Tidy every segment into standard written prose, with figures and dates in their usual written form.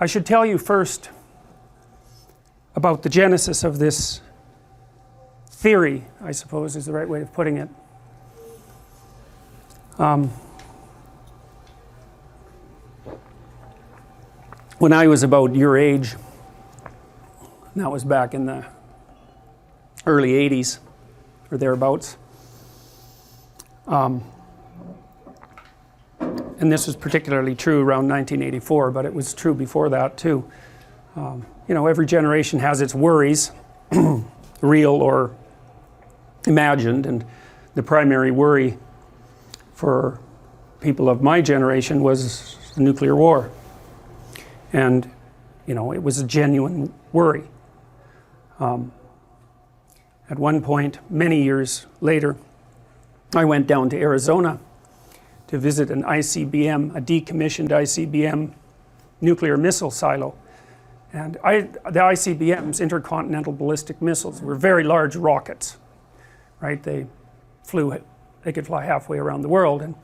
I should tell you first about the genesis of this theory, I suppose is the right way of putting it. When I was about your age, and that was back in the early 80s or thereabouts, and this was particularly true around 1984, but it was true before that too. You know, every generation has its worries, real or imagined, and the primary worry for people of my generation was the nuclear war. And, you know, it was a genuine worry. At one point, many years later, I went down to Arizona to visit an ICBM, a decommissioned ICBM nuclear missile silo. And the ICBMs, intercontinental ballistic missiles, were very large rockets, right? They could fly halfway around the world, and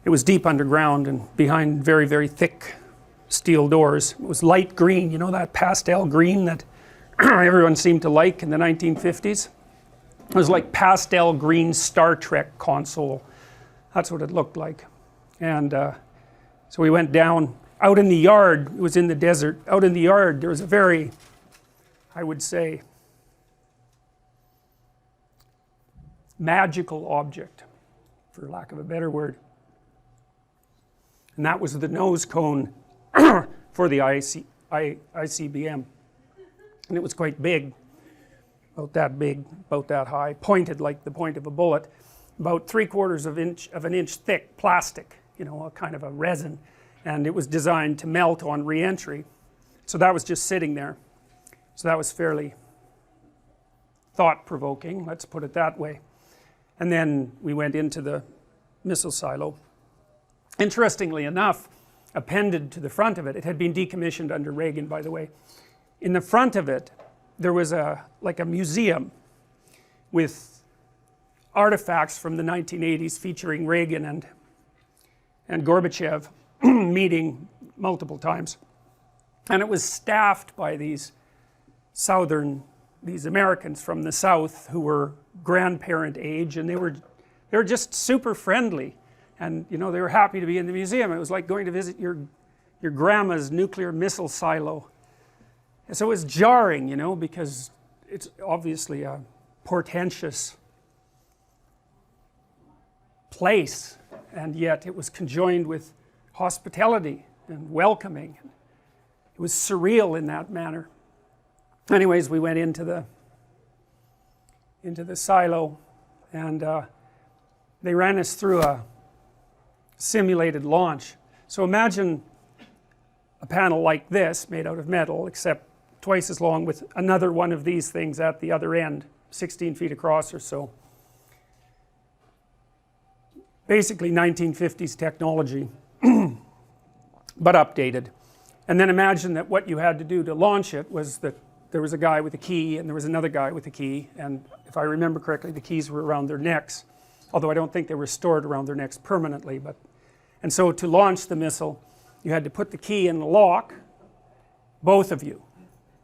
it was deep underground and behind very, very thick steel doors. It was light green, you know, that pastel green that everyone seemed to like in the 1950s. It was like pastel green Star Trek console. That's what it looked like. And so we went down out in the yard. It was in the desert. Out in the yard there was a very, I would say, magical object, for lack of a better word, and that was the nose cone for the ICBM. And it was quite big, about that high, pointed like the point of a bullet, about 3/4 of an inch thick plastic, you know, a kind of a resin, and it was designed to melt on re-entry. So that was just sitting there. So that was fairly thought-provoking, let's put it that way. And then we went into the missile silo. Interestingly enough, appended to the front of it, it had been decommissioned under Reagan, by the way. In the front of it, there was like a museum with artifacts from the 1980s featuring Reagan and Gorbachev meeting multiple times. And it was staffed by these Americans from the South who were grandparent age, and they were just super friendly, and you know, they were happy to be in the museum. It was like going to visit your grandma's nuclear missile silo. And so it was jarring, you know, because it's obviously a portentous place, and yet it was conjoined with hospitality and welcoming. It was surreal in that manner. Anyways, we went into the silo, and they ran us through a simulated launch. So imagine a panel like this made out of metal, except twice as long, with another one of these things at the other end, 16 feet across or so. Basically 1950s technology, but updated. And then imagine that what you had to do to launch it was that there was a guy with a key and there was another guy with a key, and if I remember correctly, the keys were around their necks, although I don't think they were stored around their necks permanently. And so to launch the missile, you had to put the key in the lock, both of you.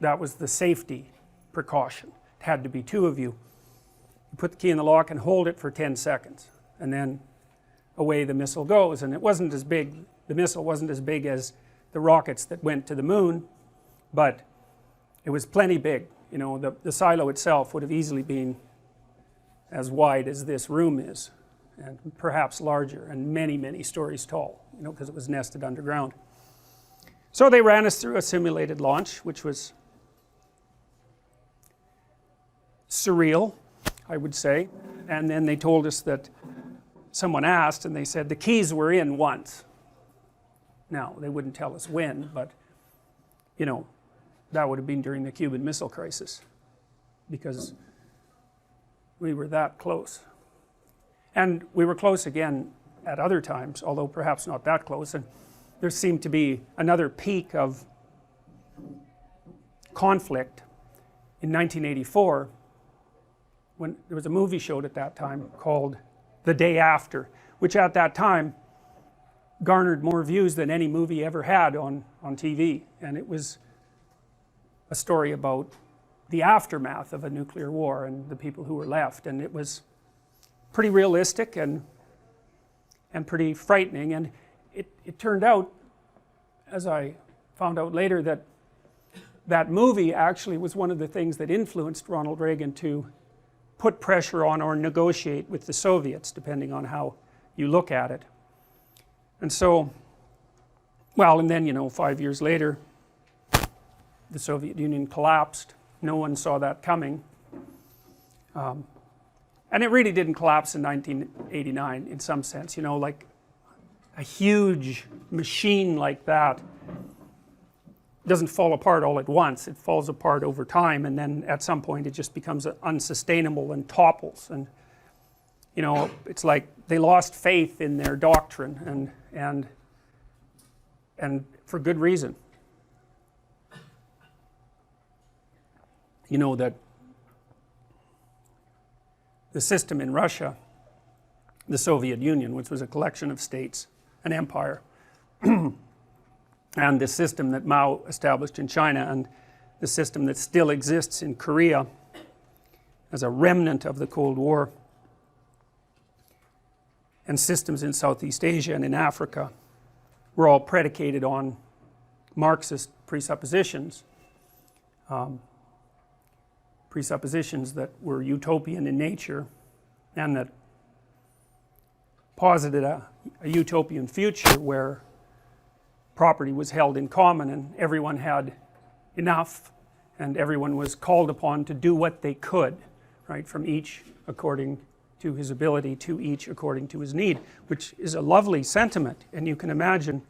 That was the safety precaution. It had to be two of you. You put the key in the lock and hold it for 10 seconds, and then away the missile goes. And it wasn't as big, the missile wasn't as big as the rockets that went to the moon, but it was plenty big. You know, the silo itself would have easily been as wide as this room is, and perhaps larger, and many, many stories tall, you know, because it was nested underground. So they ran us through a simulated launch, which was surreal, I would say. And then they told us that someone asked, and they said the keys were in once. Now, they wouldn't tell us when, but, you know, that would have been during the Cuban Missile Crisis, because we were that close. And we were close again at other times, although perhaps not that close. And there seemed to be another peak of conflict in 1984, when there was a movie showed at that time called The Day After, which at that time garnered more views than any movie ever had on TV, and it was a story about the aftermath of a nuclear war and the people who were left, and it was pretty realistic and pretty frightening. And it turned out, as I found out later, that that movie actually was one of the things that influenced Ronald Reagan to put pressure on or negotiate with the Soviets, depending on how you look at it. And so, well, and then, you know, 5 years later, the Soviet Union collapsed. No one saw that coming. And it really didn't collapse in 1989 in some sense, you know, like a huge machine like that doesn't fall apart all at once. It falls apart over time, and then at some point it just becomes unsustainable and topples. And you know, it's like they lost faith in their doctrine, and for good reason. You know that the system in Russia, the Soviet Union, which was a collection of states, an empire, and the system that Mao established in China, and the system that still exists in Korea as a remnant of the Cold War, and systems in Southeast Asia and in Africa, were all predicated on Marxist presuppositions. Presuppositions that were utopian in nature and that posited a utopian future where property was held in common and everyone had enough and everyone was called upon to do what they could, right, from each according to his ability, to each according to his need, which is a lovely sentiment, and you can imagine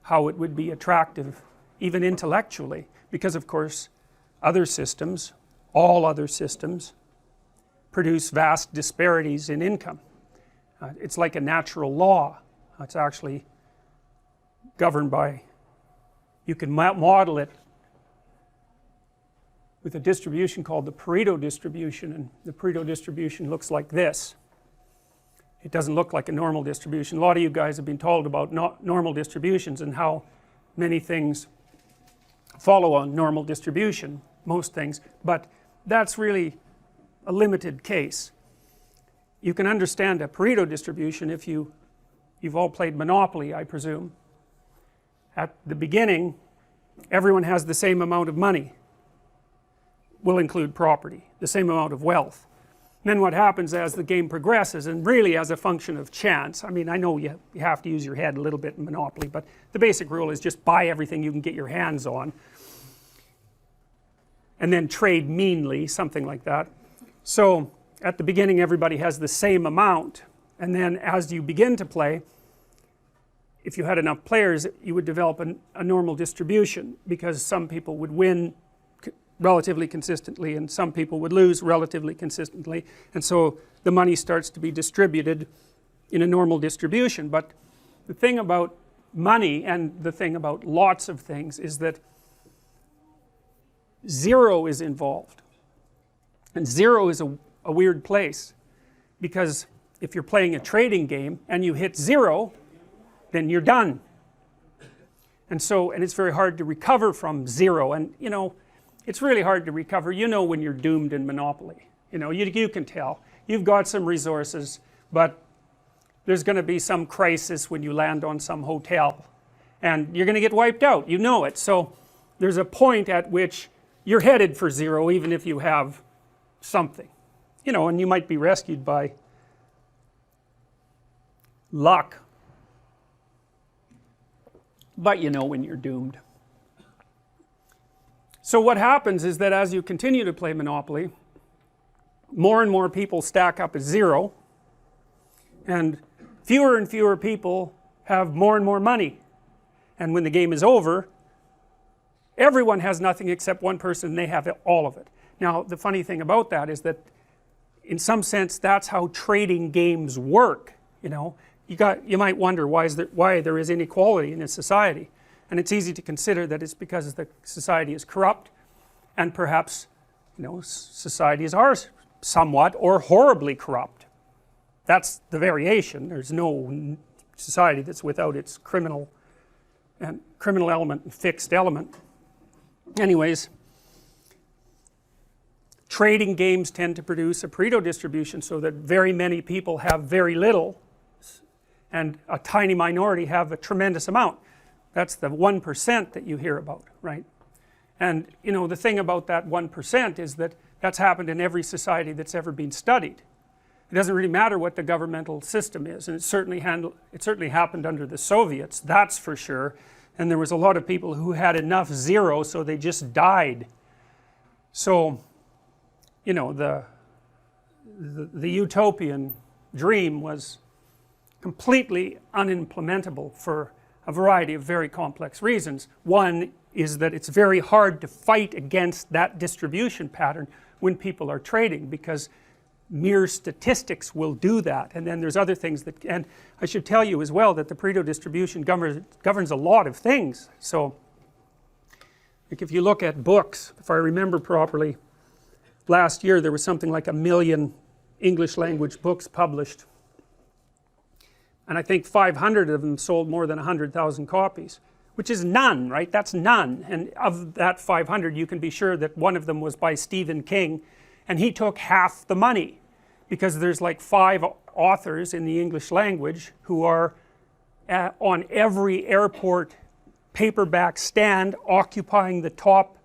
how it would be attractive even intellectually, because of course other systems, all other systems, produce vast disparities in income. It's like a natural law. It's actually governed by, you can model it with a distribution called the Pareto distribution, and the Pareto distribution looks like this. It doesn't look like a normal distribution. A lot of you guys have been told about normal distributions and how many things follow a normal distribution, most things, but that's really a limited case. You can understand a Pareto distribution if you've all played Monopoly, I presume. At the beginning, everyone has the same amount of money. Will include property, the same amount of wealth. And then what happens as the game progresses, and really as a function of chance, I mean, I know you have to use your head a little bit in Monopoly, but the basic rule is just buy everything you can get your hands on and then trade meanly, something like that. So at the beginning everybody has the same amount, and then as you begin to play, if you had enough players, you would develop a normal distribution, because some people would win relatively consistently and some people would lose relatively consistently, and so the money starts to be distributed in a normal distribution. But the thing about money, and the thing about lots of things, is that zero is involved, and zero is a weird place, because if you're playing a trading game and you hit zero, then you're done. And so, and it's very hard to recover from zero, and you know, it's really hard to recover. You know when you're doomed in Monopoly, you know, you can tell. You've got some resources, but there's going to be some crisis when you land on some hotel, and you're going to get wiped out, you know it. So there's a point at which you're headed for zero, even if you have something, you know, and you might be rescued by luck, but you know when you're doomed. So what happens is that as you continue to play Monopoly, more and more people stack up as zero, and fewer people have more and more money, and when the game is over, everyone has nothing except one person, and they have all of it. Now the funny thing about that is that in some sense that's how trading games work, you know. You might wonder why there is inequality in a society, and it's easy to consider that it's because the society is corrupt, and perhaps, you know, societies are somewhat or horribly corrupt. That's the variation. There's no society that's without its criminal element and fixed element. Anyways, trading games tend to produce a Pareto distribution so that very many people have very little and a tiny minority have a tremendous amount. That's the 1% that you hear about, right? And you know, the thing about that 1% is that that's happened in every society that's ever been studied. It doesn't really matter what the governmental system is, and it certainly happened under the Soviets, that's for sure. And there was a lot of people who had enough zero so they just died. So you know, the utopian dream was completely unimplementable for a variety of very complex reasons. One is that it's very hard to fight against that distribution pattern when people are trading, because mere statistics will do that. And then there's other things that, and I should tell you as well that the Pareto distribution governs a lot of things. So like if you look at books, if I remember properly, last year there was something like 1 million English language books published, and I think 500 of them sold more than 100,000 copies, which is none, right? That's none. And of that 500 you can be sure that one of them was by Stephen King, and he took half the money, because there's like 5 authors in the English language who are on every airport paperback stand occupying the top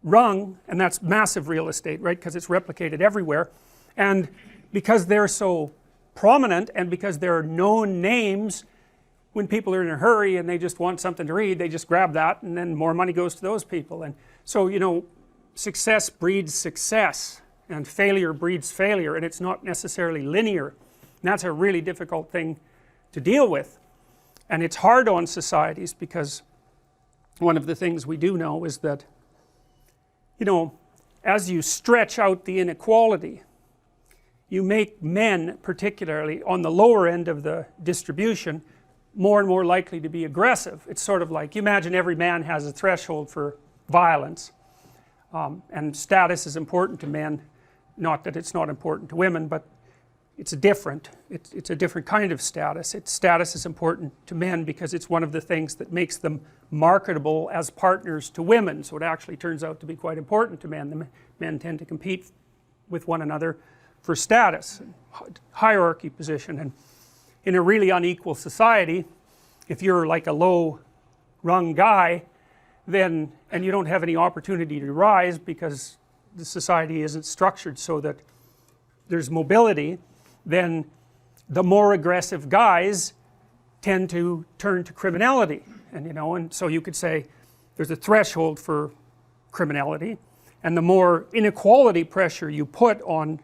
rung, and that's massive real estate, right, because it's replicated everywhere. And because they're so prominent and because they're known names, when people are in a hurry and they just want something to read, they just grab that, and then more money goes to those people. And so, you know, success breeds success and failure breeds failure, and it's not necessarily linear, and that's a really difficult thing to deal with. And it's hard on societies, because one of the things we do know is that, you know, as you stretch out the inequality, you make men, particularly on the lower end of the distribution, more and more likely to be aggressive. It's sort of like, you imagine every man has a threshold for violence, and status is important to men, not that it's not important to women, but it's different. It's a different kind of status. Status is important to men because it's one of the things that makes them marketable as partners to women, so it actually turns out to be quite important to men. The men tend to compete with one another for status, hierarchy position. And in a really unequal society, if you're like a low rung guy, then, and you don't have any opportunity to rise because the society isn't structured so that there's mobility, then the more aggressive guys tend to turn to criminality. And you know, and so you could say there's a threshold for criminality, and the more inequality pressure you put on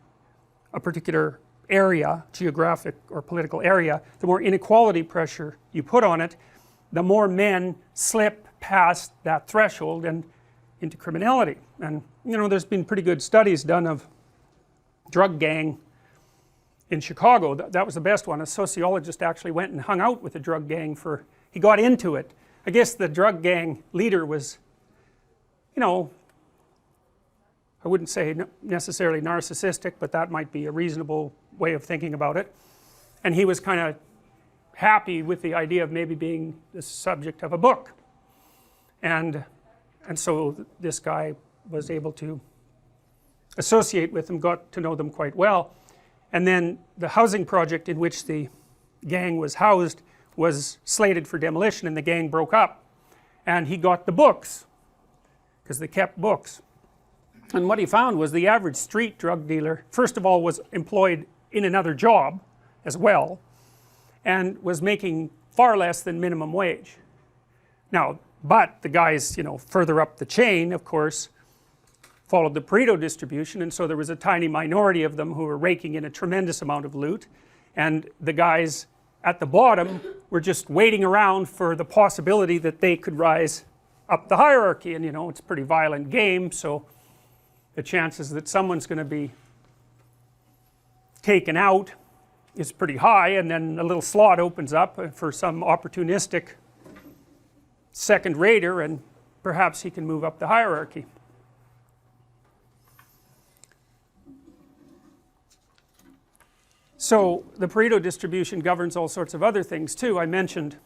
a particular area, geographic or political area, the more inequality pressure you put on it, the more men slip past that threshold and into criminality. And you know, there's been pretty good studies done of drug gang in Chicago. That was the best one. A sociologist actually went and hung out with a drug gang he got into it. I guess the drug gang leader was, you know, I wouldn't say necessarily narcissistic, but that might be a reasonable way of thinking about it. And he was kind of happy with the idea of maybe being the subject of a book. And so this guy was able to associate with them, got to know them quite well. And then the housing project in which the gang was housed was slated for demolition, and the gang broke up. And he got the books, because they kept books. And what he found was the average street drug dealer, first of all, was employed in another job as well, and was making far less than minimum wage. Now, but the guys, you know, further up the chain, of course, followed the Pareto distribution, and so there was a tiny minority of them who were raking in a tremendous amount of loot, and the guys at the bottom were just waiting around for the possibility that they could rise up the hierarchy. And you know, it's a pretty violent game, so the chances that someone's going to be taken out is pretty high, and then a little slot opens up for some opportunistic second rater, and perhaps he can move up the hierarchy. So the Pareto distribution governs all sorts of other things too. I mentioned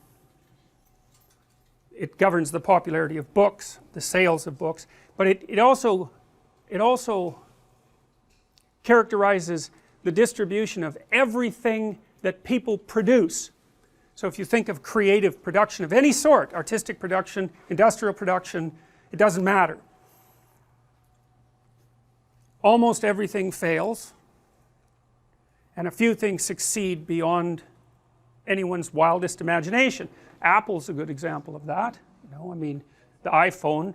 it governs the popularity of books, the sales of books, but it also characterizes the distribution of everything that people produce. So if you think of creative production of any sort, artistic production, industrial production, it doesn't matter. Almost everything fails, and a few things succeed beyond anyone's wildest imagination. Apple's a good example of that. You know, I mean, the iPhone,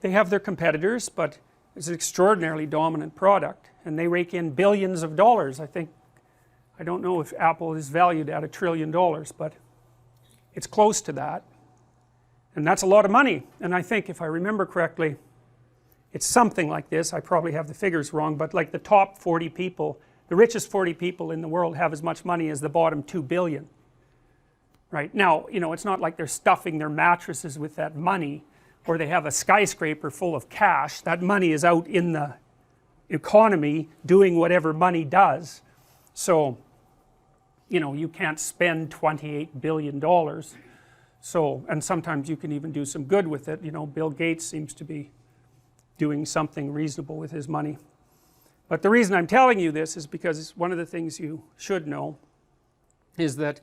they have their competitors, but it's an extraordinarily dominant product, and they rake in billions of dollars. I don't know if Apple is valued at $1 trillion, but it's close to that, and that's a lot of money. And I think, if I remember correctly, it's something like this. I probably have the figures wrong, but like the top 40 people, the richest 40 people in the world have as much money as the bottom 2 billion. Right? Now, you know, it's not like they're stuffing their mattresses with that money, or they have a skyscraper full of cash. That money is out in the economy doing whatever money does. So, you know, you can't spend $28 billion. So, and sometimes you can even do some good with it. You know, Bill Gates seems to be doing something reasonable with his money. But the reason I'm telling you this is because one of the things you should know is that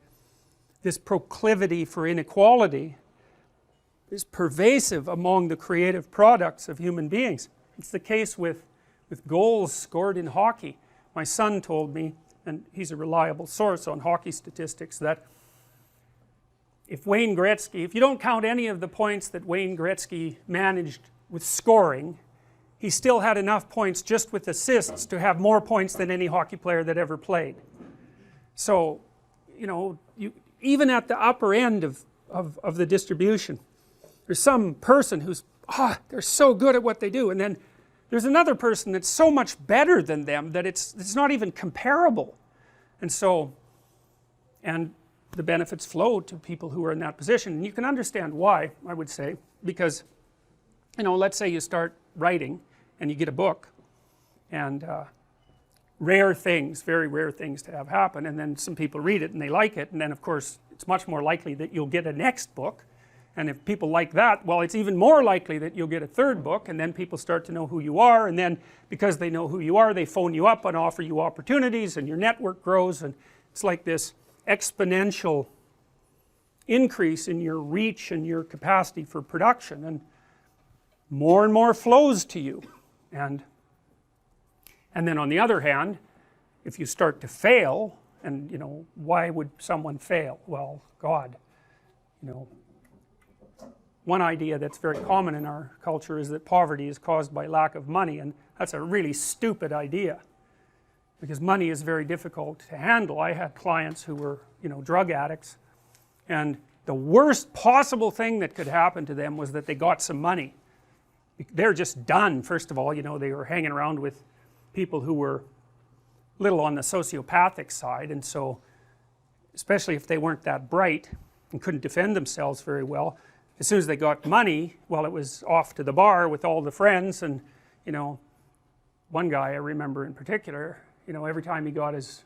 this proclivity for inequality is pervasive among the creative products of human beings. It's the case with goals scored in hockey. My son told me, and he's a reliable source on hockey statistics, that if Wayne Gretzky, if you don't count any of the points that Wayne Gretzky managed with scoring, he still had enough points just with assists to have more points than any hockey player that ever played. So, you know, even at the upper end of the distribution, there's some person who's, they're so good at what they do, and then there's another person that's so much better than them that it's not even comparable. And so, and the benefits flow to people who are in that position, and you can understand why, I would say, because, you know, let's say you start writing and you get a book, and rare things, very rare things to have happen, and then some people read it and they like it, and then of course it's much more likely that you'll get a next book, and if people like that, well, it's even more likely that you'll get a third book, and then people start to know who you are, and then because they know who you are, they phone you up and offer you opportunities, and your network grows, and it's like this exponential increase in your reach and your capacity for production, and more flows to you. And then on the other hand, if you start to fail, and you know, why would someone fail? Well, God, you know, one idea that's very common in our culture is that poverty is caused by lack of money, and that's a really stupid idea, because money is very difficult to handle. I had clients who were, you know, drug addicts, and the worst possible thing that could happen to them was that they got some money. They're just done. First of all, you know, they were hanging around with people who were little on the sociopathic side, and so especially if they weren't that bright and couldn't defend themselves very well, as soon as they got money, well, it was off to the bar with all the friends. And you know, one guy I remember in particular, you know, every time he got his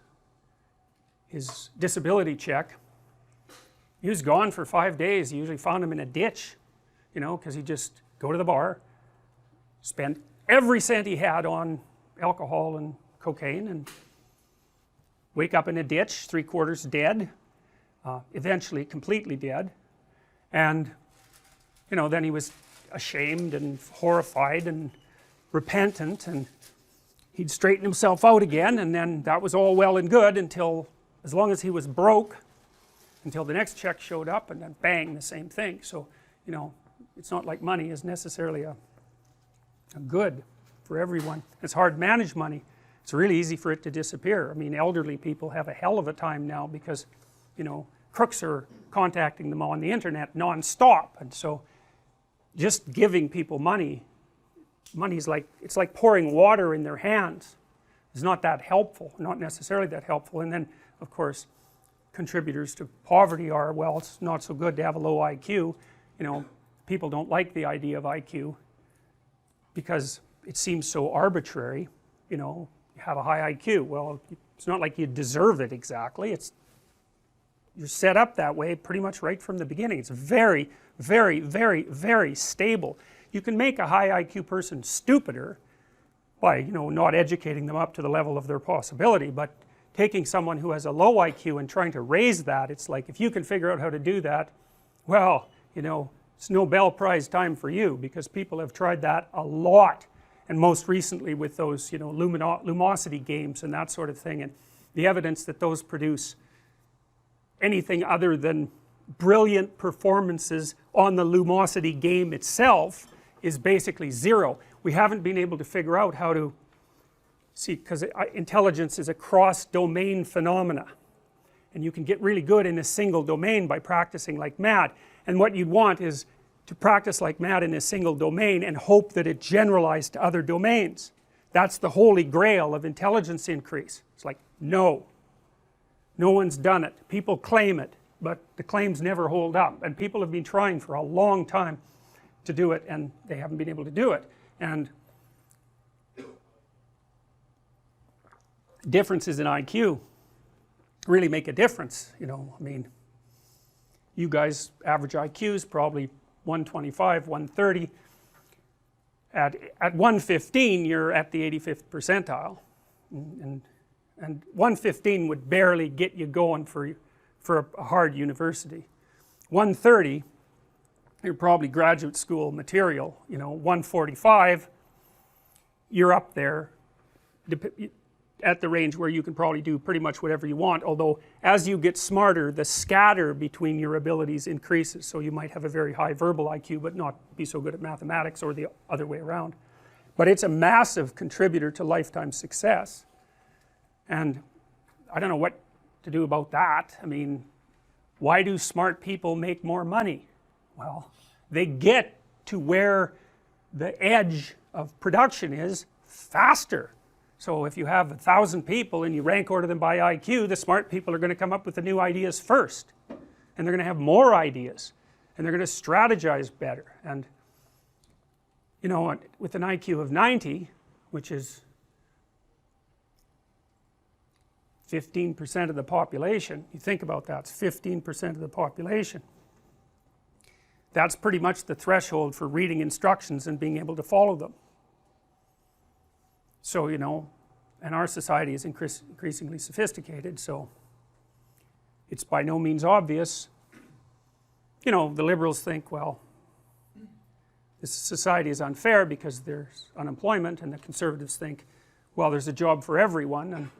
disability check, he was gone for 5 days. You usually found him in a ditch, you know, because he'd just go to the bar, spend every cent he had on alcohol and cocaine, and wake up in a ditch, 3/4 dead, eventually completely dead. And you know, then he was ashamed and horrified and repentant, and he'd straighten himself out again, and then that was all well and good until, as long as he was broke, until the next check showed up, and then bang, the same thing. So, you know, it's not like money is necessarily a good for everyone. It's hard to manage money. It's really easy for it to disappear. I mean, elderly people have a hell of a time now because, you know, crooks are contacting them on the internet non-stop, and so just giving people money is like, it's like pouring water in their hands. It's not that helpful, not necessarily that helpful. And then of course contributors to poverty are, well, it's not so good to have a low IQ. You know, people don't like the idea of IQ because it seems so arbitrary. You know, you have a high IQ, well, It's not like you deserve it exactly. You're set up that way pretty much right from the beginning. It's very, very, very, very stable. You can make a high IQ person stupider by, you know, not educating them up to the level of their possibility, but taking someone who has a low IQ and trying to raise that, it's like, if you can figure out how to do that, well, you know, it's Nobel Prize time for you, because people have tried that a lot, and most recently with those, you know, lumosity games and that sort of thing, and the evidence that those produce anything other than brilliant performances on the lumosity game itself is basically zero. We haven't been able to figure out how to see, because intelligence is a cross-domain phenomena, and you can get really good in a single domain by practicing like mad, and what you'd want is to practice like mad in a single domain and hope that it generalized to other domains. That's the holy grail of intelligence increase. It's like, no one's done it. People claim it, but the claims never hold up, and people have been trying for a long time to do it, and they haven't been able to do it. And differences in IQ really make a difference, you know. I mean, you guys, average IQ is probably 125, 130. At 115 you're at the 85th percentile, and 115 would barely get you going for a hard university. 130 you're probably graduate school material, you know. 145 you're up there at the range where you can probably do pretty much whatever you want, although as you get smarter the scatter between your abilities increases, so you might have a very high verbal IQ but not be so good at mathematics, or the other way around. But it's a massive contributor to lifetime success, and I don't know what to do about that. I mean, why do smart people make more money? Well, they get to where the edge of production is faster. So if you have 1,000 people and you rank order them by IQ, the smart people are going to come up with the new ideas first, and they're going to have more ideas, and they're going to strategize better. And you know, with an IQ of 90, which is 15% of the population, you think about that, it's 15% of the population. That's pretty much the threshold for reading instructions and being able to follow them. So, you know, and our society is increasingly sophisticated, so it's by no means obvious. You know, the liberals think, well, this society is unfair because there's unemployment, and the conservatives think, well, there's a job for everyone,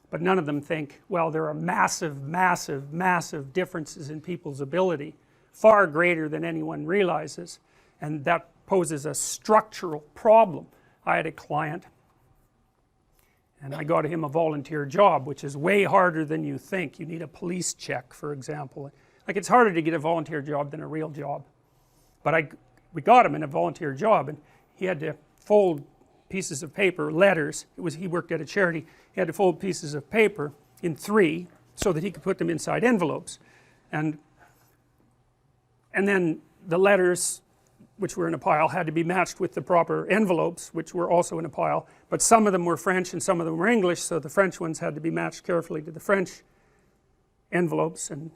but none of them think, well, there are massive, massive, massive differences in people's ability, far greater than anyone realizes, and that poses a structural problem. I had a client, and I got him a volunteer job, which is way harder than you think. You need a police check, for example. Like, it's harder to get a volunteer job than a real job. But we got him in a volunteer job, and he had to fold pieces of paper, letters. He worked at a charity. He had to fold pieces of paper in 3 so that he could put them inside envelopes. And then the letters, which were in a pile, had to be matched with the proper envelopes, which were also in a pile, but some of them were French and some of them were English, so the French ones had to be matched carefully to the French envelopes. And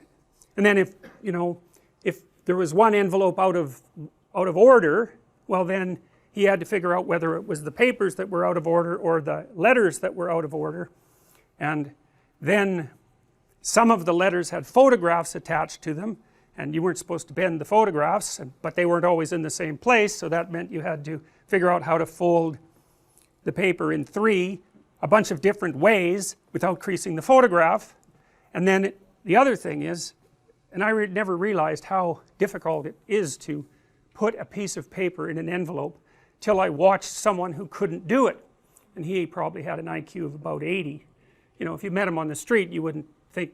then if, you know, if there was one envelope out of order, well, then he had to figure out whether it was the papers that were out of order or the letters that were out of order. And then some of the letters had photographs attached to them, and you weren't supposed to bend the photographs, but they weren't always in the same place, so that meant you had to figure out how to fold the paper in 3 a bunch of different ways without creasing the photograph. And then the other thing is, and I never realized how difficult it is to put a piece of paper in an envelope till I watched someone who couldn't do it, and he probably had an IQ of about 80. You know, if you met him on the street you wouldn't think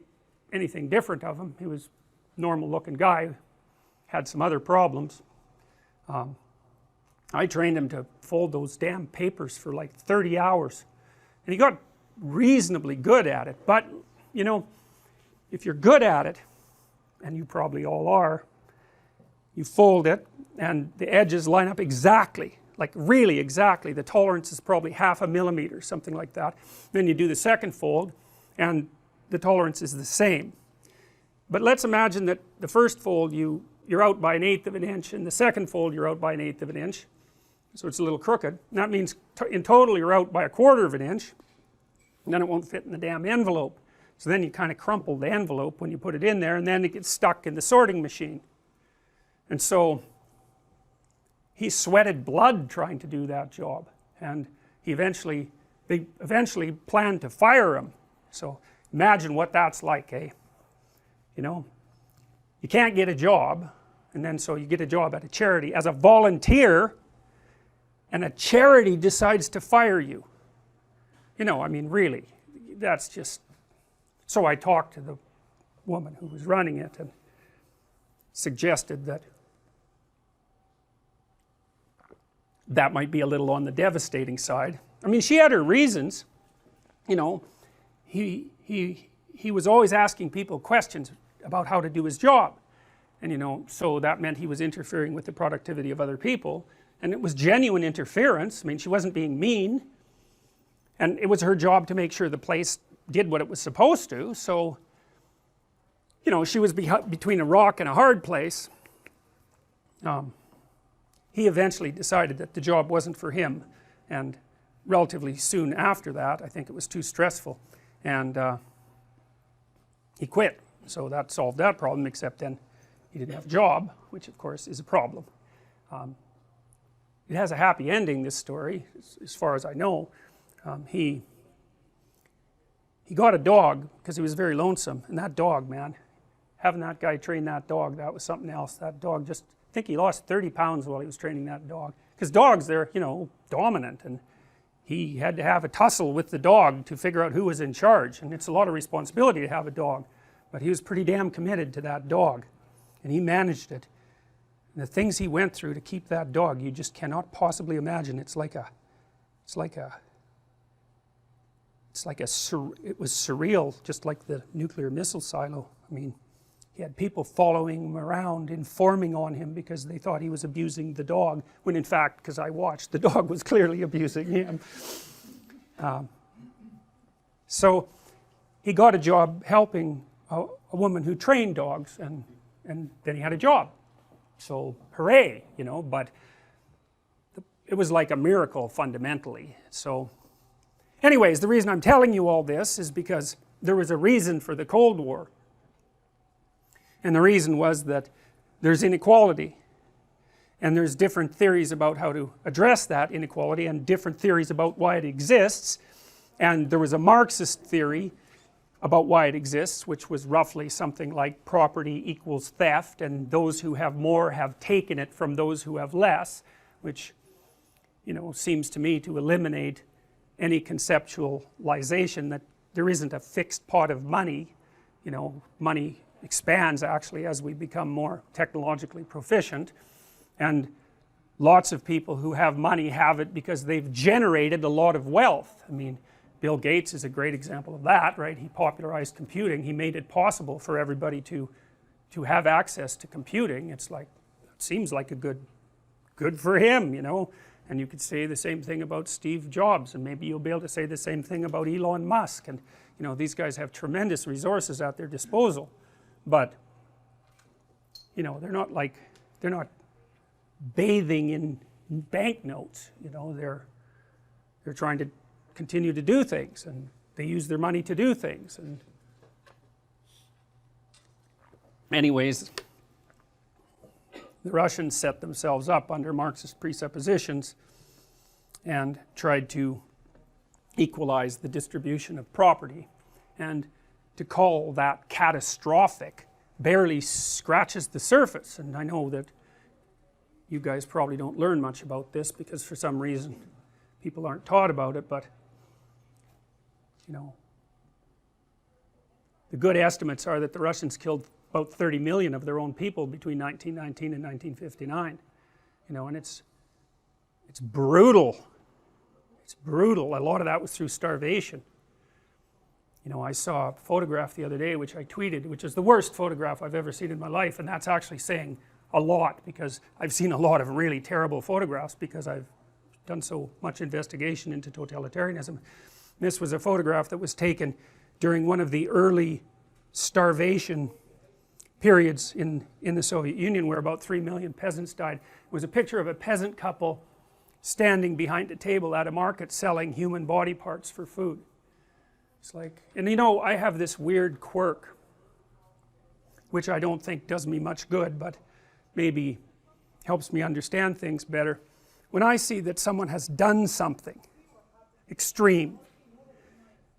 anything different of him. He was normal looking guy, had some other problems. I trained him to fold those damn papers for like 30 hours, and he got reasonably good at it. But you know, if you're good at it, and you probably all are, you fold it and the edges line up exactly, like really exactly. The tolerance is probably 0.5 millimeter, something like that. Then you do the second fold, and the tolerance is the same. But let's imagine that the first fold you're out by 1/8 of an inch, and the second fold you're out by 1/8 of an inch, so it's a little crooked, and that means in total you're out by 1/4 of an inch, and then it won't fit in the damn envelope. So then you kind of crumple the envelope when you put it in there, and then it gets stuck in the sorting machine. And so he sweated blood trying to do that job, and they eventually planned to fire him. So imagine what that's like, eh? You know, you can't get a job, and then so you get a job at a charity as a volunteer, and a charity decides to fire you. You know, I mean, really, that's just... So I talked to the woman who was running it and suggested that that might be a little on the devastating side. I mean, she had her reasons. You know, he was always asking people questions about how to do his job, and you know, so that meant he was interfering with the productivity of other people, and it was genuine interference. I mean, she wasn't being mean, and it was her job to make sure the place did what it was supposed to. So you know, she was between a rock and a hard place. He eventually decided that the job wasn't for him, and relatively soon after that, I think it was too stressful, and he quit. So that solved that problem, except then he didn't have a job, which of course is a problem. It has a happy ending, this story, as far as I know. He got a dog because he was very lonesome, and that dog, man, having that guy train that dog, that was something else. That dog just, I think he lost 30 pounds while he was training that dog, because dogs, they're, you know, dominant, and he had to have a tussle with the dog to figure out who was in charge, and it's a lot of responsibility to have a dog, but he was pretty damn committed to that dog, and he managed it. And the things he went through to keep that dog, you just cannot possibly imagine. It was surreal, just like the nuclear missile silo. I mean, he had people following him around, informing on him because they thought he was abusing the dog, when in fact, because I watched, the dog was clearly abusing him. So he got a job helping a woman who trained dogs, and then he had a job. So hooray, you know, but it was like a miracle fundamentally. So anyways, the reason I'm telling you all this is because there was a reason for the Cold War. And the reason was that there's inequality, and there's different theories about how to address that inequality, and different theories about why it exists. And there was a Marxist theory about why it exists, which was roughly something like property equals theft, and those who have more have taken it from those who have less, which, you know, seems to me to eliminate any conceptualization that there isn't a fixed pot of money. You know, money expands actually as we become more technologically proficient, and lots of people who have money have it because they've generated a lot of wealth. I mean, Bill Gates is a great example of that, right? He popularized computing. He made it possible for everybody to have access to computing. It's like, it seems like a good for him, you know. And you could say the same thing about Steve Jobs, and maybe you'll be able to say the same thing about Elon Musk. And you know, these guys have tremendous resources at their disposal, but you know, they're not bathing in banknotes. You know, they're trying to continue to do things, and they use their money to do things. And anyways, the Russians set themselves up under Marxist presuppositions and tried to equalize the distribution of property, and to call that catastrophic barely scratches the surface. And I know that you guys probably don't learn much about this because for some reason people aren't taught about it, but you know, the good estimates are that the Russians killed about 30 million of their own people between 1919 and 1959, you know, and it's brutal. It's brutal. A lot of that was through starvation. You know, I saw a photograph the other day which I tweeted, which is the worst photograph I've ever seen in my life, and that's actually saying a lot, because I've seen a lot of really terrible photographs because I've done so much investigation into totalitarianism. This was a photograph that was taken during one of the early starvation periods in the Soviet Union, where about 3 million peasants died. It was a picture of a peasant couple standing behind a table at a market selling human body parts for food. It's like, and you know, I have this weird quirk, which I don't think does me much good, but maybe helps me understand things better. When I see that someone has done something extreme,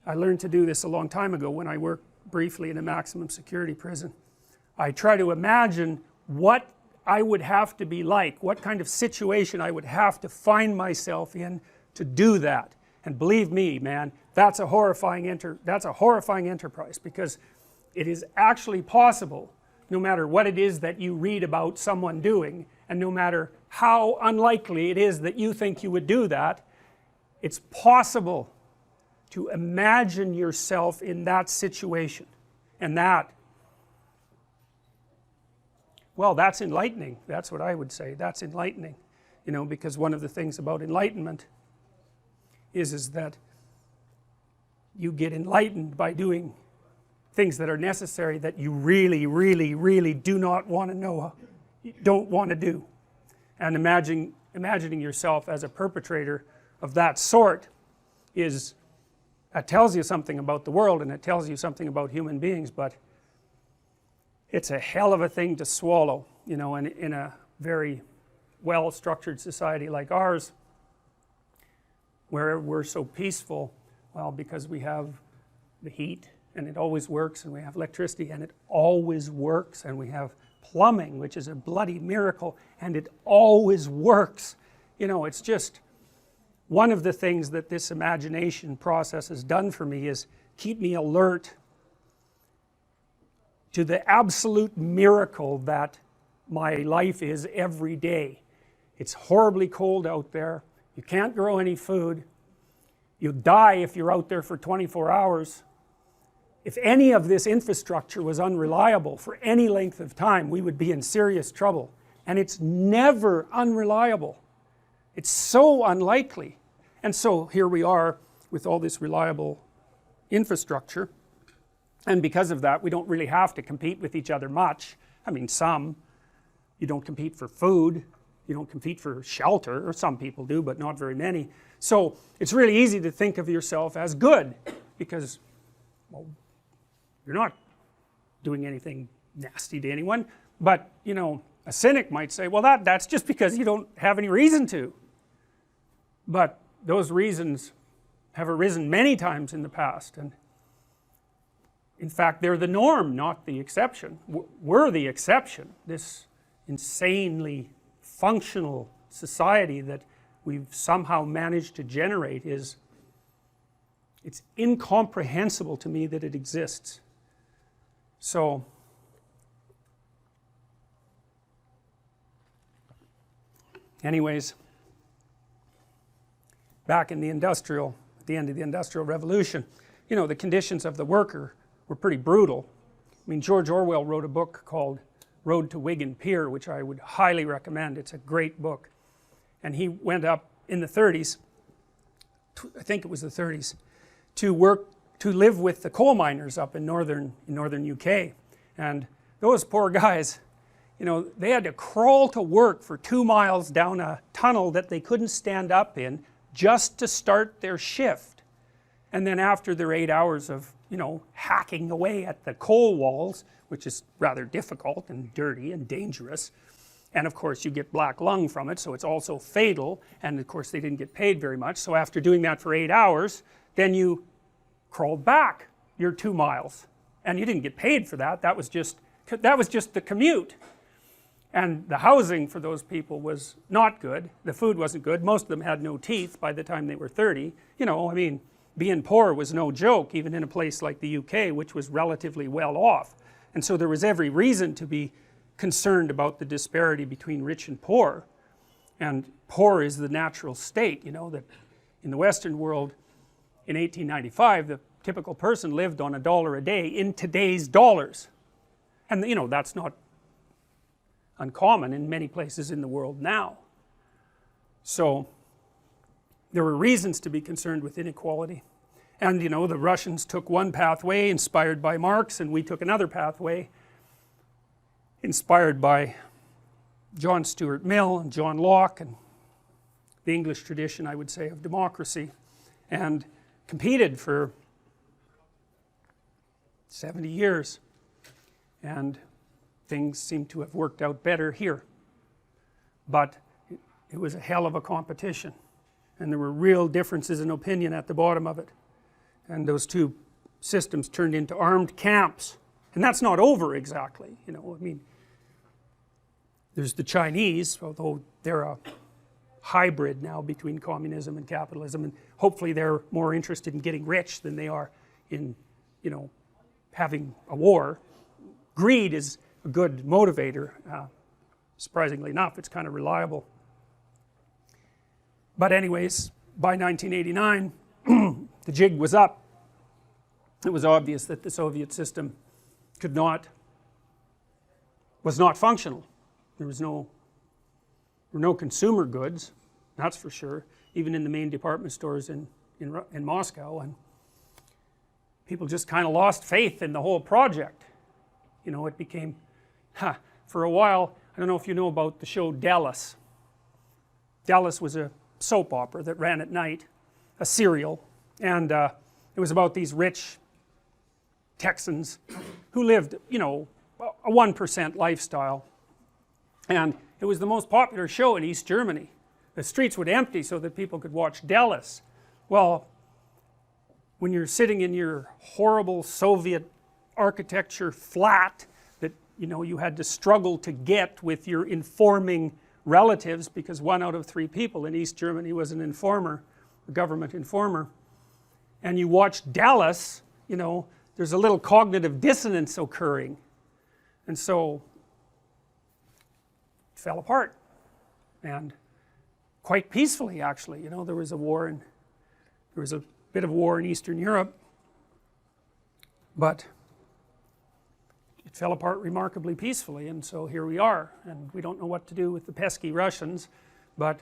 I learned to do this a long time ago when I worked briefly in a maximum security prison. I try to imagine what I would have to be like, what kind of situation I would have to find myself in to do that. And believe me, man, that's a horrifying enterprise, because it is actually possible, no matter what it is that you read about someone doing, and no matter how unlikely it is that you think you would do that, it's possible to imagine yourself in that situation. And that, well, that's enlightening. That's what I would say. That's enlightening. You know, because one of the things about enlightenment is that you get enlightened by doing things that are necessary that you really, really, really do not want to know, don't want to do. And imagining yourself as a perpetrator of that sort is, that tells you something about the world, and it tells you something about human beings, but it's a hell of a thing to swallow, you know, and in a very well structured society like ours, where we're so peaceful, well, because we have the heat and it always works, and we have electricity and it always works, and we have plumbing, which is a bloody miracle, and it always works. You know, it's just one of the things that this imagination process has done for me is keep me alert to the absolute miracle that my life is every day. It's horribly cold out there. You can't grow any food. You'll die if you're out there for 24 hours. If any of this infrastructure was unreliable for any length of time, we would be in serious trouble. And it's never unreliable. It's so unlikely. And so here we are with all this reliable infrastructure, and because of that we don't really have to compete with each other much. I mean, some, you don't compete for food, you don't compete for shelter, or some people do, but not very many. So it's really easy to think of yourself as good, because, well, you're not doing anything nasty to anyone. But, you know, a cynic might say, well, that's just because you don't have any reason to. But those reasons have arisen many times in the past, and in fact they're the norm, not the exception. We're the exception. This insanely functional society that we've somehow managed to generate it's incomprehensible to me that it exists. So anyways, back in the end of the Industrial Revolution, you know, the conditions of the worker were pretty brutal. I mean, George Orwell wrote a book called Road to Wigan Pier, which I would highly recommend. It's a great book. And he went up in the 30s, I think it was the 30s, to live with the coal miners up in northern UK. And those poor guys, you know, they had to crawl to work for 2 miles down a tunnel that they couldn't stand up in, just to start their shift. And then after their 8 hours of, you know, hacking away at the coal walls, which is rather difficult and dirty and dangerous, and of course you get black lung from it, so it's also fatal, and of course they didn't get paid very much. So after doing that for 8 hours, then you crawled back your 2 miles, and you didn't get paid for that. That was just the commute. And the housing for those people was not good. The food wasn't good. Most of them had no teeth by the time they were 30. You know, I mean, being poor was no joke, even in a place like the UK, which was relatively well off. And so there was every reason to be concerned about the disparity between rich and poor. And poor is the natural state, you know, that in the Western world in 1895, the typical person lived on $1 a day in today's dollars. And, you know, that's not uncommon in many places in the world now. So there were reasons to be concerned with inequality. And you know, the Russians took one pathway inspired by Marx, and we took another pathway inspired by John Stuart Mill and John Locke and the English tradition, I would say, of democracy, and competed for 70 years, and things seem to have worked out better here. But it was a hell of a competition, and there were real differences in opinion at the bottom of it, and those two systems turned into armed camps. And that's not over exactly, you know, I mean, there's the Chinese, although they're a hybrid now between communism and capitalism, and hopefully they're more interested in getting rich than they are in, you know, having a war. Greed is a good motivator, surprisingly enough, it's kind of reliable. But anyways, by 1989 the jig was up. It was obvious that the Soviet system was not functional. There were no consumer goods, that's for sure, even in the main department stores in Moscow, and people just kind of lost faith in the whole project. You know, it became, for a while, I don't know if you know about the show Dallas. Dallas was a soap opera that ran at night, a serial, and it was about these rich Texans who lived, you know, a 1% lifestyle. And it was the most popular show in East Germany. The streets would empty so that people could watch Dallas. Well, when you're sitting in your horrible Soviet architecture flat that, you know, you had to struggle to get with your informing relatives, because 1 out of 3 people in East Germany was an informer, a government informer, and you watch Dallas, you know, there's a little cognitive dissonance occurring, and so fell apart, and quite peacefully actually. You know, there was a bit of war in Eastern Europe, but it fell apart remarkably peacefully, and so here we are, and we don't know what to do with the pesky Russians, but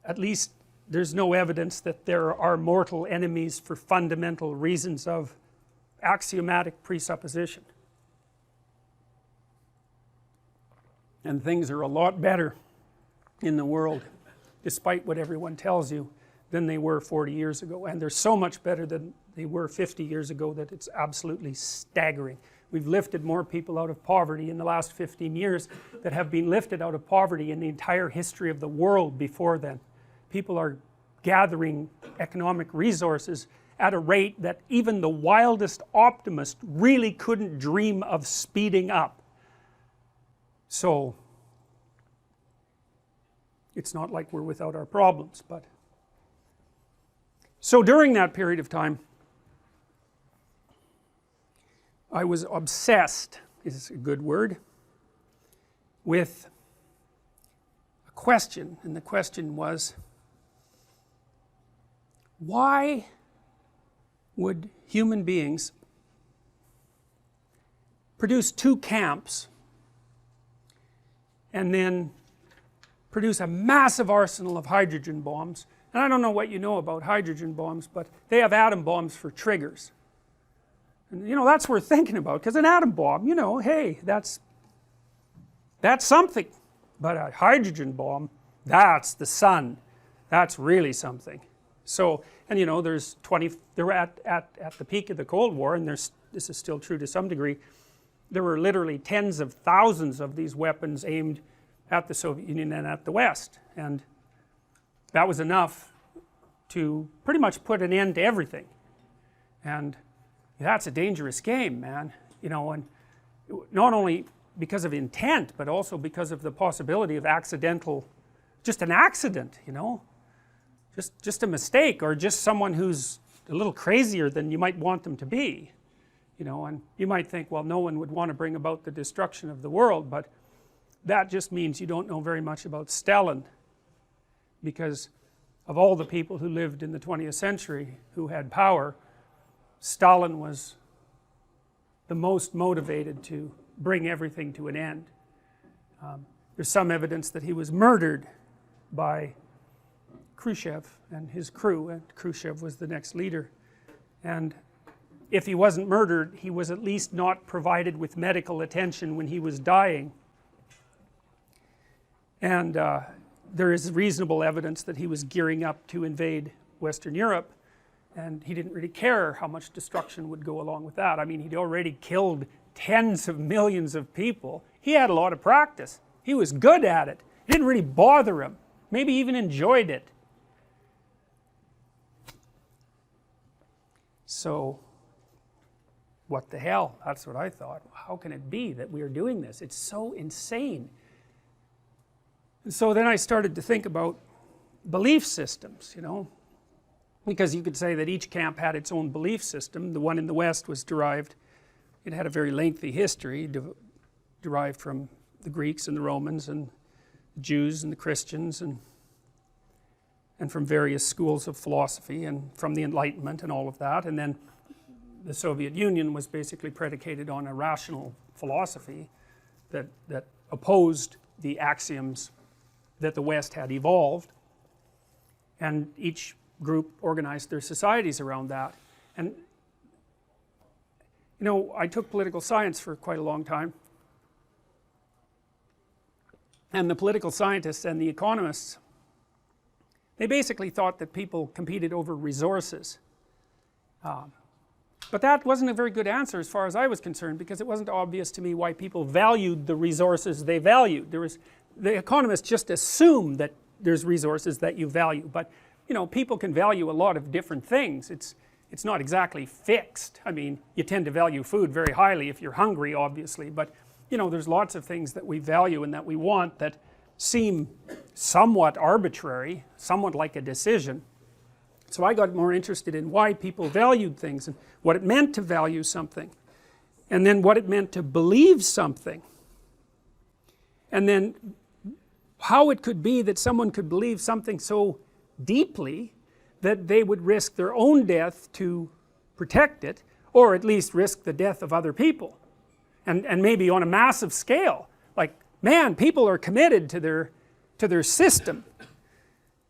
at least there's no evidence that there are mortal enemies for fundamental reasons of axiomatic presupposition. And things are a lot better in the world, despite what everyone tells you, than they were 40 years ago. And they're so much better than they were 50 years ago that it's absolutely staggering. We've lifted more people out of poverty in the last 15 years that have been lifted out of poverty in the entire history of the world before then. People are gathering economic resources at a rate that even the wildest optimist really couldn't dream of speeding up. So it's not like we're without our problems, but so during that period of time I was obsessed, is a good word, with a question, and the question was, why would human beings produce 2 camps and then produce a massive arsenal of hydrogen bombs? And I don't know what you know about hydrogen bombs, but they have atom bombs for triggers. And you know, that's worth thinking about, because an atom bomb, you know, hey, that's something. But a hydrogen bomb, that's the sun. That's really something. So, and you know, they're at the peak of the Cold War, and this is still true to some degree, there were literally tens of thousands of these weapons aimed at the Soviet Union and at the West, and that was enough to pretty much put an end to everything. And that's a dangerous game, man, you know, and not only because of intent, but also because of the possibility of accidental, just an accident, you know, just a mistake, or just someone who's a little crazier than you might want them to be, you know. And you might think, well, no one would want to bring about the destruction of the world, but that just means you don't know very much about Stalin, because of all the people who lived in the 20th century who had power, Stalin was the most motivated to bring everything to an end. There's some evidence that he was murdered by Khrushchev and his crew, and Khrushchev was the next leader. And if he wasn't murdered, he was at least not provided with medical attention when he was dying. And there is reasonable evidence that he was gearing up to invade Western Europe, and he didn't really care how much destruction would go along with that. I mean, he'd already killed tens of millions of people. He had a lot of practice. He was good at it. It didn't really bother him. Maybe even enjoyed it. So, what the hell? That's what I thought. How can it be that we are doing this? It's so insane. And so then I started to think about belief systems, you know, because you could say that each camp had its own belief system. The one in the West was derived, it had a very lengthy history, derived from the Greeks and the Romans and the Jews and the Christians, and from various schools of philosophy, and from the Enlightenment and all of that. And then the Soviet Union was basically predicated on a rational philosophy that opposed the axioms that the West had evolved, and each group organized their societies around that. And you know, I took political science for quite a long time, and the political scientists and the economists, they basically thought that people competed over resources. But that wasn't a very good answer as far as I was concerned, because it wasn't obvious to me why people valued the resources they valued. The economists just assume that there's resources that you value, but you know, people can value a lot of different things. It's not exactly fixed. I mean, you tend to value food very highly if you're hungry, obviously, but you know, there's lots of things that we value and that we want that seem somewhat arbitrary, somewhat like a decision. So I got more interested in why people valued things and what it meant to value something, and then what it meant to believe something, and then how it could be that someone could believe something so deeply that they would risk their own death to protect it, or at least risk the death of other people, and maybe on a massive scale. Like, man, people are committed to their system.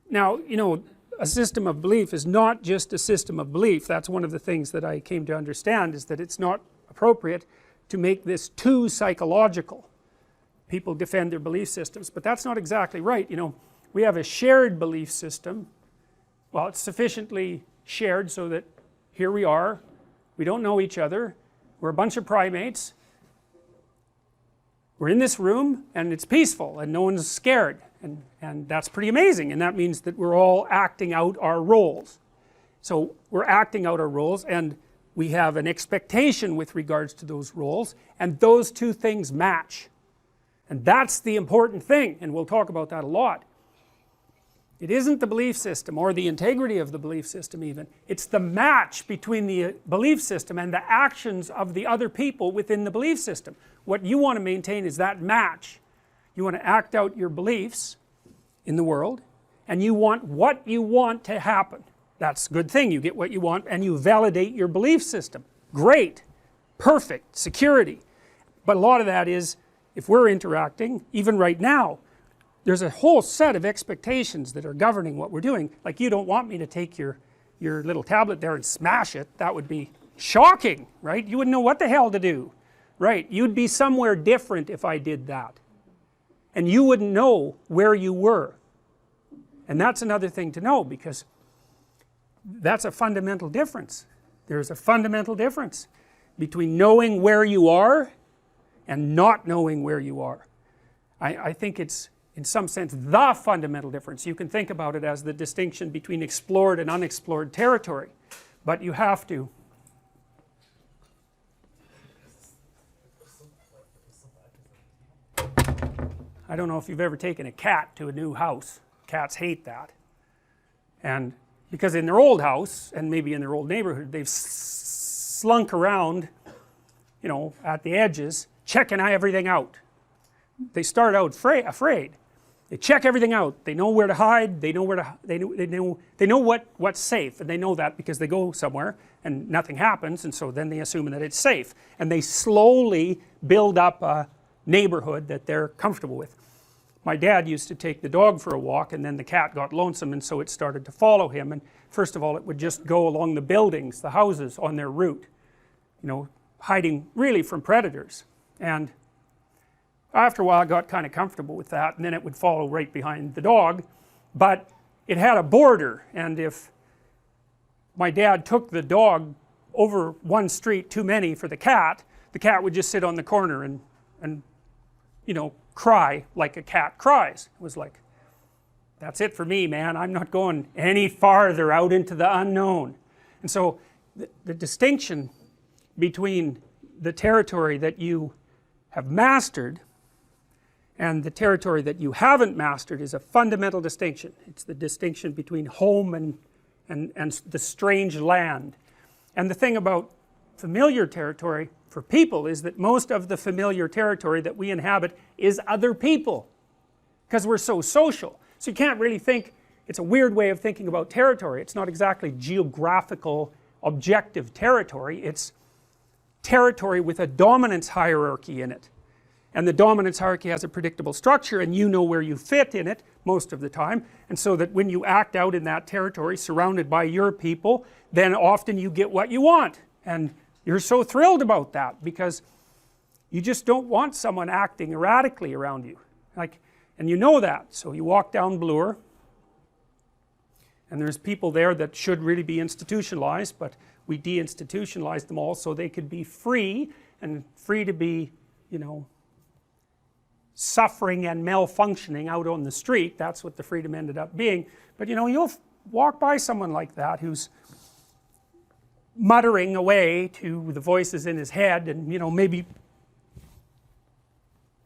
Now, you know, a system of belief is not just a system of belief. That's one of the things that I came to understand, is that it's not appropriate to make this too psychological. People defend their belief systems, but that's not exactly right. You know, we have a shared belief system. Well, it's sufficiently shared so that here we are, we don't know each other, we're a bunch of primates, we're in this room and it's peaceful and no one's scared, and that's pretty amazing, and that means that we're all acting out our roles. So we're acting out our roles, and we have an expectation with regards to those roles, and those two things match. And that's the important thing, and we'll talk about that a lot. It isn't the belief system or the integrity of the belief system even. It's the match between the belief system and the actions of the other people within the belief system. What you want to maintain is that match. You want to act out your beliefs in the world, and you want what you want to happen. That's a good thing. You get what you want and you validate your belief system. Great, perfect, security. But a lot of that is, if we're interacting, even right now, there's a whole set of expectations that are governing what we're doing. Like, you don't want me to take your little tablet there and smash it. That would be shocking, right? You wouldn't know what the hell to do, right? You'd be somewhere different if I did that, and you wouldn't know where you were. And that's another thing to know, because that's a fundamental difference. There's a fundamental difference between knowing where you are and not knowing where you are. I think it's, in some sense, the fundamental difference. You can think about it as the distinction between explored and unexplored territory, but you have to. I don't know if you've ever taken a cat to a new house. Cats hate that. And because in their old house, and maybe in their old neighborhood, they've slunk around, you know, at the edges, checking everything out. They start out afraid. They check everything out. They know where to hide. They know where to. They know what's safe, and they know that because they go somewhere and nothing happens, and so then they assume that it's safe, and they slowly build up a neighborhood that they're comfortable with. my dad used to take the dog for a walk, and then the cat got lonesome, and so it started to follow him. And first of all, it would just go along the buildings, the houses, on their route, you know, hiding really from predators. And after a while I got kind of comfortable with that, and then it would follow right behind the dog. But it had a border, and if my dad took the dog over one street too many for the cat would just sit on the corner and you know, cry like a cat cries. It was like, that's it for me, man, I'm not going any farther out into the unknown. And so the distinction between the territory that you have mastered and the territory that you haven't mastered is a fundamental distinction. It's the distinction between home and the strange land. And the thing about familiar territory for people is that most of the familiar territory that we inhabit is other people, because we're so social. So you can't really think, it's a weird way of thinking about territory. It's not exactly geographical objective territory, it's territory with a dominance hierarchy in it. And the dominance hierarchy has a predictable structure, and you know where you fit in it most of the time, and so that when you act out in that territory surrounded by your people, then often you get what you want, and you're so thrilled about that because you just don't want someone acting erratically around you, like, and you know that. So you walk down Bloor, and there's people there that should really be institutionalized, but we deinstitutionalized them all so they could be free, and free to be, you know, suffering and malfunctioning out on the street. That's what the freedom ended up being. But you know, you'll walk by someone like that who's muttering away to the voices in his head, and you know, maybe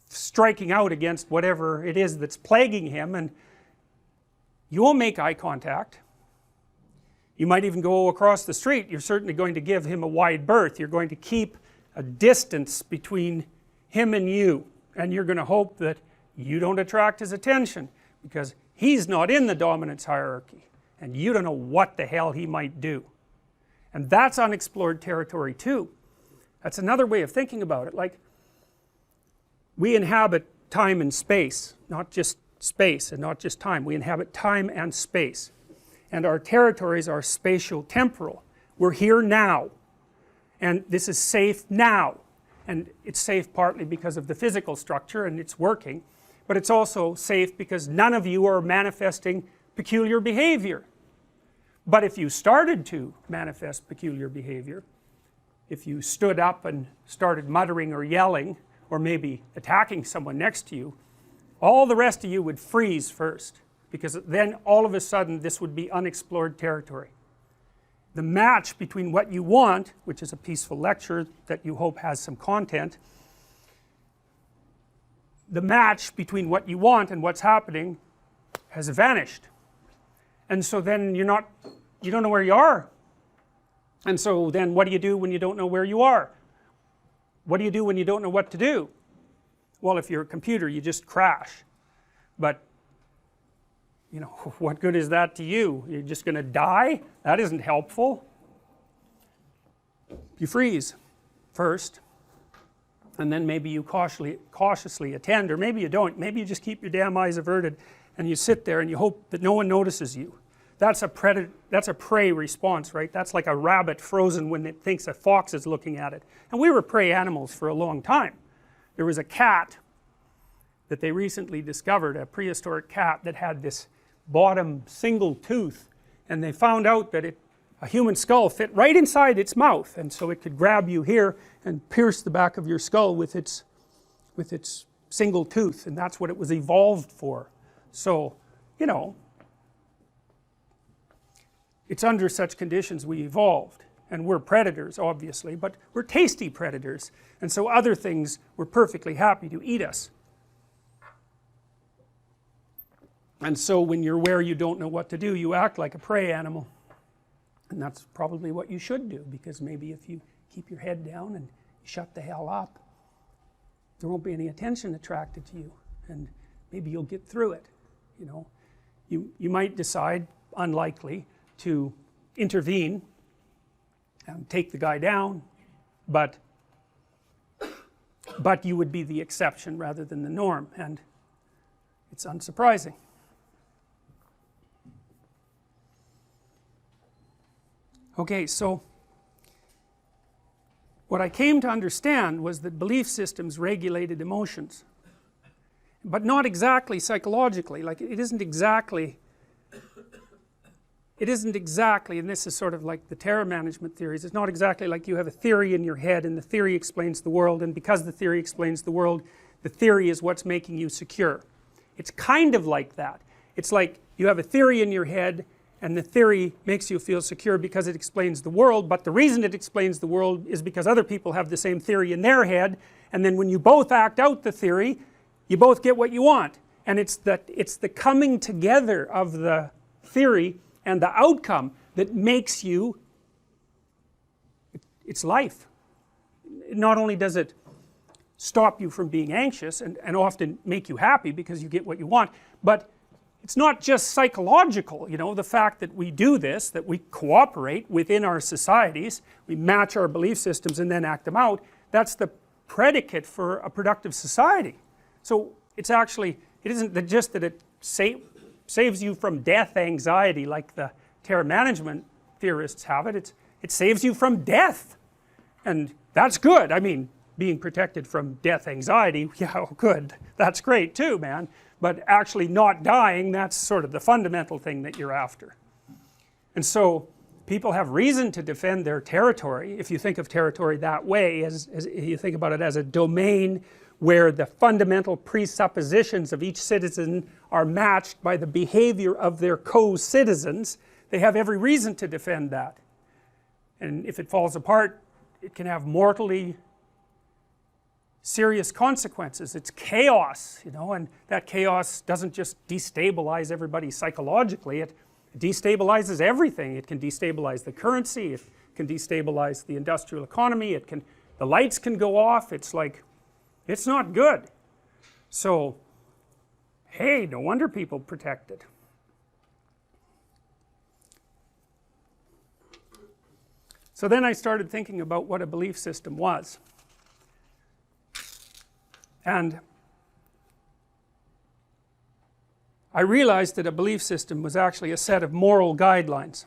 striking out against whatever it is that's plaguing him, and you won't make eye contact. You might even go across the street. You're certainly going to give him a wide berth. You're going to keep a distance between him and you, and you're going to hope that you don't attract his attention, because he's not in the dominance hierarchy, and you don't know what the hell he might do. And that's unexplored territory too. That's another way of thinking about it. Like, we inhabit time and space, not just space and not just time. We inhabit time and space, and our territories are spatio-temporal. We're here now, and this is safe now, and it's safe partly because of the physical structure and it's working, but it's also safe because none of you are manifesting peculiar behavior. But if you started to manifest peculiar behavior, if you stood up and started muttering or yelling or maybe attacking someone next to you, all the rest of you would freeze first, because then all of a sudden this would be unexplored territory. The match between what you want, which is a peaceful lecture that you hope has some content, the match between what you want and what's happening has vanished. And so then you don't know where you are. And so then what do you do when you don't know where you are? What do you do when you don't know what to do? Well, if you're a computer, you just crash. But you know, what good is that to you? You're just going to die? That isn't helpful. You freeze first, and then maybe you cautiously attend, or maybe you don't. Maybe you just keep your damn eyes averted and you sit there and you hope that no one notices you. That's a prey response, right? That's like a rabbit frozen when it thinks a fox is looking at it. And we were prey animals for a long time. There was a cat that they recently discovered, a prehistoric cat that had this bottom single tooth, and they found out that a human skull fit right inside its mouth, and so it could grab you here and pierce the back of your skull with its single tooth, and that's what it was evolved for. So, you know, it's under such conditions we evolved, and we're predators obviously, but we're tasty predators, and so other things were perfectly happy to eat us. And so when you're where you don't know what to do, you act like a prey animal, and that's probably what you should do, because maybe if you keep your head down and shut the hell up, there won't be any attention attracted to you, and maybe you'll get through it. You know, you might decide, unlikely, to intervene and take the guy down, but you would be the exception rather than the norm. And It's unsurprising. Okay, so what I came to understand was that belief systems regulated emotions, but not exactly psychologically. Like it isn't exactly, and this is sort of like the terror management theories, it's not exactly like you have a theory in your head and the theory explains the world, and because the theory explains the world, the theory is what's making you secure. It's kind of like that. It's like you have a theory in your head and the theory makes you feel secure because it explains the world, but the reason it explains the world is because other people have the same theory in their head, and then when you both act out the theory, you both get what you want. And it's the coming together of the theory and the outcome that makes you, it's life. Not only does it stop you from being anxious and often make you happy because you get what you want, but it's not just psychological, you know, the fact that we do this, that we cooperate within our societies, we match our belief systems and then act them out, that's the predicate for a productive society. So it's actually, it isn't just that it saves you from death anxiety like the terror management theorists have it, it saves you from death. And that's good. I mean, being protected from death anxiety, yeah, good, that's great too, man. But actually not dying, that's sort of the fundamental thing that you're after. And so people have reason to defend their territory, if you think of territory that way, as you think about it as a domain where the fundamental presuppositions of each citizen are matched by the behavior of their co-citizens. They have every reason to defend that. And if it falls apart, it can have mortally serious consequences. It's chaos, you know, and that chaos doesn't just destabilize everybody psychologically, it destabilizes everything. It can destabilize the currency, it can destabilize the industrial economy, the lights can go off, it's like, it's not good. So, hey, no wonder people protect it. So then I started thinking about what a belief system was. And I realized that a belief system was actually a set of moral guidelines.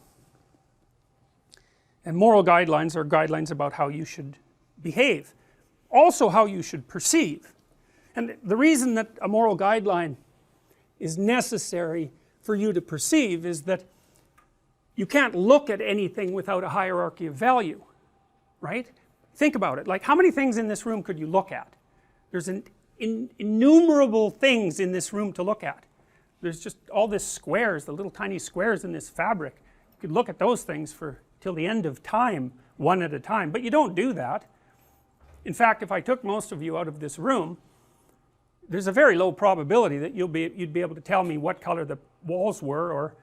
And moral guidelines are guidelines about how you should behave, also how you should perceive. And the reason that a moral guideline is necessary for you to perceive is that you can't look at anything without a hierarchy of value, right? Think about it, like how many things in this room could you look at? There's innumerable things in this room to look at. There's just all this squares, the little tiny squares in this fabric. You could look at those things for till the end of time, one at a time, but you don't do that. In fact, if I took most of you out of this room, there's a very low probability that you'd be able to tell me what color the walls were, or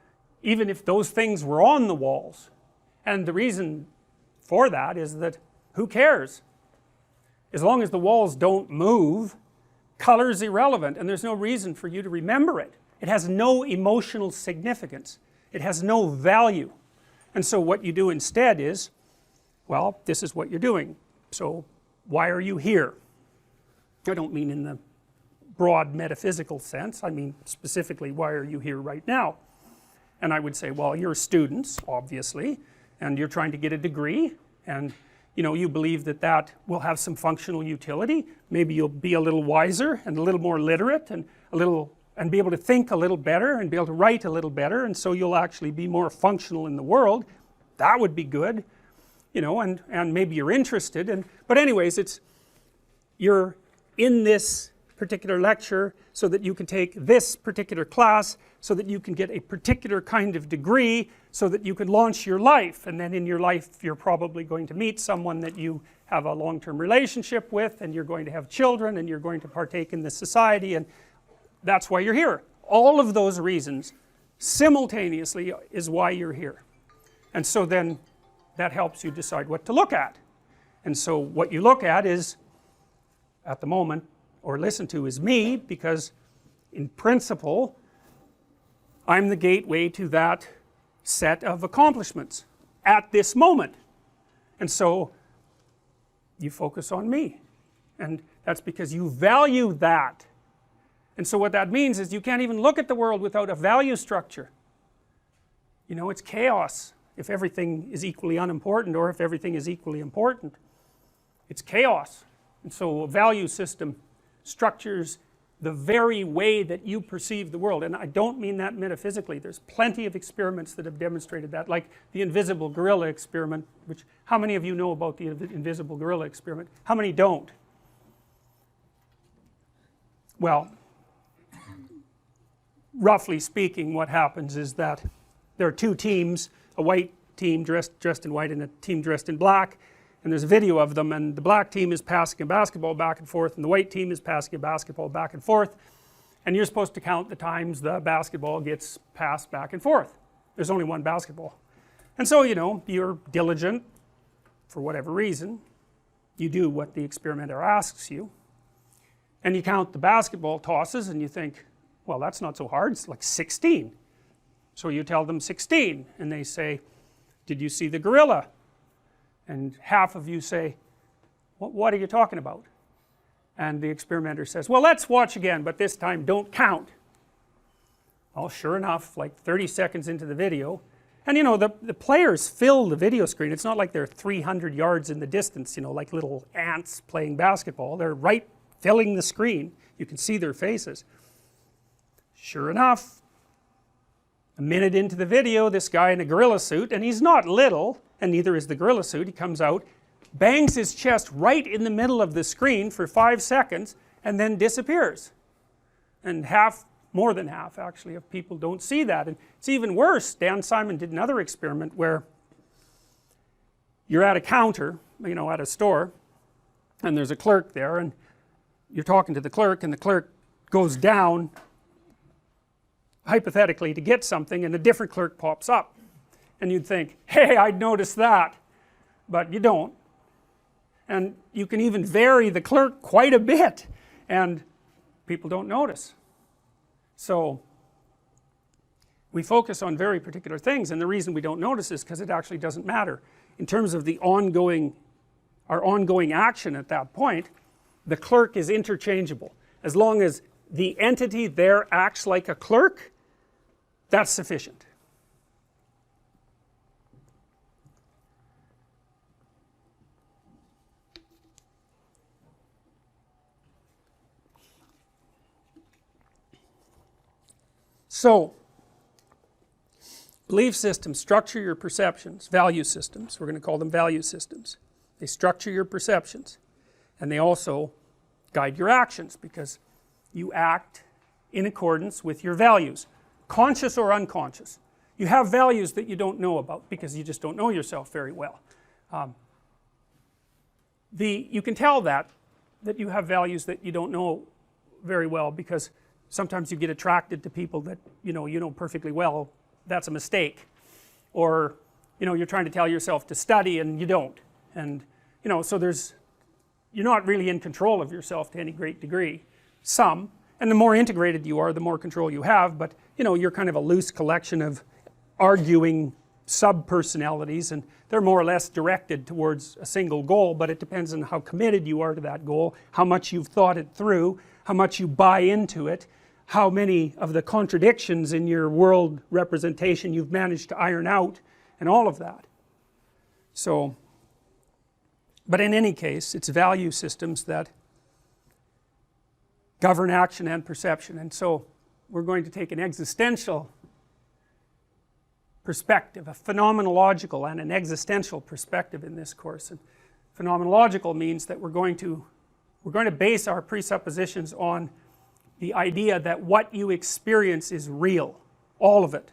even if those things were on the walls. And the reason for that is that who cares? As long as the walls don't move, color is irrelevant, and there's no reason for you to remember it. It has no emotional significance. It has no value. And so what you do instead is, well, this is what you're doing. So why are you here? I don't mean in the broad metaphysical sense. I mean specifically, why are you here right now? And I would say, well, you're students, obviously, and you're trying to get a degree, and you know, you believe that that will have some functional utility. Maybe you'll be a little wiser and a little more literate and be able to think a little better and be able to write a little better, and so you'll actually be more functional in the world. That would be good, you know, and maybe you're interested. But anyways, you're in this particular lecture so that you can take this particular class, so that you can get a particular kind of degree, so that you can launch your life, and then in your life you're probably going to meet someone that you have a long-term relationship with, and you're going to have children, and you're going to partake in this society, and that's why you're here. All of those reasons simultaneously is why you're here. And so then that helps you decide what to look at. And so what you look at is, at the moment, or listen to, is me, because in principle I'm the gateway to that set of accomplishments at this moment. And so you focus on me, and that's because you value that. And so what that means is you can't even look at the world without a value structure. You know, it's chaos if everything is equally unimportant, or if everything is equally important. It's chaos. And so a value system structures the very way that you perceive the world. And I don't mean that metaphysically. There's plenty of experiments that have demonstrated that, like the invisible gorilla experiment, which, how many of you know about the invisible gorilla experiment? How many don't? Well, roughly speaking, what happens is that there are two teams, a white team dressed in white and a team dressed in black, and there's a video of them, and the black team is passing a basketball back and forth, and the white team is passing a basketball back and forth, and you're supposed to count the times the basketball gets passed back and forth. There's only one basketball. And so, you know, you're diligent for whatever reason, you do what the experimenter asks you, and you count the basketball tosses, and you think, well, that's not so hard, it's like 16. So you tell them 16, and they say, did you see the gorilla? And half of you say, what are you talking about? And the experimenter says, well, let's watch again, but this time don't count. Well, sure enough, like 30 seconds into the video, and you know, the players fill the video screen. It's not like they're 300 yards in the distance, you know, like little ants playing basketball. They're right filling the screen. You can see their faces. Sure enough, a minute into the video, this guy in a gorilla suit, and he's not little, and neither is the gorilla suit, he comes out, bangs his chest right in the middle of the screen for 5 seconds, and then disappears. And more than half actually of people don't see that. And it's even worse. Dan Simon did another experiment where you're at a counter, you know, at a store, and there's a clerk there, and you're talking to the clerk, and the clerk goes down hypothetically to get something, and a different clerk pops up, and you'd think, hey, I'd notice that, but you don't. And you can even vary the clerk quite a bit, and people don't notice. So we focus on very particular things, and the reason we don't notice is because it actually doesn't matter. In terms of our ongoing action at that point, the clerk is interchangeable. As long as the entity there acts like a clerk, that's sufficient. So, belief systems structure your perceptions, value systems, we're going to call them value systems. They structure your perceptions, and they also guide your actions, because you act in accordance with your values, conscious or unconscious. You have values that you don't know about because you just don't know yourself very well. You can tell that you have values that you don't know very well, because sometimes you get attracted to people that you know perfectly well. That's a mistake. Or you're trying to tell yourself to study and you don't, and so you're not really in control of yourself to any great degree. Some, and the more integrated you are, the more control you have, but you're kind of a loose collection of arguing sub-personalities, and they're more or less directed towards a single goal, but it depends on how committed you are to that goal, how much you've thought it through, how much you buy into it, how many of the contradictions in your world representation you've managed to iron out, and all of that. So, but in any case, it's value systems that govern action and perception. And so we're going to take an existential perspective, a phenomenological and an existential perspective in this course. And phenomenological means that we're going to base our presuppositions on the idea that what you experience is real, all of it.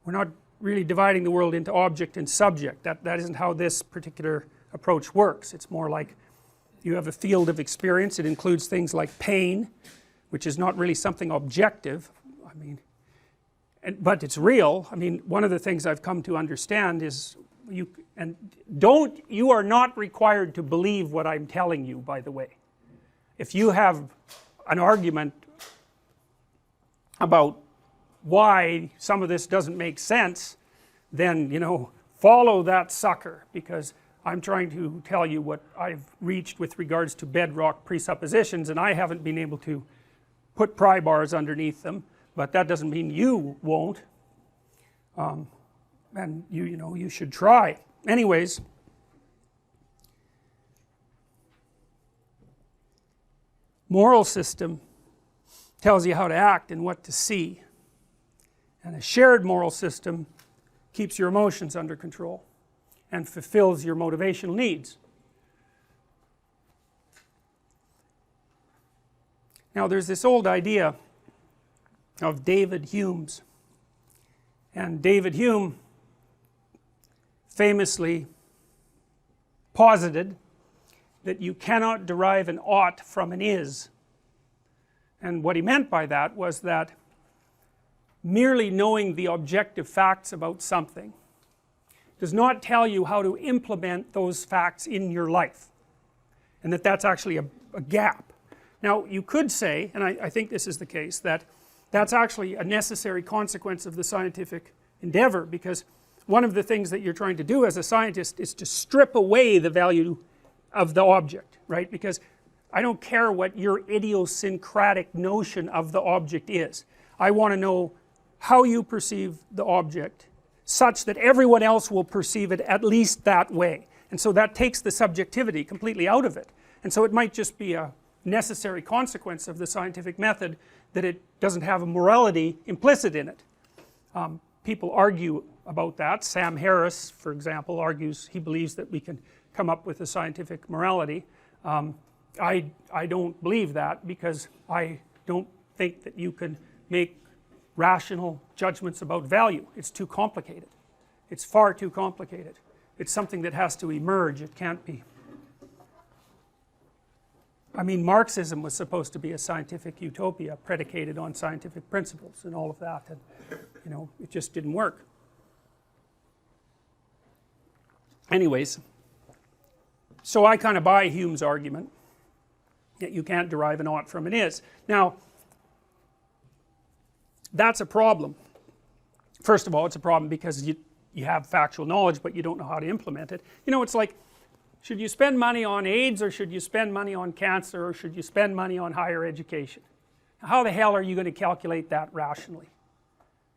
We're not really dividing the world into object and subject. That isn't how this particular approach works. It's more like you have a field of experience. It includes things like pain, which is not really something objective, but it's real. One of the things I've come to understand is you are not required to believe what I'm telling you, by the way. If you have an argument about why some of this doesn't make sense, then follow that sucker, because I'm trying to tell you what I've reached with regards to bedrock presuppositions, and I haven't been able to put pry bars underneath them, but that doesn't mean you won't, and you know, you should try. Anyways, moral system tells you how to act and what to see, and a shared moral system keeps your emotions under control and fulfills your motivational needs. Now there's this old idea of David Hume's, and David Hume famously posited that you cannot derive an ought from an is, and what he meant by that was that merely knowing the objective facts about something does not tell you how to implement those facts in your life, and that that's actually a gap. Now you could say, and I think this is the case, that that's actually a necessary consequence of the scientific endeavor, because one of the things that you're trying to do as a scientist is to strip away the value of the object, right? Because I don't care what your idiosyncratic notion of the object is. I want to know how you perceive the object such that everyone else will perceive it at least that way, and so that takes the subjectivity completely out of it. And so it might just be a necessary consequence of the scientific method that it doesn't have a morality implicit in it. People argue about that. Sam Harris, for example, argues, he believes that we can come up with a scientific morality. I don't believe that, because I don't think that you can make rational judgments about value. It's too complicated. It's far too complicated. It's something that has to emerge. It can't be. I mean, Marxism was supposed to be a scientific utopia predicated on scientific principles and all of that, and you know, it just didn't work. Anyways, so I kind of buy Hume's argument that you can't derive an ought from an is. Now that's a problem. First of all, it's a problem because you have factual knowledge but you don't know how to implement it. You know, it's like, should you spend money on AIDS, or should you spend money on cancer, or should you spend money on higher education? How the hell are you going to calculate that rationally?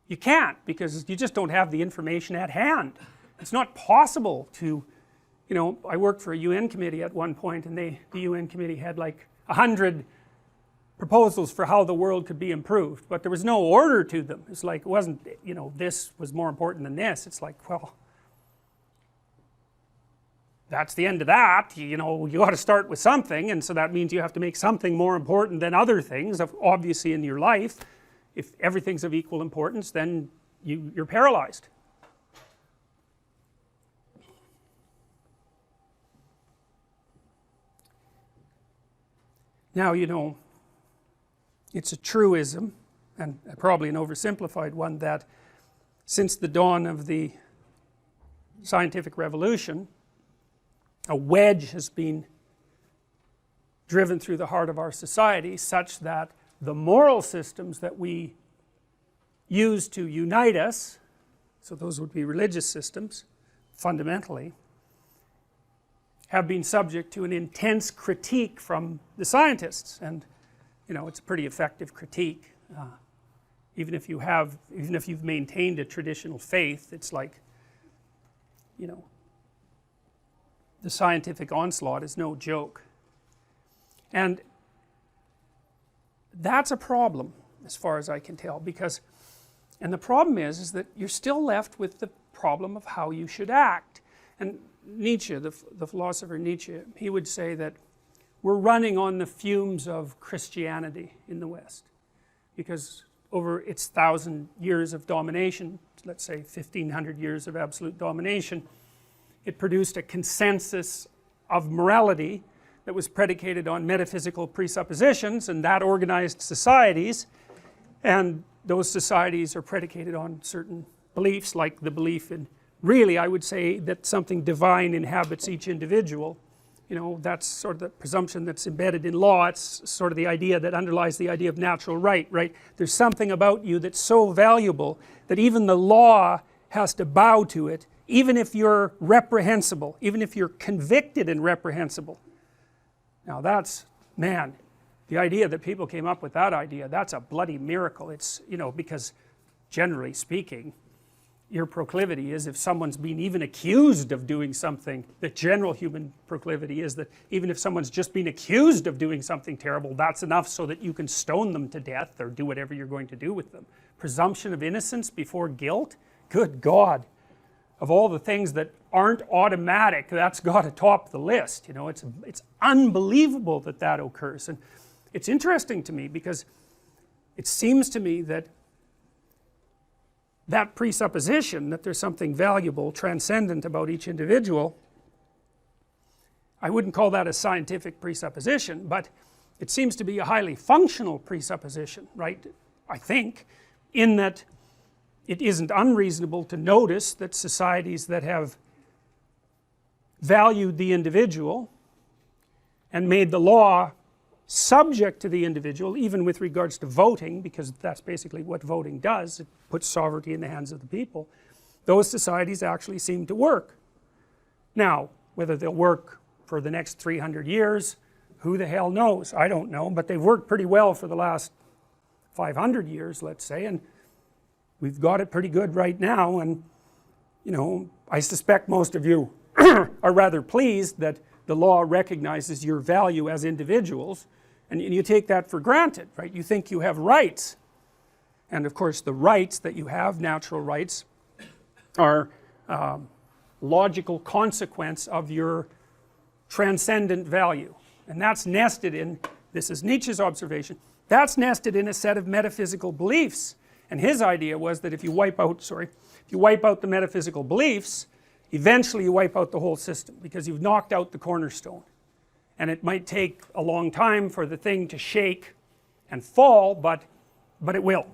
You can't, because you just don't have the information at hand. It's not possible to, you know, I worked for a UN committee at one point, and the UN committee had like 100 proposals for how the world could be improved, but there was no order to them. It's like, it wasn't, you know, this was more important than this. It's like, well, that's the end of that. You know, you got to start with something, and so that means you have to make something more important than other things, obviously, in your life. If everything's of equal importance, then you're paralyzed. Now, you know, it's a truism, and probably an oversimplified one, that since the dawn of the scientific revolution, a wedge has been driven through the heart of our society such that the moral systems that we use to unite us, so those would be religious systems fundamentally, have been subject to an intense critique from the scientists. And you know, it's a pretty effective critique. Even if you've maintained a traditional faith, it's like, you know, the scientific onslaught is no joke. And that's a problem as far as I can tell, because, and the problem is that you're still left with the problem of how you should act. And Nietzsche, the philosopher Nietzsche, he would say that we're running on the fumes of Christianity in the West, because over its 1,000 years of domination, let's say 1,500 years of absolute domination, it produced a consensus of morality that was predicated on metaphysical presuppositions, and that organized societies, and those societies are predicated on certain beliefs, like the belief in, really I would say, that something divine inhabits each individual. You know, that's sort of the presumption that's embedded in law. It's sort of the idea that underlies the idea of natural right, right? There's something about you that's so valuable that even the law has to bow to it, even if you're reprehensible, even if you're convicted and reprehensible. Now that's, man, the idea that people came up with that idea, that's a bloody miracle. It's, you know, because generally speaking, your proclivity is, if someone's been even accused of doing something, the general human proclivity is that even if someone's just been accused of doing something terrible, that's enough so that you can stone them to death or do whatever you're going to do with them. Presumption of innocence before guilt, good God, of all the things that aren't automatic, that's got to top the list. You know, it's unbelievable that that occurs. And it's interesting to me because it seems to me that that presupposition that there's something valuable, transcendent about each individual, I wouldn't call that a scientific presupposition, but it seems to be a highly functional presupposition, right? I think, in that it isn't unreasonable to notice that societies that have valued the individual and made the law subject to the individual, even with regards to voting, because that's basically what voting does, it puts sovereignty in the hands of the people, those societies actually seem to work. Now, whether they'll work for the next 300 years, who the hell knows? I don't know, but they've worked pretty well for the last 500 years, let's say, and we've got it pretty good right now. And you know, I suspect most of you are rather pleased that the law recognizes your value as individuals, and you take that for granted, right? You think you have rights, and of course the rights that you have, natural rights, are logical consequence of your transcendent value. And that's nested in, this is Nietzsche's observation, that's nested in a set of metaphysical beliefs. And his idea was that if you wipe out the metaphysical beliefs, eventually you wipe out the whole system, because you've knocked out the cornerstone. And it might take a long time for the thing to shake and fall, but it will.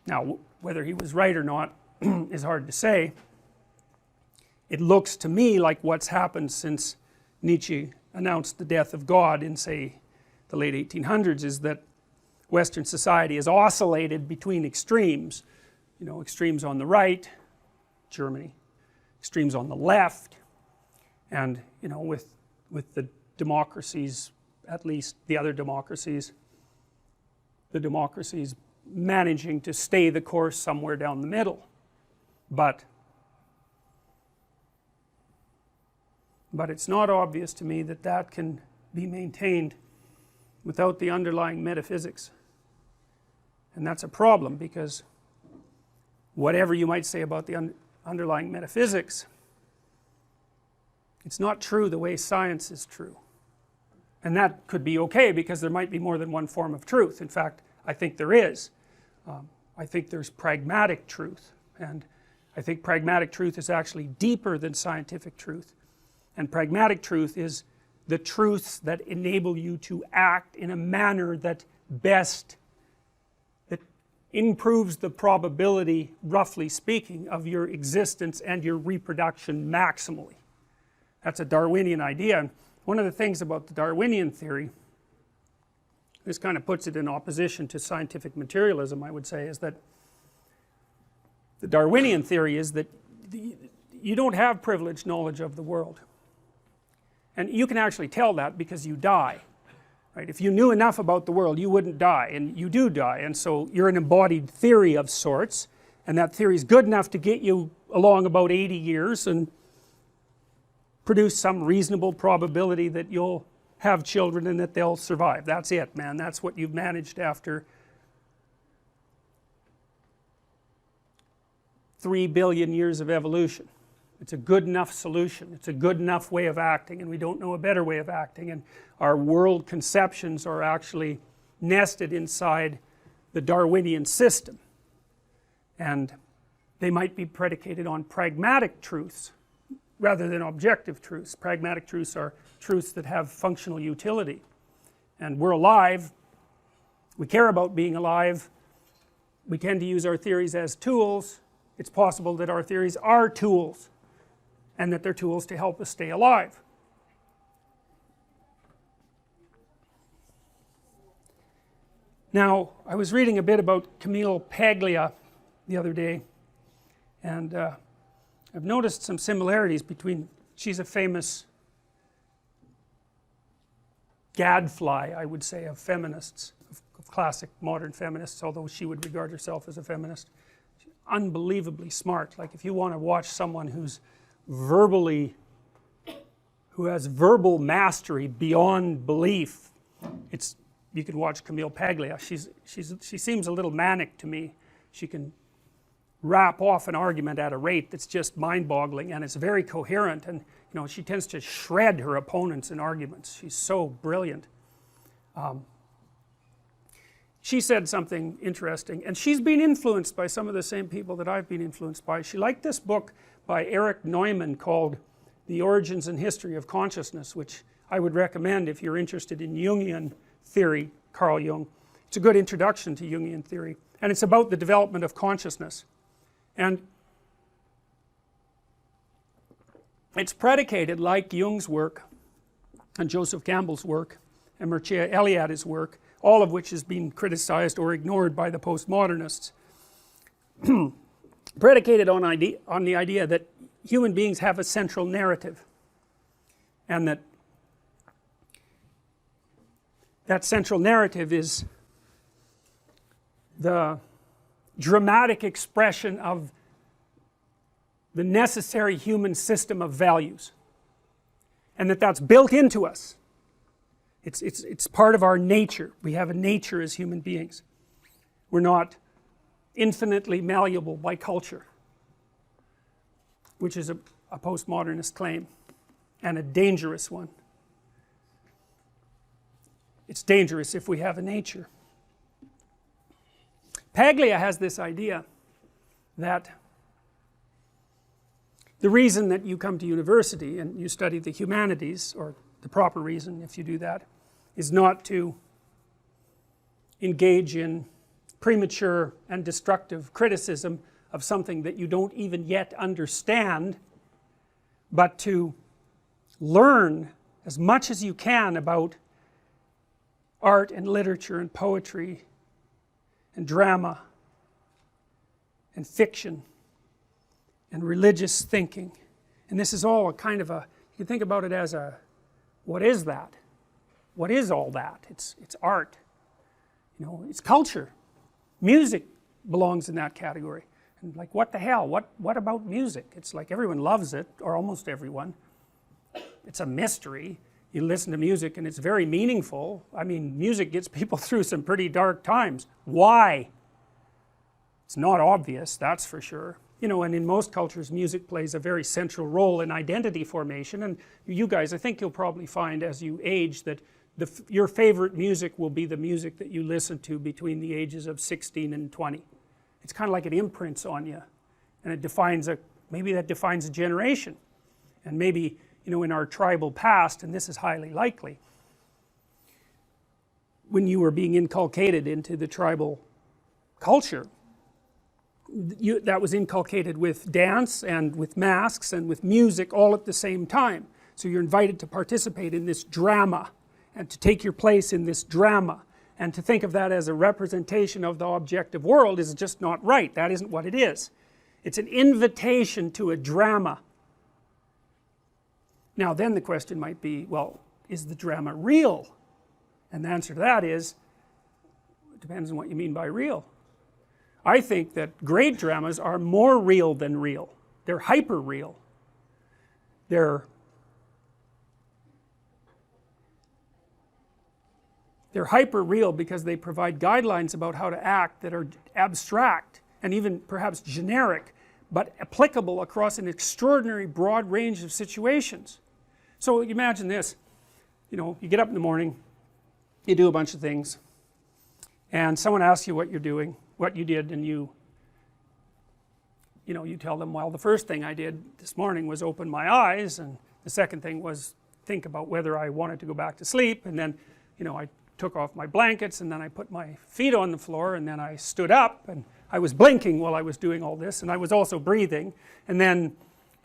Now, whether he was right or not is hard to say. It looks to me like what's happened since Nietzsche announced the death of God in, say, the late 1800s is that Western society has oscillated between extremes. You know, extremes on the right, Germany, extremes on the left, and you know, with the democracies, at least the other democracies, the democracies managing to stay the course somewhere down the middle. But it's not obvious to me that that can be maintained without the underlying metaphysics. And that's a problem, because whatever you might say about the underlying metaphysics, it's not true the way science is true. And that could be okay, because there might be more than one form of truth. In fact, I think there is. I think there's pragmatic truth, and I think pragmatic truth is actually deeper than scientific truth. And pragmatic truth is the truths that enable you to act in a manner that best, that improves the probability, roughly speaking, of your existence and your reproduction maximally. That's a Darwinian idea. And one of the things about the Darwinian theory, this kind of puts it in opposition to scientific materialism, I would say, is that the Darwinian theory is that you don't have privileged knowledge of the world. And you can actually tell that because you die, right? If you knew enough about the world, you wouldn't die, and you do die. And so you're an embodied theory of sorts, and that theory is good enough to get you along about 80 years and produce some reasonable probability that you'll have children and that they'll survive. That's it, man. That's what you've managed after 3 billion years of evolution. It's a good enough solution. It's a good enough way of acting, and we don't know a better way of acting. And our world conceptions are actually nested inside the Darwinian system. And they might be predicated on pragmatic truths rather than objective truths. Pragmatic truths are truths that have functional utility. And we're alive. We care about being alive. We tend to use our theories as tools. It's possible that our theories are tools, and that they're tools to help us stay alive. Now, I was reading a bit about Camille Paglia the other day, and I've noticed some similarities between, she's a famous gadfly, I would say, of feminists, of classic modern feminists, although she would regard herself as a feminist. She's unbelievably smart. Like, if you want to watch someone who's verbally, who has verbal mastery beyond belief, it's, you can watch Camille Paglia. She seems a little manic to me. She can wrap off an argument at a rate that's just mind-boggling, and it's very coherent, and you know, she tends to shred her opponents in arguments. She's so brilliant. She said something interesting, and she's been influenced by some of the same people that I've been influenced by. She liked this book by Erich Neumann called The Origins and History of Consciousness, which I would recommend if you're interested in Jungian theory, Carl Jung. It's a good introduction to Jungian theory, and it's about the development of consciousness. And it's predicated, like Jung's work and Joseph Campbell's work and Mircea Eliade's work, all of which has been criticized or ignored by the postmodernists, predicated on the idea that human beings have a central narrative, and that central narrative is the dramatic expression of the necessary human system of values, and that's built into us. It's part of our nature. We have a nature as human beings. We're not infinitely malleable by culture, which is a postmodernist claim, and a dangerous one. It's dangerous if we have a nature. Paglia has this idea that the reason that you come to university and you study the humanities, or the proper reason if you do that, is not to engage in premature and destructive criticism of something that you don't even yet understand, but to learn as much as you can about art and literature and poetry and drama and fiction and religious thinking. And this is all a kind of a, you can think about it as a, what is that? What is all that? It's art, you know, it's culture. Music belongs in that category. And like, what the hell, what about music? It's like everyone loves it, or almost everyone. It's a mystery. You listen to music and it's very meaningful. I mean, music gets people through some pretty dark times. Why? It's not obvious, that's for sure. You know, and in most cultures, music plays a very central role in identity formation, and you guys, I think you'll probably find as you age that your favorite music will be the music that you listen to between the ages of 16 and 20. It's kind of like it imprints on you, and it defines maybe that defines a generation. And maybe, you know, in our tribal past, and this is highly likely, when you were being inculcated into the tribal culture, that was inculcated with dance and with masks and with music all at the same time. So you're invited to participate in this drama and to take your place in this drama, and to think of that as a representation of the objective world is just not right. That isn't what it is. It's an invitation to a drama. Now then the question might be, well, is the drama real? And the answer to that is, it depends on what you mean by real. I think that great dramas are more real than real. They're hyper real. They're hyper real because they provide guidelines about how to act that are abstract and even perhaps generic, but applicable across an extraordinary broad range of situations. So imagine this, you know, you get up in the morning, you do a bunch of things, and someone asks you what you're doing, what you did, and you tell them, well, the first thing I did this morning was open my eyes, and the second thing was think about whether I wanted to go back to sleep, and then, you know, I took off my blankets, and then I put my feet on the floor, and then I stood up, and I was blinking while I was doing all this, and I was also breathing, and then,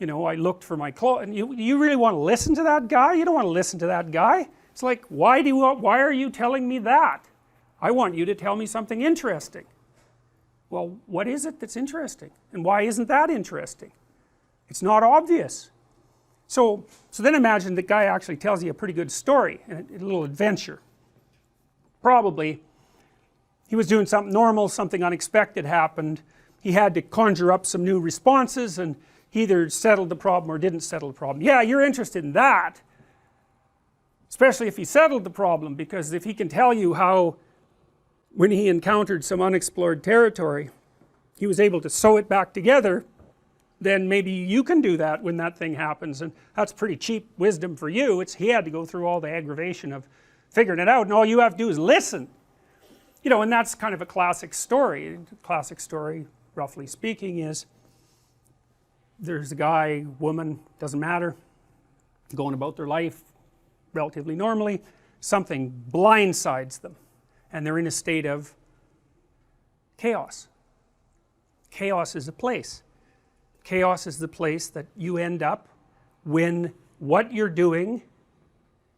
you know, I looked for my clothes. And you really want to listen to that guy? You don't want to listen to that guy. It's like, why are you telling me that? I want you to tell me something interesting. Well, what is it that's interesting? And why isn't that interesting? It's not obvious. So then imagine the guy actually tells you a pretty good story, a little adventure. Probably he was doing something normal, something unexpected happened, he had to conjure up some new responses, and he either settled the problem or didn't settle the problem. Yeah, you're interested in that, especially if he settled the problem, because if he can tell you how when he encountered some unexplored territory he was able to sew it back together, then maybe you can do that when that thing happens, and that's pretty cheap wisdom for you. He had to go through all the aggravation of figuring it out, and all you have to do is listen. You know, and that's kind of a classic story. Classic story, roughly speaking, is there's a guy, woman, doesn't matter, going about their life relatively normally, something blindsides them, and they're in a state of chaos. Chaos is a place. Chaos is the place that you end up when what you're doing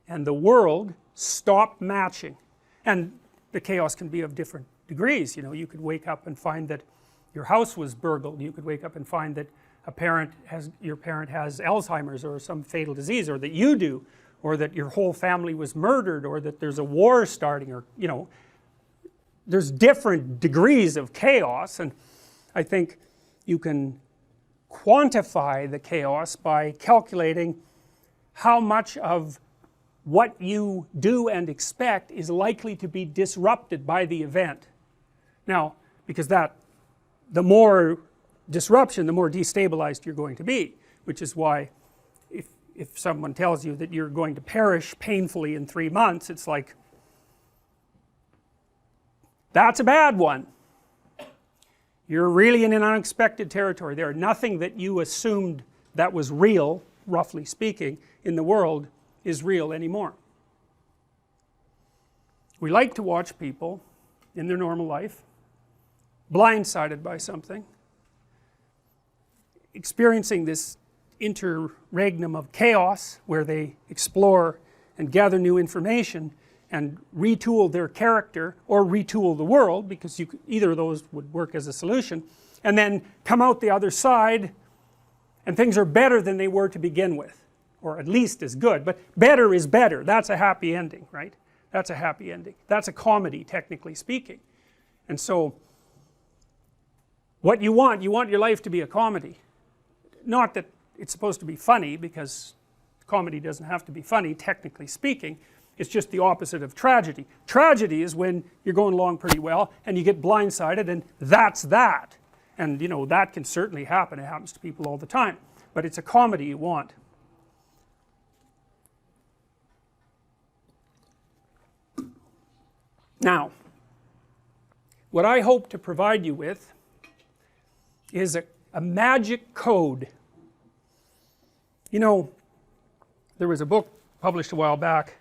and the world stop matching. And the chaos can be of different degrees. You know, you could wake up and find that your house was burgled. You could wake up and find that your parent has Alzheimer's or some fatal disease, or that you do, or that your whole family was murdered, or that there's a war starting, or, you know, there's different degrees of chaos. And I think you can quantify the chaos by calculating how much of what you do and expect is likely to be disrupted by the event. Now, because the more disruption, the more destabilized you're going to be, which is why if someone tells you that you're going to perish painfully in 3 months, it's like, that's a bad one. You're really in an unexpected territory there. Nothing that you assumed that was real, roughly speaking, in the world is real anymore. We like to watch people in their normal life blindsided by something, experiencing this interregnum of chaos where they explore and gather new information and retool their character or retool the world, because either of those would work as a solution, and then come out the other side and things are better than they were to begin with, or at least as good. But better is better. That's a happy ending, right? That's a happy ending. That's a comedy, technically speaking. And so what you want your life to be a comedy. Not that it's supposed to be funny, because comedy doesn't have to be funny, technically speaking. It's just the opposite of tragedy. Tragedy is when you're going along pretty well and you get blindsided, and that's that. And you know, that can certainly happen. It happens to people all the time. But it's a comedy you want. Now, what I hope to provide you with is a magic code. You know, there was a book published a while back.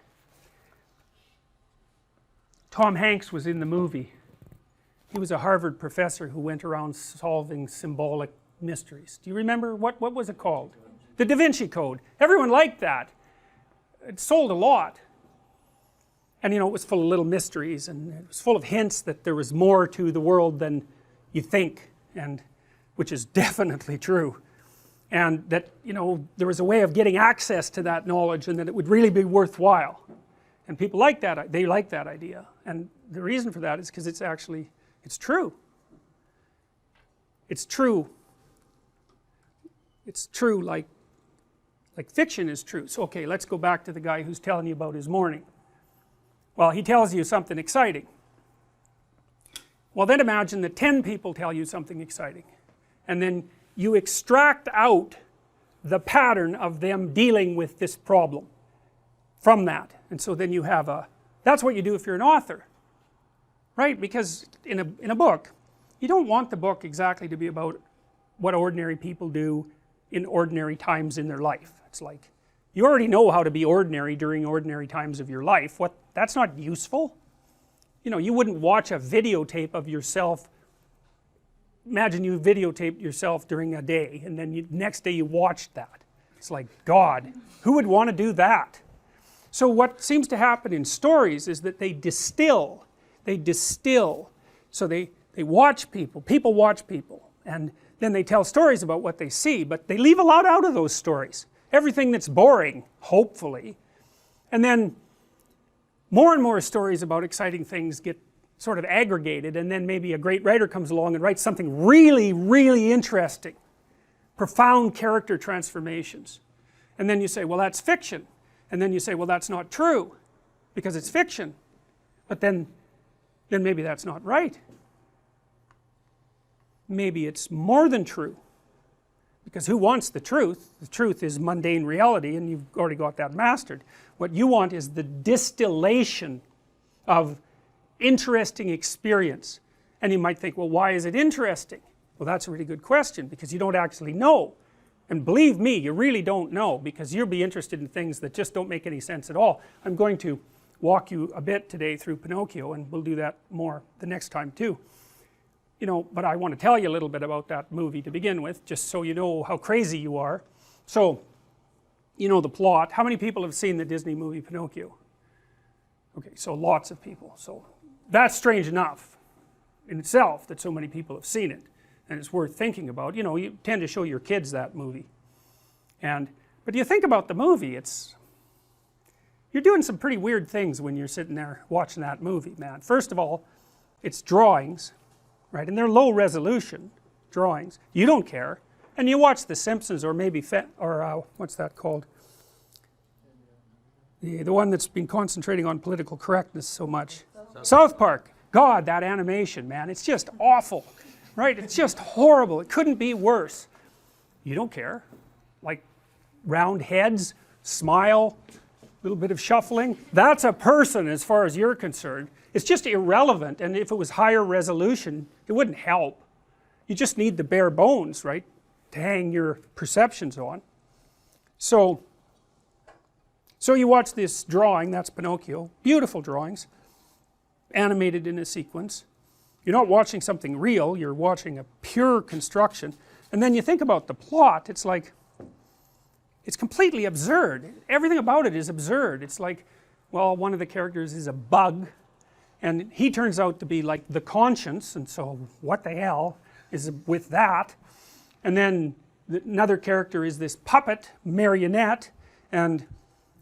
Tom Hanks was in the movie. He was a Harvard professor who went around solving symbolic mysteries. Do you remember? What was it called? The Da Vinci Code. Everyone liked that. It sold a lot. And you know, it was full of little mysteries, and it was full of hints that there was more to the world than you think, and which is definitely true. And that, you know, there was a way of getting access to that knowledge, and that it would really be worthwhile. And people like that, they like that idea. And the reason for that is because it's true. It's true. It's true like fiction is true. So okay, let's go back to the guy who's telling you about his morning. Well, he tells you something exciting. Well, then imagine that 10 people tell you something exciting. And then you extract out the pattern of them dealing with this problem from that. And so then you have that's what you do if you're an author, right? Because in a book, you don't want the book exactly to be about what ordinary people do in ordinary times in their life. It's like, you already know how to be ordinary during ordinary times of your life. That's not useful. You know, you wouldn't watch a videotape of yourself. Imagine you videotaped yourself during a day, and then next day you watched that. It's like, God, who would want to do that? So what seems to happen in stories is that they distill. So they watch people watch people, and then they tell stories about what they see, but they leave a lot out of those stories. everything that's boring, hopefully. And then more and more stories about exciting things get sort of aggregated, and then maybe a great writer comes along and writes something really, really interesting, profound character transformations. And then you say, well, that's fiction. And then you say, well, that's not true because it's fiction. But then maybe that's not right. Maybe it's more than true. Because who wants the truth? The truth is mundane reality, and you've already got that mastered. What you want is the distillation of interesting experience. And you might think, well, why is it interesting? Well, that's a really good question, because you don't actually know. And believe me, you really don't know, because you'll be interested in things that just don't make any sense at all. I'm going to walk you a bit today through Pinocchio, and we'll do that more the next time too. You know, but I want to tell you a little bit about that movie to begin with, just so you know how crazy you are. So, you know the plot. How many people have seen the Disney movie Pinocchio? Okay, so lots of people. So that's strange enough in itself that so many people have seen it, and it's worth thinking about. You know, you tend to show your kids that movie, but you think about the movie, you're doing some pretty weird things when you're sitting there watching that movie, man. First of all, it's drawings, right, and they're low resolution drawings. You don't care, and you watch The Simpsons, or maybe what's that called? The one that's been concentrating on political correctness so much. South Park. God, that animation, man, it's just awful, right? It's just horrible. It couldn't be worse. You don't care. Like round heads, smile, a little bit of shuffling. That's a person as far as you're concerned. It's just irrelevant, and if it was higher resolution, it wouldn't help. You just need the bare bones, right, to hang your perceptions on. So you watch this drawing, that's Pinocchio, beautiful drawings, animated in a sequence. You're not watching something real, you're watching a pure construction. And then you think about the plot, it's like, it's completely absurd. Everything about it is absurd. It's like, well, one of the characters is a bug, and he turns out to be like the conscience, and so what the hell is with that? And then another character is this puppet, marionette, and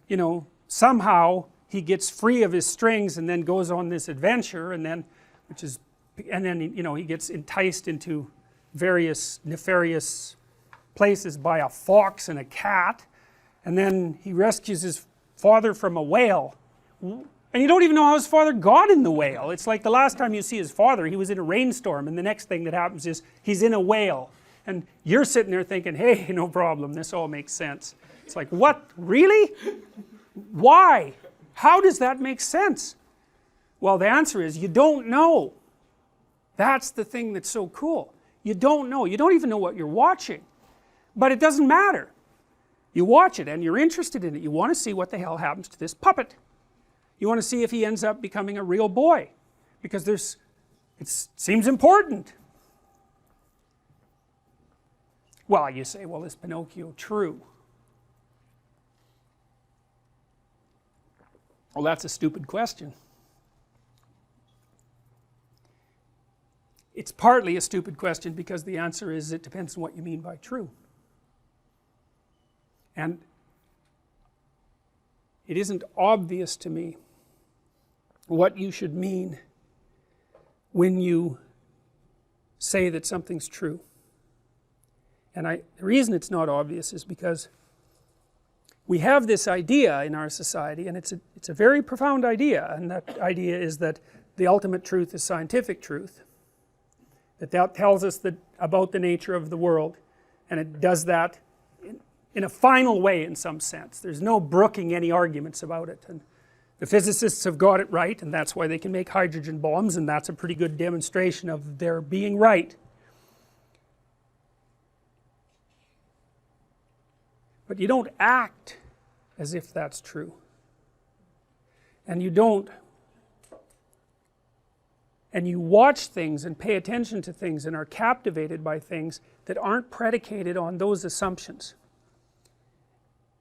you know, somehow he gets free of his strings and then goes on this adventure, and then you know, he gets enticed into various nefarious places by a fox and a cat, and then he rescues his father from a whale, and you don't even know how his father got in the whale. It's like the last time you see his father, he was in a rainstorm, and the next thing that happens is he's in a whale, and you're sitting there thinking, hey, no problem, this all makes sense. It's like, what, really? Why? How does that make sense? Well, the answer is you don't know. That's the thing that's so cool. You don't know. You don't even know what you're watching. But it doesn't matter. You watch it and you're interested in it. You want to see what the hell happens to this puppet. You want to see if he ends up becoming a real boy, because it seems important. Well, you say, well, is Pinocchio true? Well, that's a stupid question. It's partly a stupid question because the answer is it depends on what you mean by true. And it isn't obvious to me what you should mean when you say that something's true. And the reason it's not obvious is because we have this idea in our society, and it's a very profound idea, and that idea is that the ultimate truth is scientific truth. That tells us about the nature of the world, and it does that in a final way in some sense. There's no brooking any arguments about it, and the physicists have got it right, and that's why they can make hydrogen bombs, and that's a pretty good demonstration of their being right. But you don't act as if that's true, and you watch things and pay attention to things and are captivated by things that aren't predicated on those assumptions.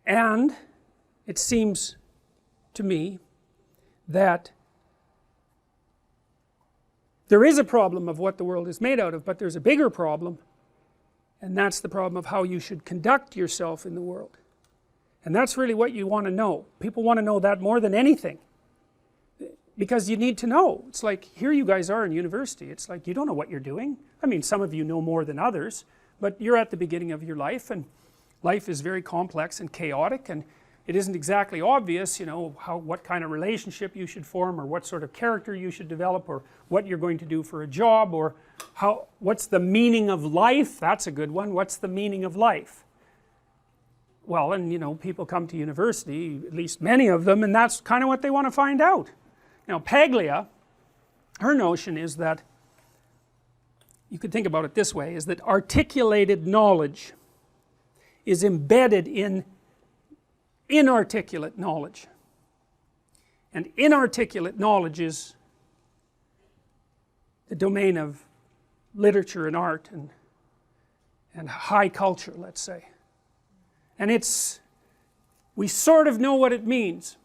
And it seems to me that there is a problem of what the world is made out of, but there's a bigger problem, and that's the problem of how you should conduct yourself in the world. And that's really what you want to know. People want to know that more than anything. Because you need to know. It's like, here you guys are in university. It's like, you don't know what you're doing. I mean, some of you know more than others, but you're at the beginning of your life, and life is very complex and chaotic, and it isn't exactly obvious, you know, what kind of relationship you should form, or what sort of character you should develop, or what you're going to do for a job, or what's the meaning of life. That's a good one. What's the meaning of life? Well, and you know, people come to university, at least many of them, and that's kind of what they want to find out. Now Paglia, her notion is that, you could think about it this way, is that articulated knowledge is embedded in inarticulate knowledge. And inarticulate knowledge is the domain of literature and art and high culture, let's say. And we sort of know what it means,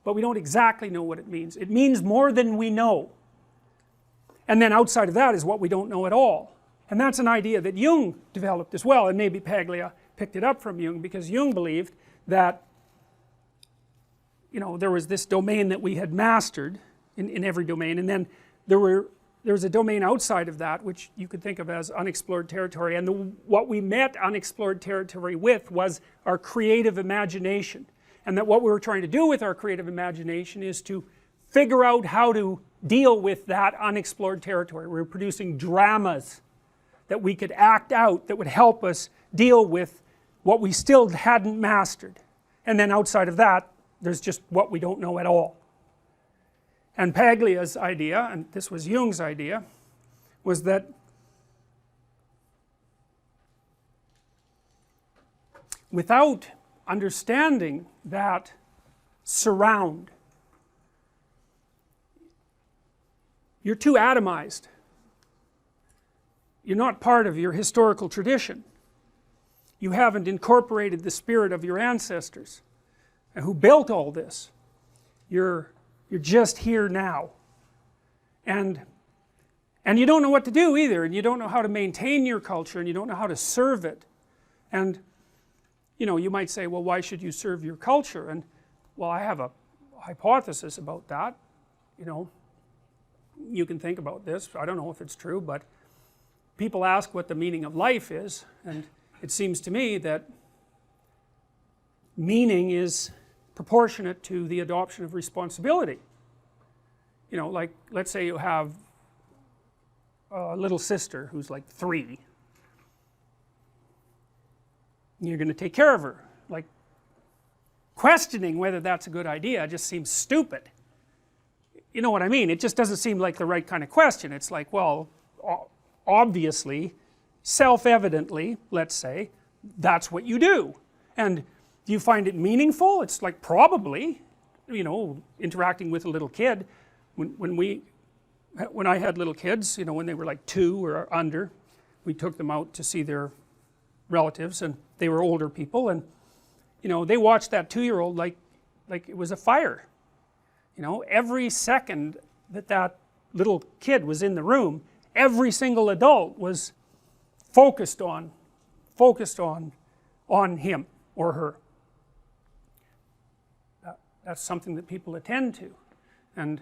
but we don't exactly know what it means. It means more than we know. And then outside of that is what we don't know at all. And that's an idea that Jung developed as well, and maybe Paglia picked it up from Jung, because Jung believed that, you know, there was this domain that we had mastered in every domain, and then there was a domain outside of that which you could think of as unexplored territory, and what we met unexplored territory with was our creative imagination, and that what we were trying to do with our creative imagination is to figure out how to deal with that unexplored territory. We were producing dramas that we could act out that would help us deal with what we still hadn't mastered, and then outside of that there's just what we don't know at all. And Paglia's idea, and this was Jung's idea, was that without understanding that surround, you're too atomized. You're not part of your historical tradition. You haven't incorporated the spirit of your ancestors who built all this. You're just here now, and you don't know what to do either, and you don't know how to maintain your culture, and you don't know how to serve it. And you know, you might say, well, why should you serve your culture? And well, I have a hypothesis about that. You know, you can think about this. I don't know if it's true, but people ask what the meaning of life is, and it seems to me that meaning is proportionate to the adoption of responsibility. You know, like, let's say you have a little sister who's like 3. You're going to take care of her. Like, questioning whether that's a good idea just seems stupid. You know what I mean? It just doesn't seem like the right kind of question. It's like, well, obviously, self-evidently, let's say, that's what you do. And do you find it meaningful? It's like, probably, you know, interacting with a little kid. When I had little kids, you know, when they were like 2 or under, we took them out to see their relatives, and they were older people, and you know, they watched that 2-year-old like it was a fire. You know, every second that little kid was in the room, every single adult was focused on him or her. That's something that people attend to, and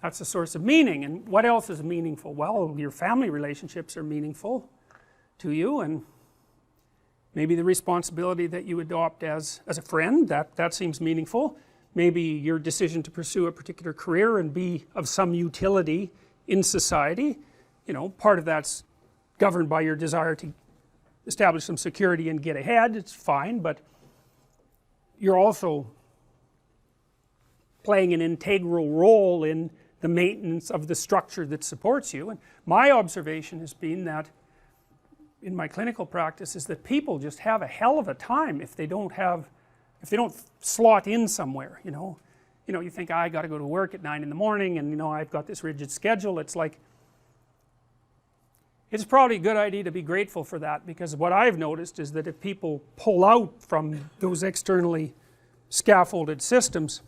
that's a source of meaning. And what else is meaningful? Well, your family relationships are meaningful to you, and maybe the responsibility that you adopt as a friend, that seems meaningful. Maybe your decision to pursue a particular career and be of some utility in society, you know, part of that's governed by your desire to establish some security and get ahead. It's fine, but you're also playing an integral role in the maintenance of the structure that supports you. And my observation has been that in my clinical practice is that people just have a hell of a time if they don't slot in somewhere. You know, you think, I got to go to work at 9 in the morning, and you know, I've got this rigid schedule. It's like, it's probably a good idea to be grateful for that, because what I've noticed is that if people pull out from those externally scaffolded systems,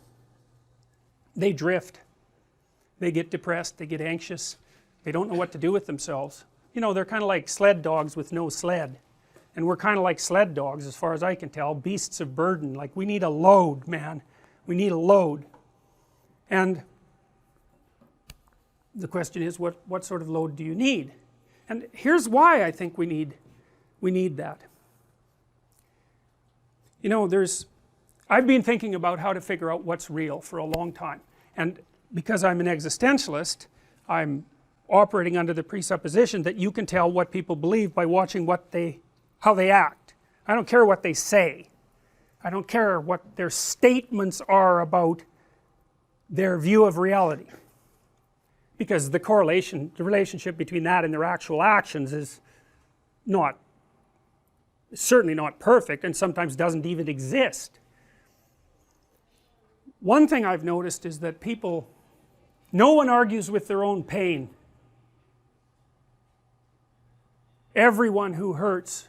they drift, they get depressed, they get anxious, they don't know what to do with themselves. You know, they're kind of like sled dogs with no sled. and we're kind of like sled dogs as far as I can tell, beasts of burden. Like, we need a load, man, we need a load. And the question is, what sort of load do you need? And here's why I think we need that. You know, I've been thinking about how to figure out what's real for a long time, and because I'm an existentialist, I'm operating under the presupposition that you can tell what people believe by watching how they act. I don't care what they say, I don't care what their statements are about their view of reality, because the relationship between that and their actual actions is certainly not perfect, and sometimes doesn't even exist. One thing I've noticed is that no one argues with their own pain. Everyone who hurts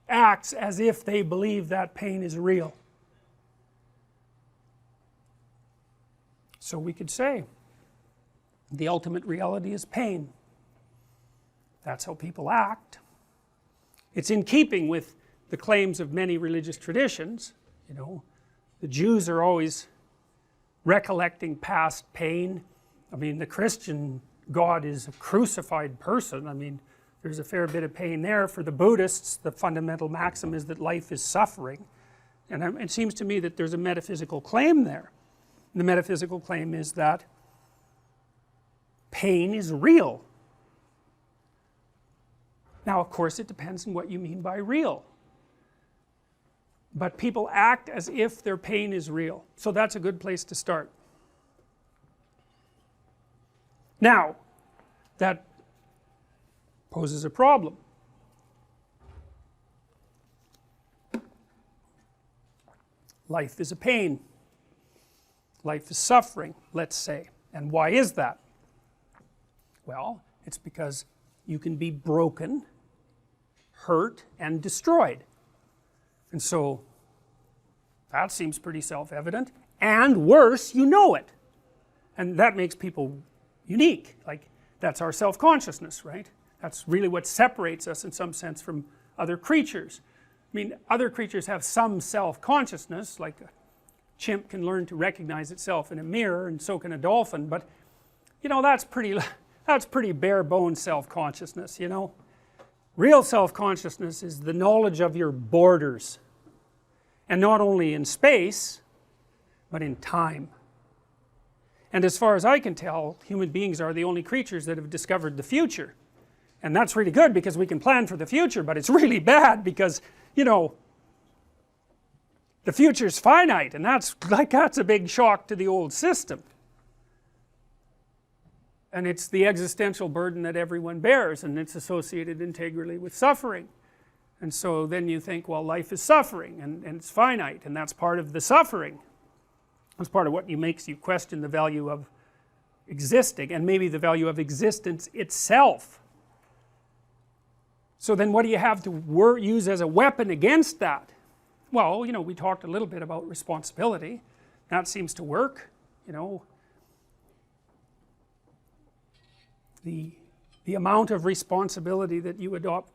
acts as if they believe that pain is real. So we could say the ultimate reality is pain. That's how people act. It's in keeping with the claims of many religious traditions. You know, the Jews are always recollecting past pain. I mean, the Christian God is a crucified person. I mean, there's a fair bit of pain there. For the Buddhists, the fundamental maxim is that life is suffering, and it seems to me that there's a metaphysical claim there. And the metaphysical claim is that pain is real. Now, of course, it depends on what you mean by real, but people act as if their pain is real, so that's a good place to start. Now, that poses a problem. Life is a pain. Life is suffering, let's say. And why is that? Well, it's because you can be broken, hurt, and destroyed. And so that seems pretty self-evident. And worse, you know it. And that makes people unique. Like, that's our self-consciousness, right? That's really what separates us in some sense from other creatures. I mean, other creatures have some self-consciousness, like a chimp can learn to recognize itself in a mirror, and so can a dolphin, but you know, that's pretty bare bones self-consciousness, you know. Real self-consciousness is the knowledge of your borders, and not only in space but in time. And as far as I can tell, human beings are the only creatures that have discovered the future, and that's really good because we can plan for the future, but it's really bad because, you know, the future's finite, and that's a big shock to the old system. And it's the existential burden that everyone bears, and it's associated integrally with suffering. And so then you think, well, life is suffering, and it's finite, and that's part of the suffering. That's part of what makes you question the value of existing, and maybe the value of existence itself. So then what do you have to use as a weapon against that? Well, you know, we talked a little bit about responsibility. That seems to work, you know. The amount of responsibility that you adopt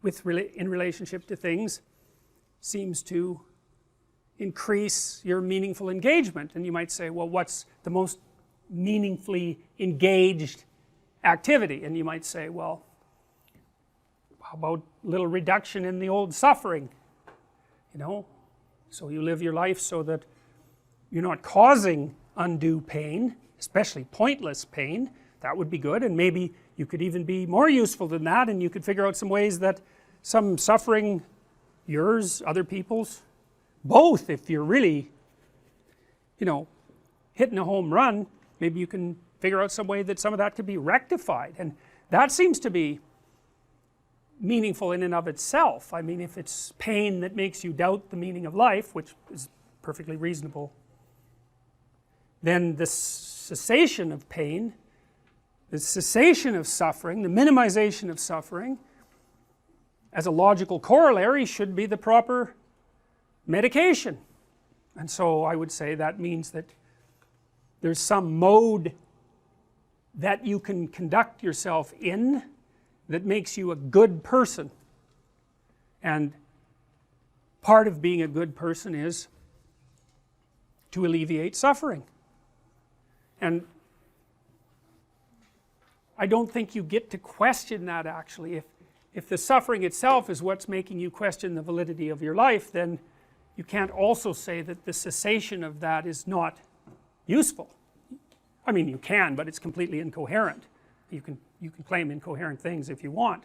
in relationship to things seems to increase your meaningful engagement. And you might say, well, what's the most meaningfully engaged activity? And you might say, well, how about a little reduction in the old suffering, you know? So you live your life so that you're not causing undue pain, especially pointless pain. That would be good, and maybe you could even be more useful than that, and you could figure out some ways that some suffering, yours, other people's, both, if you're really, you know, hitting a home run, maybe you can figure out some way that some of that could be rectified. And that seems to be meaningful in and of itself. I mean, if it's pain that makes you doubt the meaning of life, which is perfectly reasonable, then the cessation of pain, the cessation of suffering, the minimization of suffering, as a logical corollary, should be the proper medication. And so I would say that means that there's some mode that you can conduct yourself in that makes you a good person. And part of being a good person is to alleviate suffering. And I don't think you get to question that actually. If the suffering itself is what's making you question the validity of your life, then you can't also say that the cessation of that is not useful. I mean, you can, but it's completely incoherent. You can claim incoherent things if you want.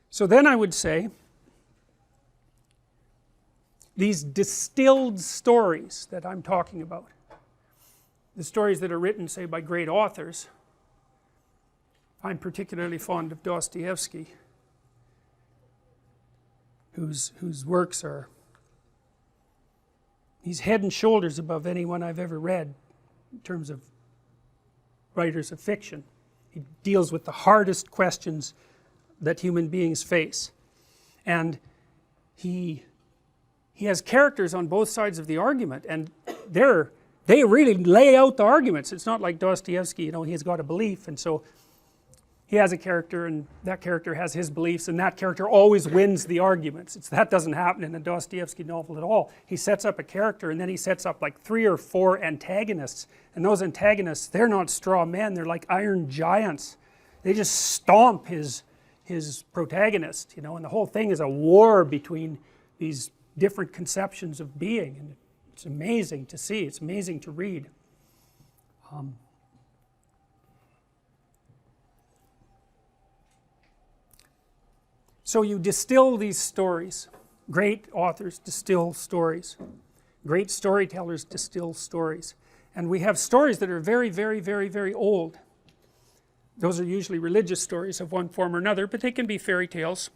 So then I would say these distilled stories that I'm talking about, the stories that are written, say, by great authors. I'm particularly fond of Dostoevsky, whose works are, he's head and shoulders above anyone I've ever read in terms of writers of fiction. He deals with the hardest questions that human beings face, and he has characters on both sides of the argument, and they really lay out the arguments. It's not like Dostoevsky, you know, he's got a belief, and so he has a character, and that character has his beliefs, and that character always wins the arguments. That doesn't happen in a Dostoevsky novel at all. He sets up a character, and then he sets up like 3 or 4 antagonists, and those antagonists, they're not straw men, they're like iron giants. They just stomp his protagonist, you know, and the whole thing is a war between these different conceptions of being, and it's amazing to see, it's amazing to read. So you distill these stories. Great authors distill stories. Great storytellers distill stories. And we have stories that are very, very, very, very old. Those are usually religious stories of one form or another, but they can be fairy tales.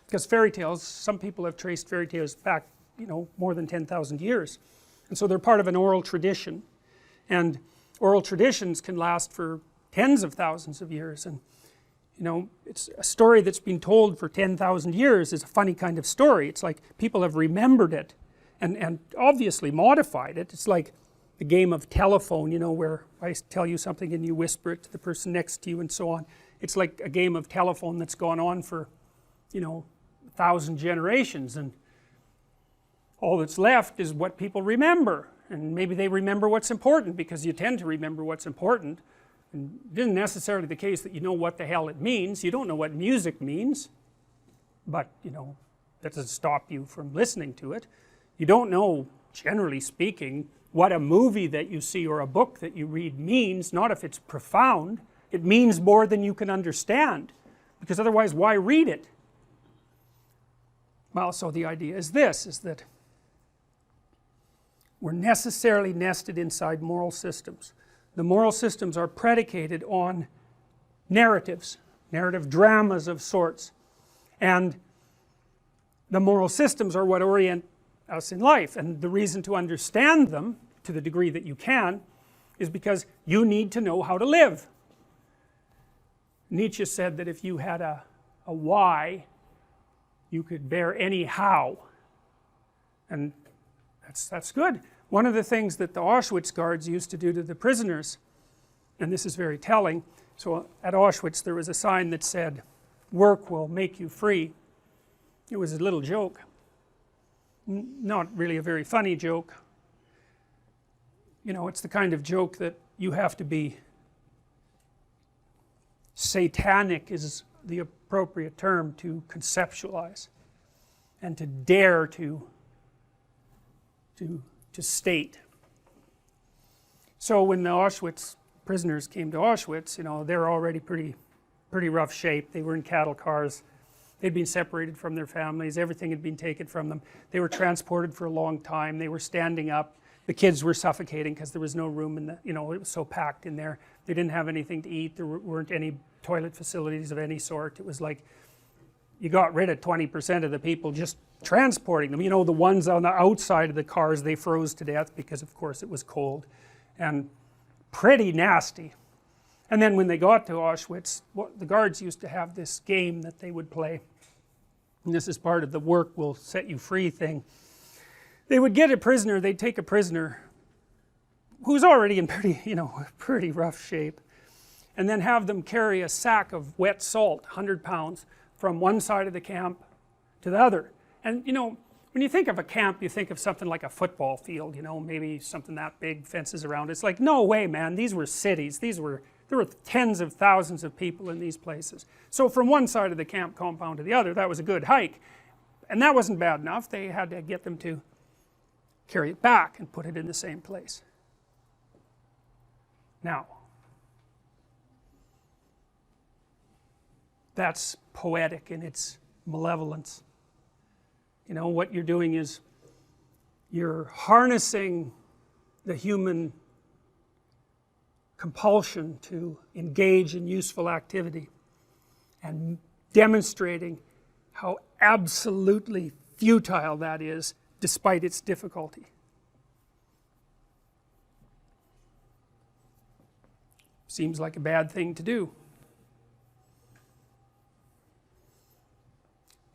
Because fairy tales, some people have traced fairy tales back, you know, more than 10,000 years. And so they're part of an oral tradition. And oral traditions can last for tens of thousands of years. And you know, it's a story that's been told for 10,000 years is a funny kind of story. It's like people have remembered it and obviously modified it. It's like the game of telephone, you know, where I tell you something and you whisper it to the person next to you and so on. It's like a game of telephone that's gone on for, you know, 1,000 generations, and all that's left is what people remember, and maybe they remember what's important, because you tend to remember what's important. And it isn't necessarily the case that you know what the hell it means. You don't know what music means, but you know, that doesn't stop you from listening to it. You don't know, generally speaking, what a movie that you see or a book that you read means, not if it's profound. It means more than you can understand, because otherwise why read it? Well, so the idea is this, is that we're necessarily nested inside moral systems. The moral systems are predicated on narratives, narrative dramas of sorts, and the moral systems are what orient us in life, and the reason to understand them, to the degree that you can, is because you need to know how to live. Nietzsche said that if you had a why, you could bear any how, and that's good. One of the things that the Auschwitz guards used to do to the prisoners, and this is very telling, so at Auschwitz there was a sign that said, "Work will make you free." It was a little joke, not really a very funny joke. You know, it's the kind of joke that you have to be satanic, is the appropriate term to conceptualize, and to dare to state. So when the Auschwitz prisoners came to Auschwitz, you know, they're already pretty rough shape. They were in cattle cars. They'd been separated from their families. Everything had been taken from them. They were transported for a long time. They were standing up. The kids were suffocating because there was no room in the, you know, it was so packed in there. They didn't have anything to eat. There weren't any toilet facilities of any sort. It was like you got rid of 20% of the people just transporting them. You know, the ones on the outside of the cars, they froze to death because of course it was cold, and pretty nasty. And then when they got to Auschwitz, the guards used to have this game that they would play, and this is part of the work will set you free thing. They would get a prisoner, they'd take a prisoner who's already in pretty, pretty rough shape, and then have them carry a sack of wet salt, 100 pounds, from one side of the camp to the other. And when you think of a camp, you think of something like a football field, maybe something that big, fences around. It's like, no way, man, these were cities. There were tens of thousands of people in these places. So from one side of the camp compound to the other, that was a good hike. And that wasn't bad enough. They had to get them to carry it back and put it in the same place. Now, that's poetic in its malevolence. What you're doing is you're harnessing the human compulsion to engage in useful activity and demonstrating how absolutely futile that is despite its difficulty. Seems like a bad thing to do.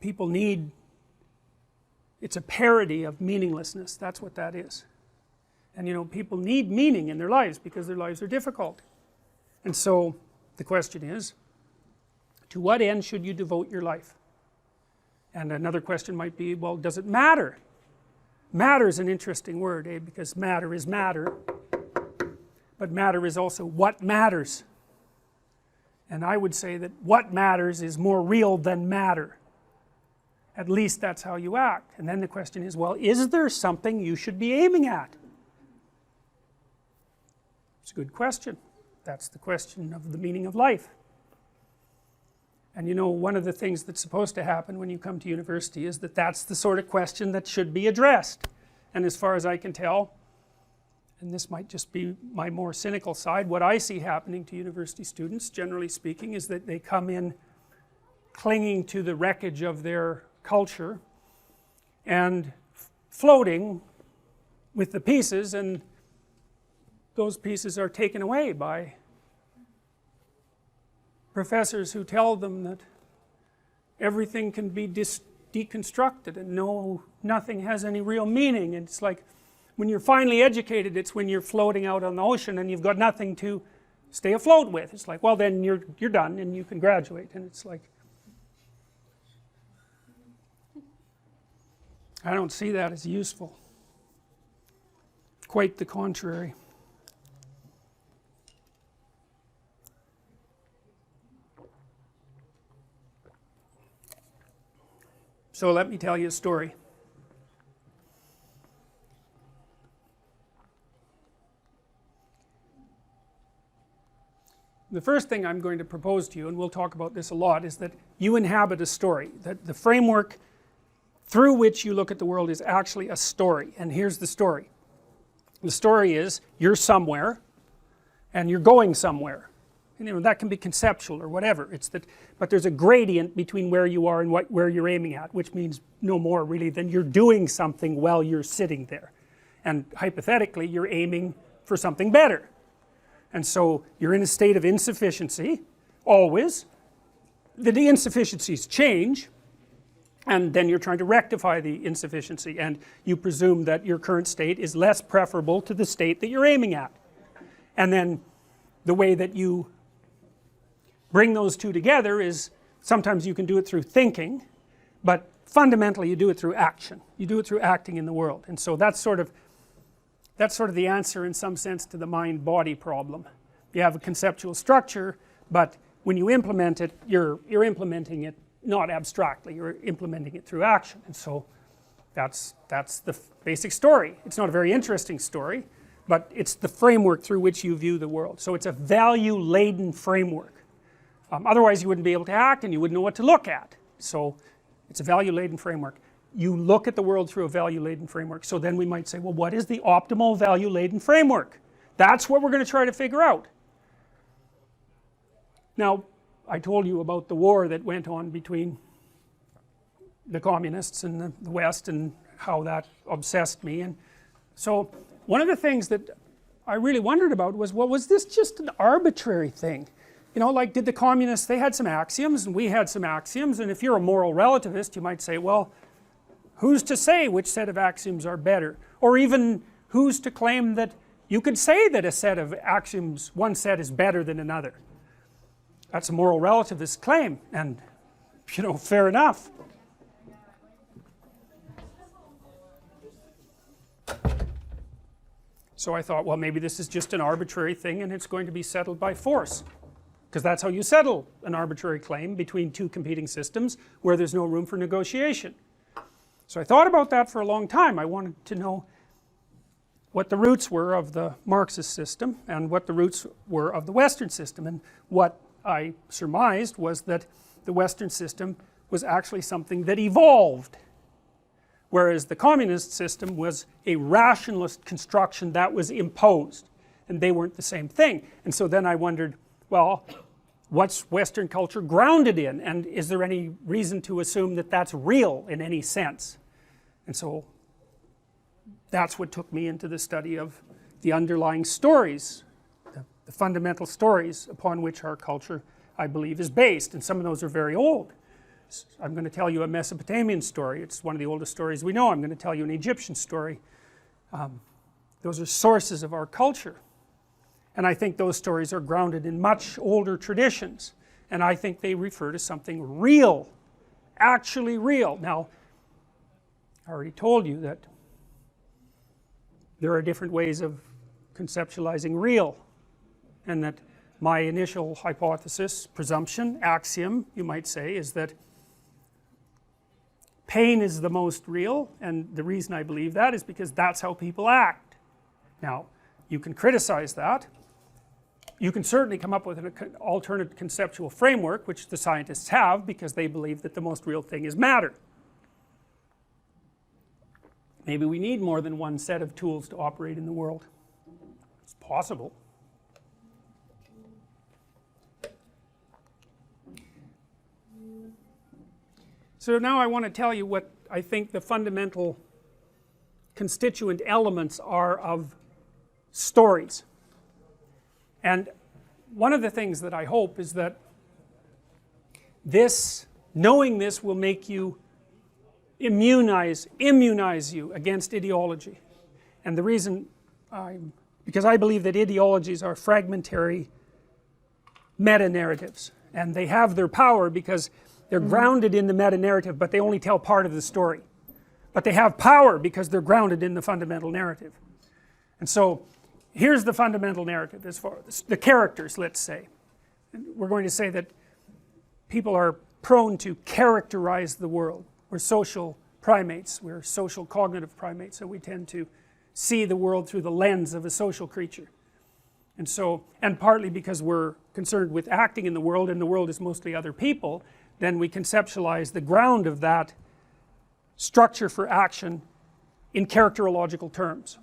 People need, it's a parody of meaninglessness, that's what that is. And people need meaning in their lives because their lives are difficult. And so the question is, to what end should you devote your life? And another question might be, well, does it matter? Matter is an interesting word, because matter is matter, but matter is also what matters. And I would say that what matters is more real than matter. At least that's how you act. And then the question is, well, is there something you should be aiming at? It's a good question. That's the question of the meaning of life. And one of the things that's supposed to happen when you come to university is that that's the sort of question that should be addressed. And as far as I can tell, and this might just be my more cynical side, what I see happening to university students, generally speaking, is that they come in clinging to the wreckage of their culture and floating with the pieces, and those pieces are taken away by professors who tell them that everything can be deconstructed and nothing has any real meaning. And it's like when you're finally educated, it's when you're floating out on the ocean and you've got nothing to stay afloat with. It's like, well, then you're done and you can graduate. And it's like, I don't see that as useful. Quite the contrary. So let me tell you a story. The first thing I'm going to propose to you, and we'll talk about this a lot, is that you inhabit a story. That the framework through which you look at the world is actually a story. And here's the story. The story is you're somewhere and you're going somewhere. And that can be conceptual or whatever. But there's a gradient between where you are and where you're aiming at, which means no more really than you're doing something while you're sitting there. And hypothetically, you're aiming for something better. And so you're in a state of insufficiency, always. The insufficiencies change, and then you're trying to rectify the insufficiency, and you presume that your current state is less preferable to the state that you're aiming at. And then the way that you bring those two together is sometimes you can do it through thinking, but fundamentally you do it through action. You do it through acting in the world. And so that's sort of the answer in some sense to the mind-body problem. You have a conceptual structure, but when you implement it, you're implementing it not abstractly, you're implementing it through action. And so that's the basic story. It's not a very interesting story, but it's the framework through which you view the world. So it's a value-laden framework. Otherwise you wouldn't be able to act and you wouldn't know what to look at. So it's a value-laden framework. You look at the world through a value-laden framework. So then we might say, well, what is the optimal value-laden framework? That's what we're going to try to figure out. Now, I told you about the war that went on between the communists and the West and how that obsessed me. And so one of the things that I really wondered about was, well, was this just an arbitrary thing? Like did the communists, they had some axioms and we had some axioms, and if you're a moral relativist you might say, well, who's to say which set of axioms are better? Or even who's to claim that you could say that a set of axioms, one set is better than another. That's a moral relativist claim, and fair enough. So I thought, well, maybe this is just an arbitrary thing and it's going to be settled by force, because that's how you settle an arbitrary claim between two competing systems where there's no room for negotiation. So I thought about that for a long time. I wanted to know what the roots were of the Marxist system and what the roots were of the Western system, and what I surmised was that the Western system was actually something that evolved, whereas the communist system was a rationalist construction that was imposed, and they weren't the same thing. And so then I wondered, well, what's Western culture grounded in, and is there any reason to assume that that's real in any sense? And so that's what took me into the study of the underlying stories, the fundamental stories upon which our culture, I believe, is based, and some of those are very old. I'm going to tell you a Mesopotamian story. It's one of the oldest stories we know. I'm going to tell you an Egyptian story. Those are sources of our culture, and I think those stories are grounded in much older traditions, and I think they refer to something real, actually real. Now, I already told you that there are different ways of conceptualizing real, and that my initial hypothesis, presumption, axiom, you might say, is that pain is the most real, and the reason I believe that is because that's how people act. Now, you can criticize that. You can certainly come up with an alternate conceptual framework, which the scientists have, because they believe that the most real thing is matter. Maybe we need more than one set of tools to operate in the world. It's possible. So now I want to tell you what I think the fundamental constituent elements are of stories. And one of the things that I hope is that knowing this will make you immunize you against ideology. And the reason, because I believe that ideologies are fragmentary meta-narratives, and they have their power because they're grounded in the meta-narrative, but they only tell part of the story. But they have power because they're grounded in the fundamental narrative. And so here's the fundamental narrative as far as the characters, let's say. We're going to say that people are prone to characterize the world. We're social primates, we're social cognitive primates, so we tend to see the world through the lens of a social creature. And so, and partly because we're concerned with acting in the world, and the world is mostly other people, then we conceptualize the ground of that structure for action in characterological terms.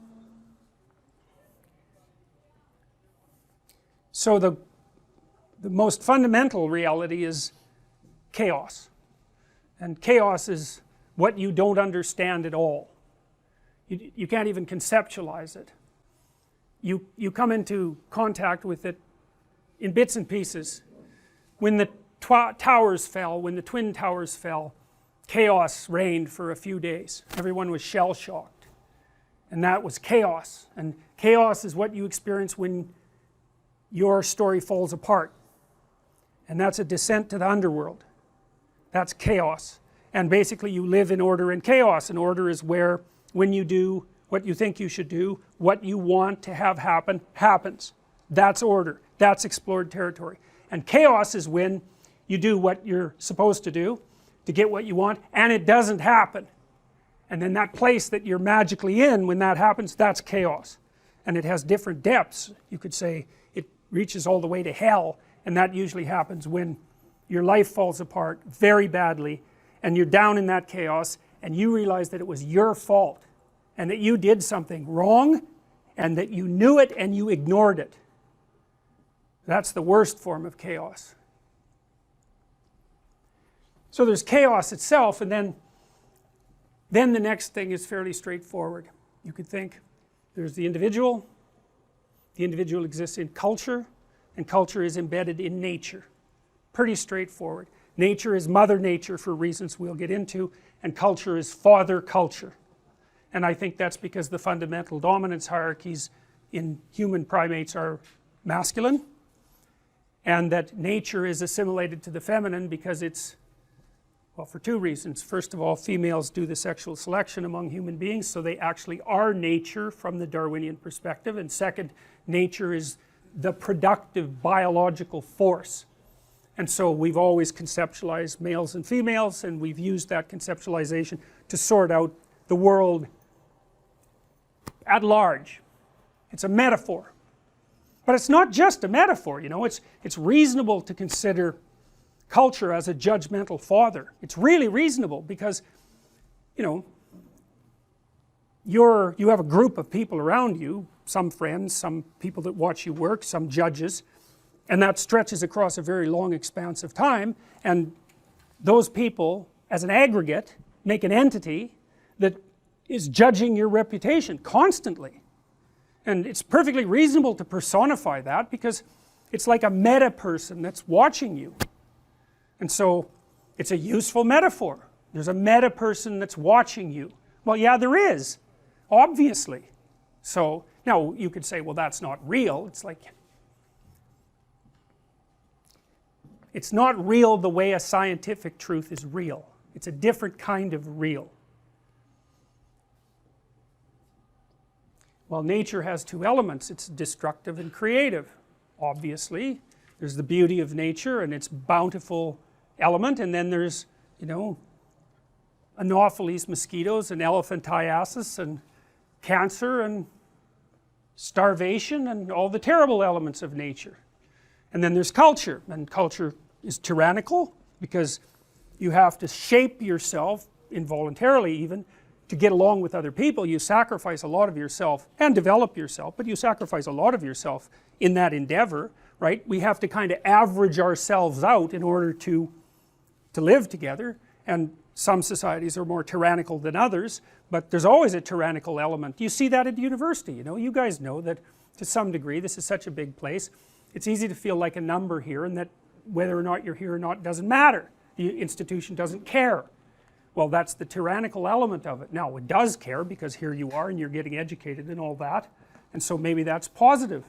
So the most fundamental reality is chaos. And chaos is what you don't understand at all. You can't even conceptualize it. You come into contact with it in bits and pieces. When the towers fell, when the Twin Towers fell, chaos reigned for a few days. Everyone was shell-shocked. And that was chaos. And chaos is what you experience when your story falls apart. And that's a descent to the underworld. That's chaos. And basically you live in order and chaos. And order is where, when you do what you think you should do, what you want to have happen, happens. That's order. That's explored territory. And chaos is when you do what you're supposed to do to get what you want, and it doesn't happen. And then that place that you're magically in when that happens, that's chaos. And it has different depths. You could say it reaches all the way to hell, and that usually happens when your life falls apart very badly, and you're down in that chaos, and you realize that it was your fault, and that you did something wrong, and that you knew it and you ignored it. That's the worst form of chaos. So there's chaos itself, and then the next thing is fairly straightforward. You could think there's the individual exists in culture, and culture is embedded in nature. Pretty straightforward. Nature is mother nature for reasons we'll get into, and culture is father culture. And I think that's because the fundamental dominance hierarchies in human primates are masculine, and that nature is assimilated to the feminine because it's, well, for two reasons. First of all, females do the sexual selection among human beings, so they actually are nature from the Darwinian perspective. And second, nature is the productive biological force. And so we've always conceptualized males and females, and we've used that conceptualization to sort out the world at large. It's a metaphor. But it's not just a metaphor, you know, it's reasonable to consider culture as a judgmental father. It's really reasonable because, you know, you have a group of people around you, some friends, some people that watch you work, some judges, and that stretches across a very long expanse of time, and those people as an aggregate make an entity that is judging your reputation constantly. And it's perfectly reasonable to personify that because it's like a meta person that's watching you. And so it's a useful metaphor. There's a meta person that's watching you. Well, yeah, there is, obviously. So now you could say, well, that's not real. It's like, it's not real the way a scientific truth is real. It's a different kind of real. Well, nature has two elements. It's destructive and creative. Obviously, there's the beauty of nature and its bountiful element, and then there's, you know, Anopheles mosquitoes and elephantiasis and cancer and starvation and all the terrible elements of nature. And then there's culture, and culture is tyrannical because you have to shape yourself, involuntarily even, to get along with other people. You sacrifice a lot of yourself and develop yourself, but you sacrifice a lot of yourself in that endeavor, right? We have to kind of average ourselves out in order to live together, and some societies are more tyrannical than others, but there's always a tyrannical element. You see that at university, you know, you guys know that to some degree, this is such a big place, it's easy to feel like a number here, and that whether or not you're here or not doesn't matter. The institution doesn't care. Well, that's the tyrannical element of it. Now, it does care because here you are and you're getting educated and all that, and so maybe that's positive.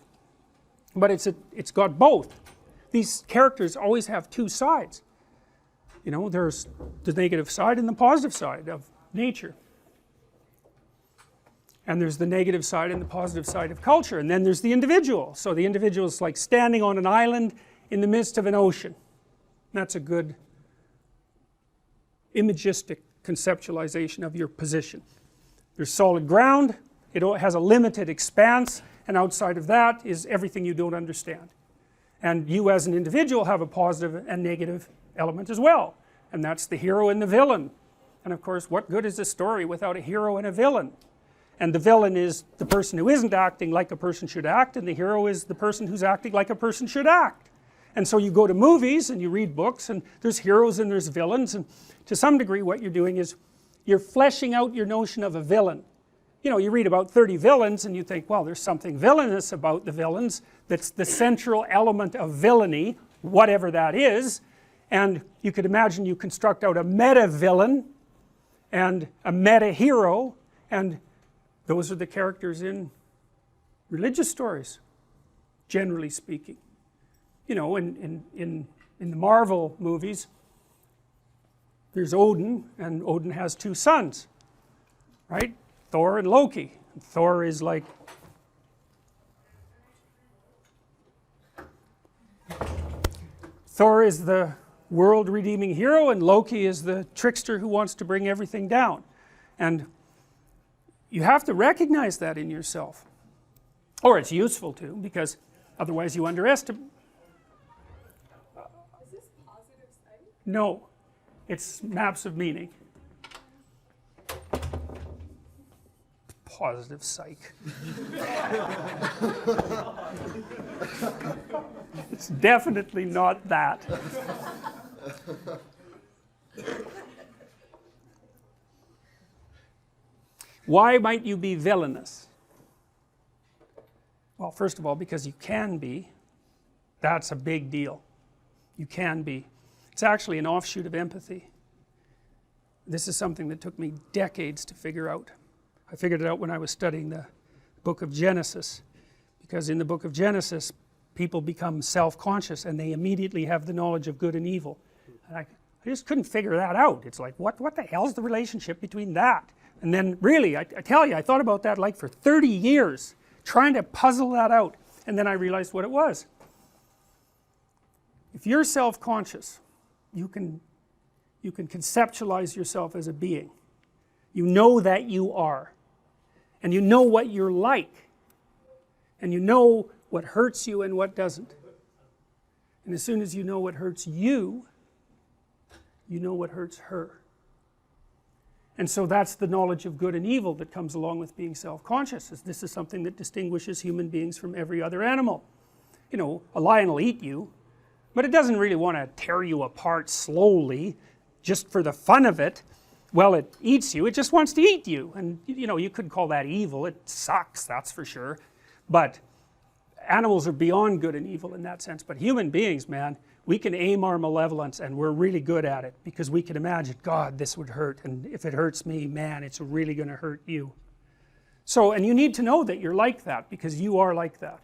But it's got both. These characters always have two sides. You know, there's the negative side and the positive side of nature. And there's the negative side and the positive side of culture. And then there's the individual. So the individual is like standing on an island in the midst of an ocean. That's a good imagistic conceptualization of your position. There's solid ground, it has a limited expanse, and outside of that is everything you don't understand. And you as an individual have a positive and negative element as well, and that's the hero and the villain. And of course, what good is a story without a hero and a villain? And the villain is the person who isn't acting like a person should act, and the hero is the person who's acting like a person should act. And so you go to movies and you read books, and there's heroes and there's villains, and to some degree what you're doing is you're fleshing out your notion of a villain. You know, you read about 30 villains and you think, well, there's something villainous about the villains that's the central element of villainy, whatever that is, and you could imagine you construct out a meta villain and a meta hero, and those are the characters in religious stories, generally speaking. You know, in the Marvel movies, there's Odin, and Odin has two sons, right? Thor and Loki. And Thor is like, Thor is the world-redeeming hero, and Loki is the trickster who wants to bring everything down. And you have to recognize that in yourself, or it's useful to, because otherwise you underestimate. Is this positive psych? No, it's maps of meaning. Positive psych. It's definitely not that. Why might you be villainous? Well, first of all, because you can be. That's a big deal. You can be. It's actually an offshoot of empathy. This is something that took me decades to figure out. I figured it out when I was studying the book of Genesis. because in the book of Genesis people become self-conscious and they immediately have the knowledge of good and evil, and I just couldn't figure that out. It's like, what the hell's the relationship between that? And then really, I tell you, I thought about that like for 30 years trying to puzzle that out, and then I realized what it was. If you're self-conscious, you can conceptualize yourself as a being. You know that you are, and you know what you're like, and you know what hurts you and what doesn't. And as soon as you know what hurts you, you know what hurts her. And so that's the knowledge of good and evil that comes along with being self-conscious. This is something that distinguishes human beings from every other animal. You know, a lion will eat you, but it doesn't really want to tear you apart slowly just for the fun of it. Well, it eats you, it just wants to eat you, and you know, you could call that evil. It sucks, that's for sure, but animals are beyond good and evil in that sense. But human beings, man, we can aim our malevolence, and we're really good at it, because we can imagine, God, this would hurt, and if it hurts me, man, it's really going to hurt you. So, and you need to know that you're like that, because you are like that.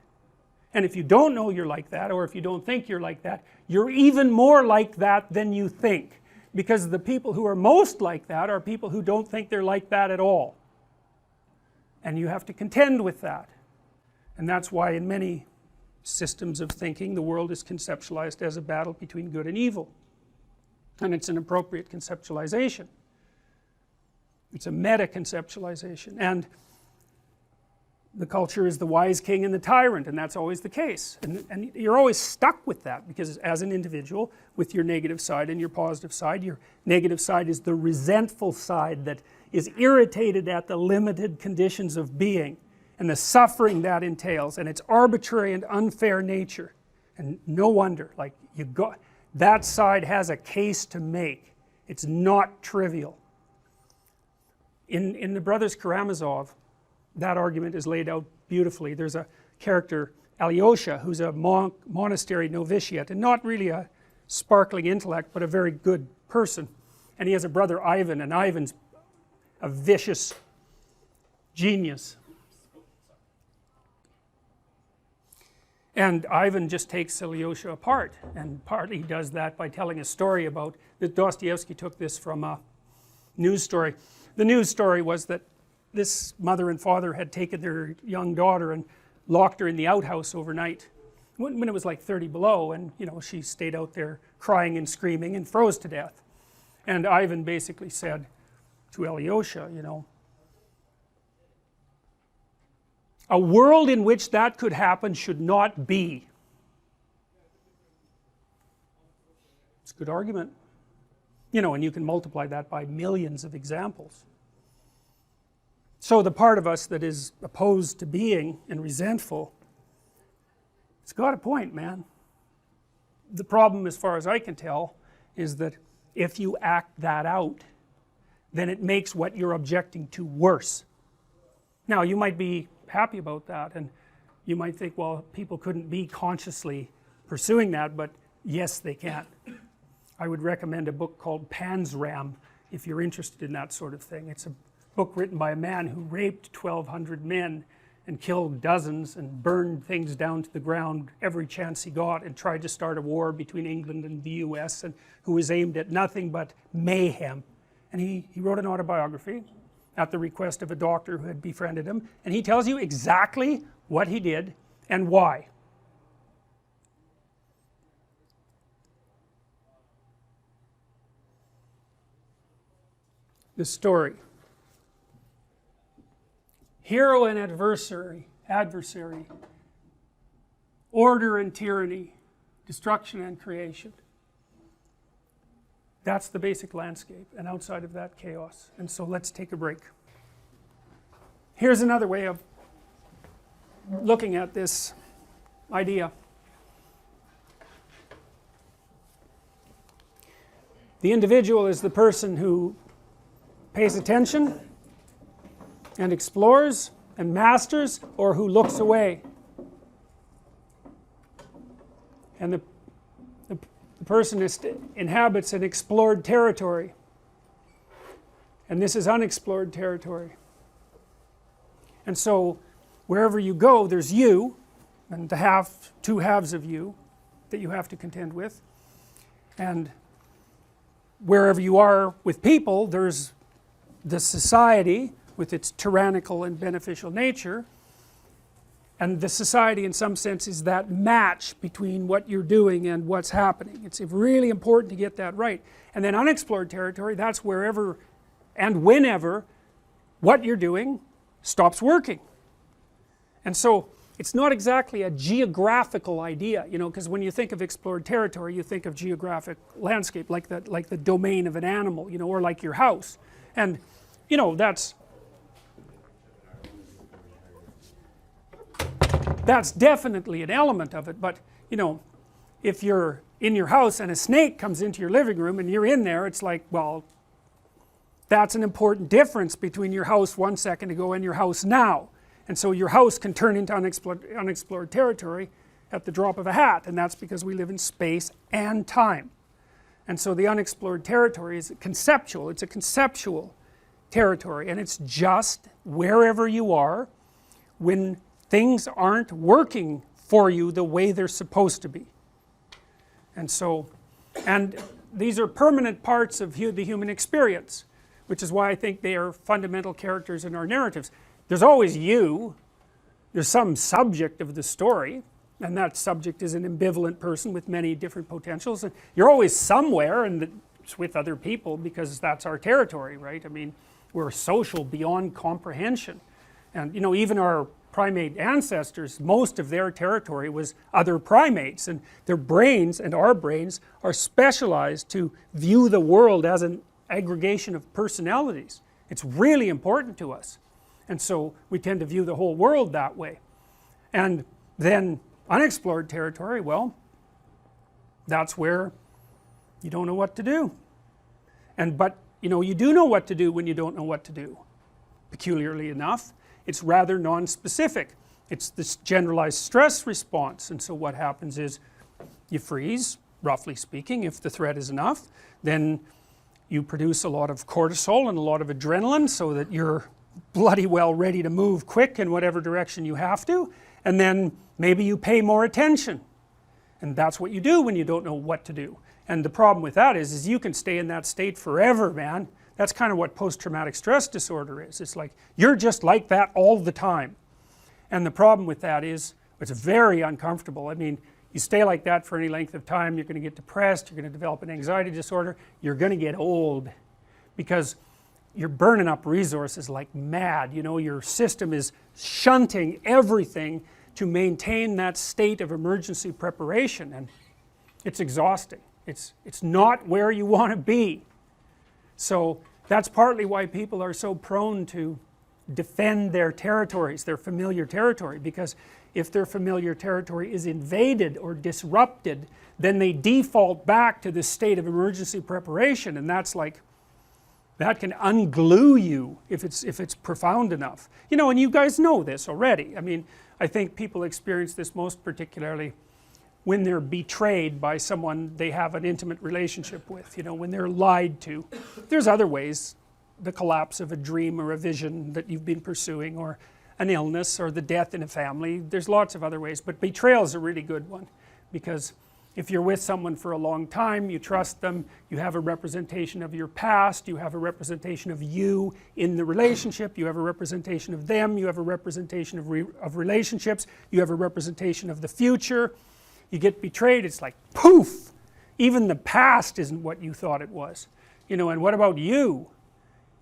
And if you don't know you're like that, or if you don't think you're like that, you're even more like that than you think, because the people who are most like that are people who don't think they're like that at all, and you have to contend with that. And that's why in many systems of thinking the world is conceptualized as a battle between good and evil, and it's an appropriate conceptualization. It's a meta conceptualization, and the culture is the wise king and the tyrant, and that's always the case, and you're always stuck with that, because as an individual with your negative side and your positive side, your negative side is the resentful side that is irritated at the limited conditions of being and the suffering that entails, and its arbitrary and unfair nature. And no wonder, like, that side has a case to make. It's not trivial. In the Brothers Karamazov, that argument is laid out beautifully. There's a character, Alyosha, who's a monastery novitiate, and not really a sparkling intellect, but a very good person. And he has a brother, Ivan, and Ivan's a vicious genius. And Ivan just takes Alyosha apart, and partly he does that by telling a story about, that Dostoevsky took this from a news story. The news story was that this mother and father had taken their young daughter and locked her in the outhouse overnight when it was like 30 below, and you know, she stayed out there crying and screaming and froze to death. And Ivan basically said to Alyosha, you know, a world in which that could happen should not be. It's a good argument, you know, and you can multiply that by millions of examples. So the part of us that is opposed to being and resentful, it's got a point, man. The problem, as far as I can tell, is that if you act that out, then it makes what you're objecting to worse. Now, you might be happy about that, and you might think, well, people couldn't be consciously pursuing that, but yes, they can. I would recommend a book called Panzram if you're interested in that sort of thing. It's a book written by a man who raped 1,200 men and killed dozens and burned things down to the ground every chance he got, and tried to start a war between England and the US, and who was aimed at nothing but mayhem. And he wrote an autobiography at the request of a doctor who had befriended him, and he tells you exactly what he did and why. The story. Hero and adversary, order and tyranny, destruction and creation. That's the basic landscape, and outside of that, chaos. And so let's take a break. Here's another way of looking at this idea. The individual is the person who pays attention and explores and masters, or who looks away. And the person inhabits an explored territory, and this is unexplored territory. And so wherever you go, there's you, and the two halves of you that you have to contend with. And wherever you are with people, there's the society with its tyrannical and beneficial nature, and the society in some sense is that match between what you're doing and what's happening. It's really important to get that right. And then unexplored territory, that's wherever and whenever what you're doing stops working. And so it's not exactly a geographical idea, you know, because when you think of explored territory, you think of geographic landscape, like the domain of an animal, you know, or like your house. And you know, that's definitely an element of it. But you know, if you're in your house and a snake comes into your living room and you're in there, it's like, well, that's an important difference between your house 1 second ago and your house now. And so your house can turn into unexplored territory at the drop of a hat, and that's because we live in space and time. And so the unexplored territory is conceptual, it's a conceptual territory, and it's just wherever you are when things aren't working for you the way they're supposed to be. And so, and these are permanent parts of the human experience, which is why I think they are fundamental characters in our narratives. There's always you, there's some subject of the story, and that subject is an ambivalent person with many different potentials, and you're always somewhere, and it's with other people because that's our territory, right? I mean, we're social beyond comprehension. And you know, even our primate ancestors, most of their territory was other primates, and their brains and our brains are specialized to view the world as an aggregation of personalities. It's really important to us, and so we tend to view the whole world that way. And then unexplored territory, well, that's where you don't know what to do. But you know, you do know what to do when you don't know what to do. Peculiarly enough, it's rather non-specific. It's this generalized stress response, and so what happens is you freeze, roughly speaking, if the threat is enough. Then you produce a lot of cortisol and a lot of adrenaline so that you're bloody well ready to move quick in whatever direction you have to, and then maybe you pay more attention, and that's what you do when you don't know what to do. And the problem with that is you can stay in that state forever, man. That's kind of what post-traumatic stress disorder is. It's like you're just like that all the time, and the problem with that is it's very uncomfortable. I mean, you stay like that for any length of time, you're going to get depressed, you're going to develop an anxiety disorder, you're going to get old, because you're burning up resources like mad. You know, your system is shunting everything to maintain that state of emergency preparation, and it's exhausting. It's not where you want to be. So that's partly why people are so prone to defend their territories, their familiar territory, because if their familiar territory is invaded or disrupted, then they default back to this state of emergency preparation, and that's like, that can unglue you if it's profound enough. You know, and you guys know this already. I mean, I think people experience this most particularly when they're betrayed by someone they have an intimate relationship with, you know, when they're lied to. There's other ways, the collapse of a dream or a vision that you've been pursuing, or an illness, or the death in a family. There's lots of other ways, but betrayal is a really good one, because if you're with someone for a long time, you trust them, you have a representation of your past, you have a representation of you in the relationship, you have a representation of them, you have a representation of relationships, you have a representation of the future. You get betrayed, it's like poof, even the past isn't what you thought it was, you know. And what about you?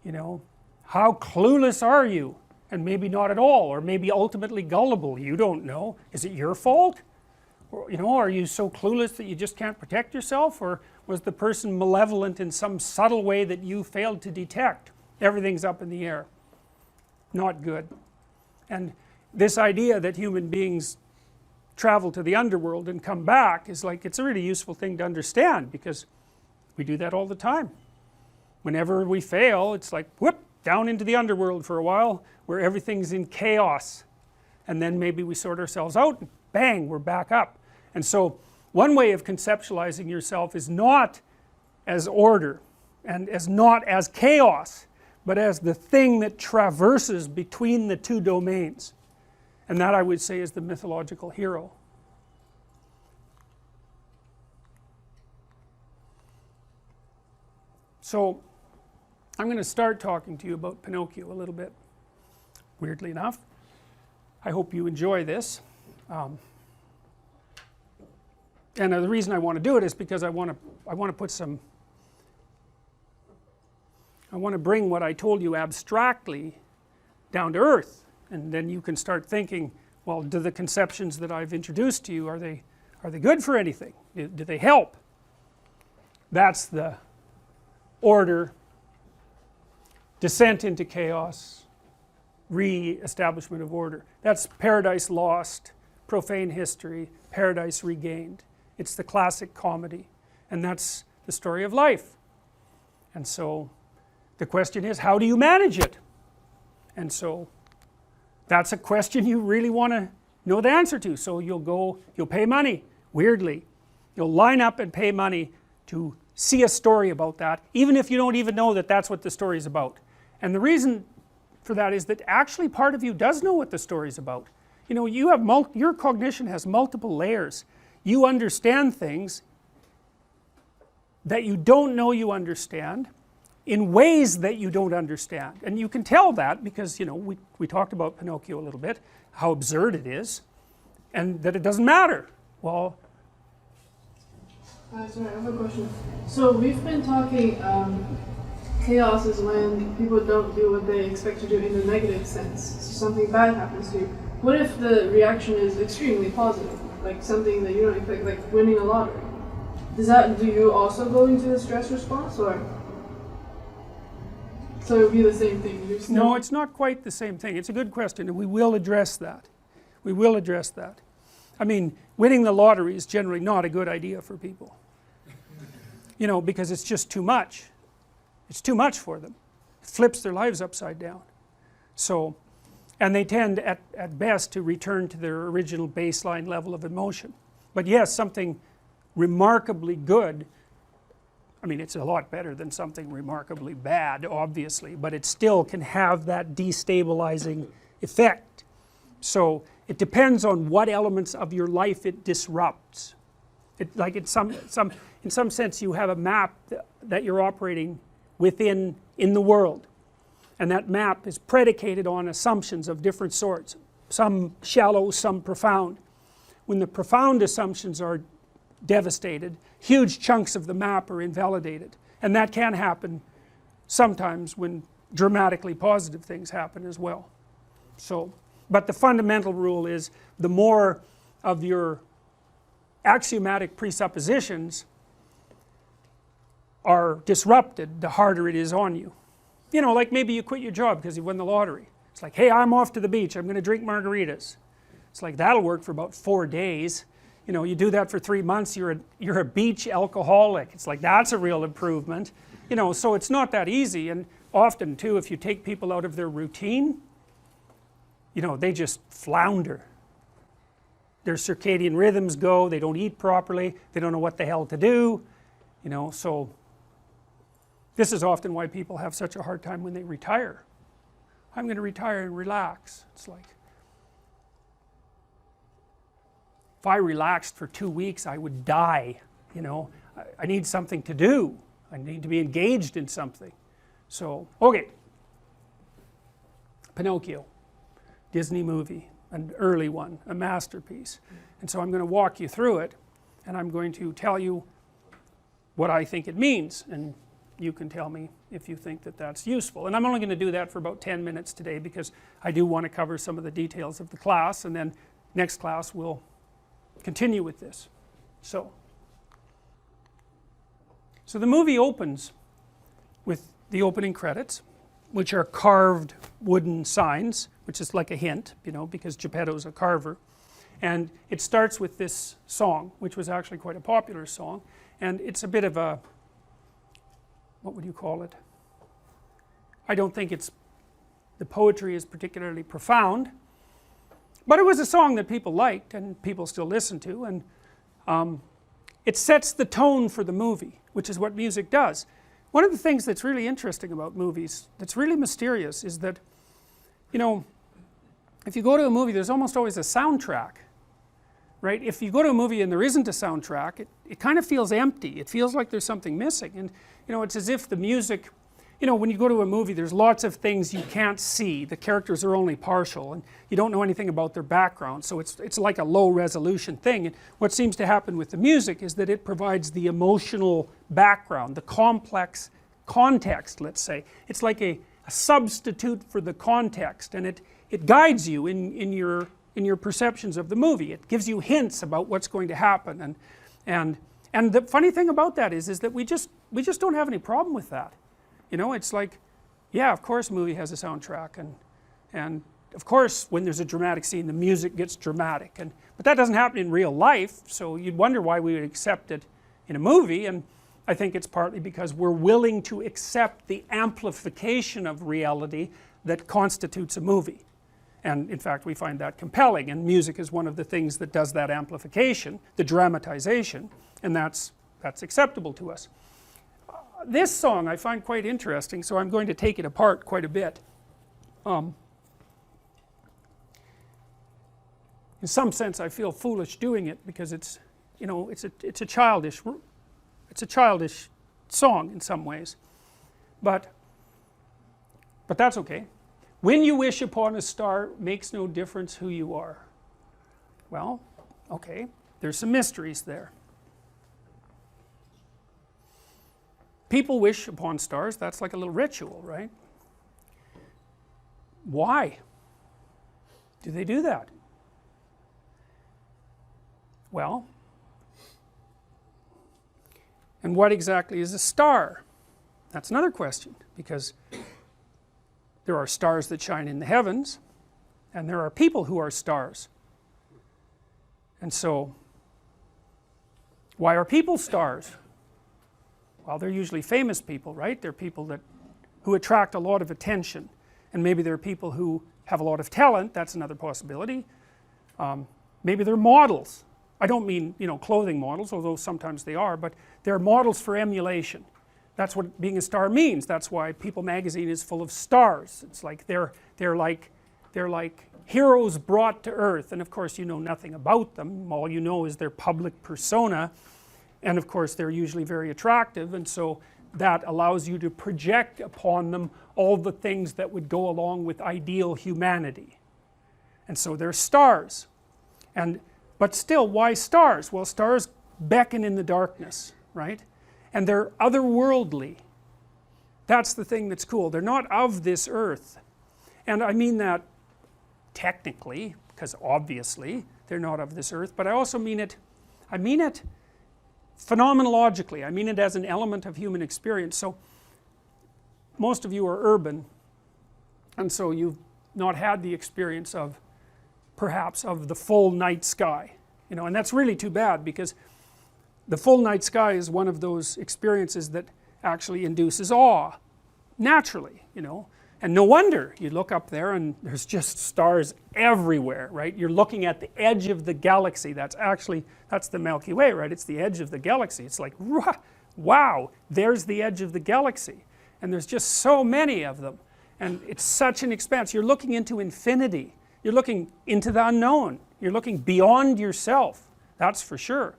You know, how clueless are you? And maybe not at all, or maybe ultimately gullible, you don't know. Is it your fault? Or, you know, are you so clueless that you just can't protect yourself, or was the person malevolent in some subtle way that you failed to detect? Everything's up in the air. Not good. And this idea that human beings travel to the underworld and come back is like, it's a really useful thing to understand, because we do that all the time. Whenever we fail, it's like whoop, down into the underworld for a while where everything's in chaos, and then maybe we sort ourselves out and bang, we're back up. And so one way of conceptualizing yourself is not as order and as not as chaos, but as the thing that traverses between the two domains. and that I would say is the mythological hero. So I'm going to start talking to you about Pinocchio a little bit, weirdly enough. I hope you enjoy this. And the reason I want to do it is because I want to put some, I want to bring what I told you abstractly down to earth, and then you can start thinking, well, do the conceptions that I've introduced to you, are they good for anything? Do they help? That's the order, descent into chaos, re-establishment of order. That's Paradise Lost, Profane History, Paradise Regained. It's the classic comedy, and that's the story of life. And so the question is, how do you manage it? And so that's a question you really want to know the answer to. So you'll pay money, weirdly. You'll line up and pay money to see a story about that, even if you don't even know that that's what the story is about. And the reason for that is that actually part of you does know what the story is about. You know, your cognition has multiple layers. You understand things that you don't know you understand in ways that you don't understand, and you can tell that because, you know, we talked about Pinocchio a little bit, how absurd it is, and that it doesn't matter. Well, sorry, I have a question. So we've been talking, chaos is when people don't do what they expect to do in the negative sense. So something bad happens to you. What if the reaction is extremely positive, like something that you don't expect, like winning a lottery? Do you also go into the stress response, or? So it would be the same thing? No, it's not quite the same thing. It's a good question, and we will address that. We will address that. I mean, winning the lottery is generally not a good idea for people. You know, because it's just too much. It's too much for them. It flips their lives upside down. So, and they tend at best to return to their original baseline level of emotion. But yes, something remarkably good, I mean, it's a lot better than something remarkably bad, obviously, but it still can have that destabilizing effect. So it depends on what elements of your life it disrupts. Like in some sense you have a map that you're operating within in the world, and that map is predicated on assumptions of different sorts, some shallow, some profound. When the profound assumptions are devastated, huge chunks of the map are invalidated, and that can happen sometimes when dramatically positive things happen as well. So, but the fundamental rule is the more of your axiomatic presuppositions are disrupted, the harder it is on you. You know, like maybe you quit your job because you won the lottery. It's like, hey, I'm off to the beach, I'm going to drink margaritas. It's like, that'll work for about 4 days. You know, you do that for 3 months, you're a beach alcoholic. It's like, that's a real improvement. You know, so it's not that easy. And often too, if you take people out of their routine, you know, they just flounder. Their circadian rhythms go, they don't eat properly, they don't know what the hell to do. You know, so this is often why people have such a hard time when they retire. I'm going to retire and relax. It's like, if I relaxed for 2 weeks, I would die. You know, I need something to do. I need to be engaged in something. So, okay. Pinocchio, Disney movie, an early one, a masterpiece. And so I'm going to walk you through it, and I'm going to tell you what I think it means, and you can tell me if you think that that's useful. And I'm only going to do that for about 10 minutes today because I do want to cover some of the details of the class, and then next class we'll continue with this. So the movie opens with the opening credits, which are carved wooden signs, which is like a hint, you know, because Geppetto's a carver. And it starts with this song, which was actually quite a popular song, and it's a bit of a, what would you call it? I don't think the poetry is particularly profound, but it was a song that people liked and people still listen to, and it sets the tone for the movie, which is what music does. One of the things that's really interesting about movies, that's really mysterious, is that, you know, if you go to a movie, there's almost always a soundtrack, right? If you go to a movie and there isn't a soundtrack, it kind of feels empty. It feels like there's something missing. And you know, it's as if the music, you know, when you go to a movie, there's lots of things you can't see. The characters are only partial, and you don't know anything about their background, so it's like a low resolution thing. And what seems to happen with the music is that it provides the emotional background, the complex context, let's say. It's like a substitute for the context, and it guides you in your perceptions of the movie. It gives you hints about what's going to happen, and the funny thing about that is that we just don't have any problem with that. You know, it's like, yeah, of course a movie has a soundtrack, and of course when there's a dramatic scene the music gets dramatic, but that doesn't happen in real life, so you'd wonder why we would accept it in a movie. And I think it's partly because we're willing to accept the amplification of reality that constitutes a movie. And in fact we find that compelling, and music is one of the things that does that amplification, the dramatization, and that's acceptable to us. This song I find quite interesting, so I'm going to take it apart quite a bit. In some sense I feel foolish doing it, because it's, you know, it's a childish song in some ways, but that's okay. When you wish upon a star, makes no difference who you are. Well, okay, there's some mysteries there. People wish upon stars, that's like a little ritual, right? Why do they do that? Well, and what exactly is a star? That's another question, because there are stars that shine in the heavens, and there are people who are stars. And so, why are people stars? Well, they're usually famous people, right? They're people who attract a lot of attention, and maybe they're people who have a lot of talent. That's another possibility. Maybe they're models. I don't mean, you know, clothing models, although sometimes they are, but they're models for emulation. That's what being a star means. That's why People magazine is full of stars. It's like they're like heroes brought to earth, and of course you know nothing about them. All you know is their public persona, and of course they're usually very attractive, and so that allows you to project upon them all the things that would go along with ideal humanity. And so they're stars. But still, why stars? Well, stars beckon in the darkness, right? And they're otherworldly. That's the thing that's cool. They're not of this earth. And I mean that technically, because obviously they're not of this earth, but I also mean it phenomenologically. I mean it as an element of human experience. So most of you are urban, and so you've not had the experience of, perhaps, of the full night sky, you know, and that's really too bad, because the full night sky is one of those experiences that actually induces awe naturally, you know. And no wonder, you look up there and there's just stars everywhere, right? You're looking at the edge of the galaxy. That's the Milky Way, right? It's the edge of the galaxy. It's like, wow, there's the edge of the galaxy, and there's just so many of them, and it's such an expanse. You're looking into infinity. You're looking into the unknown. You're looking beyond yourself, that's for sure.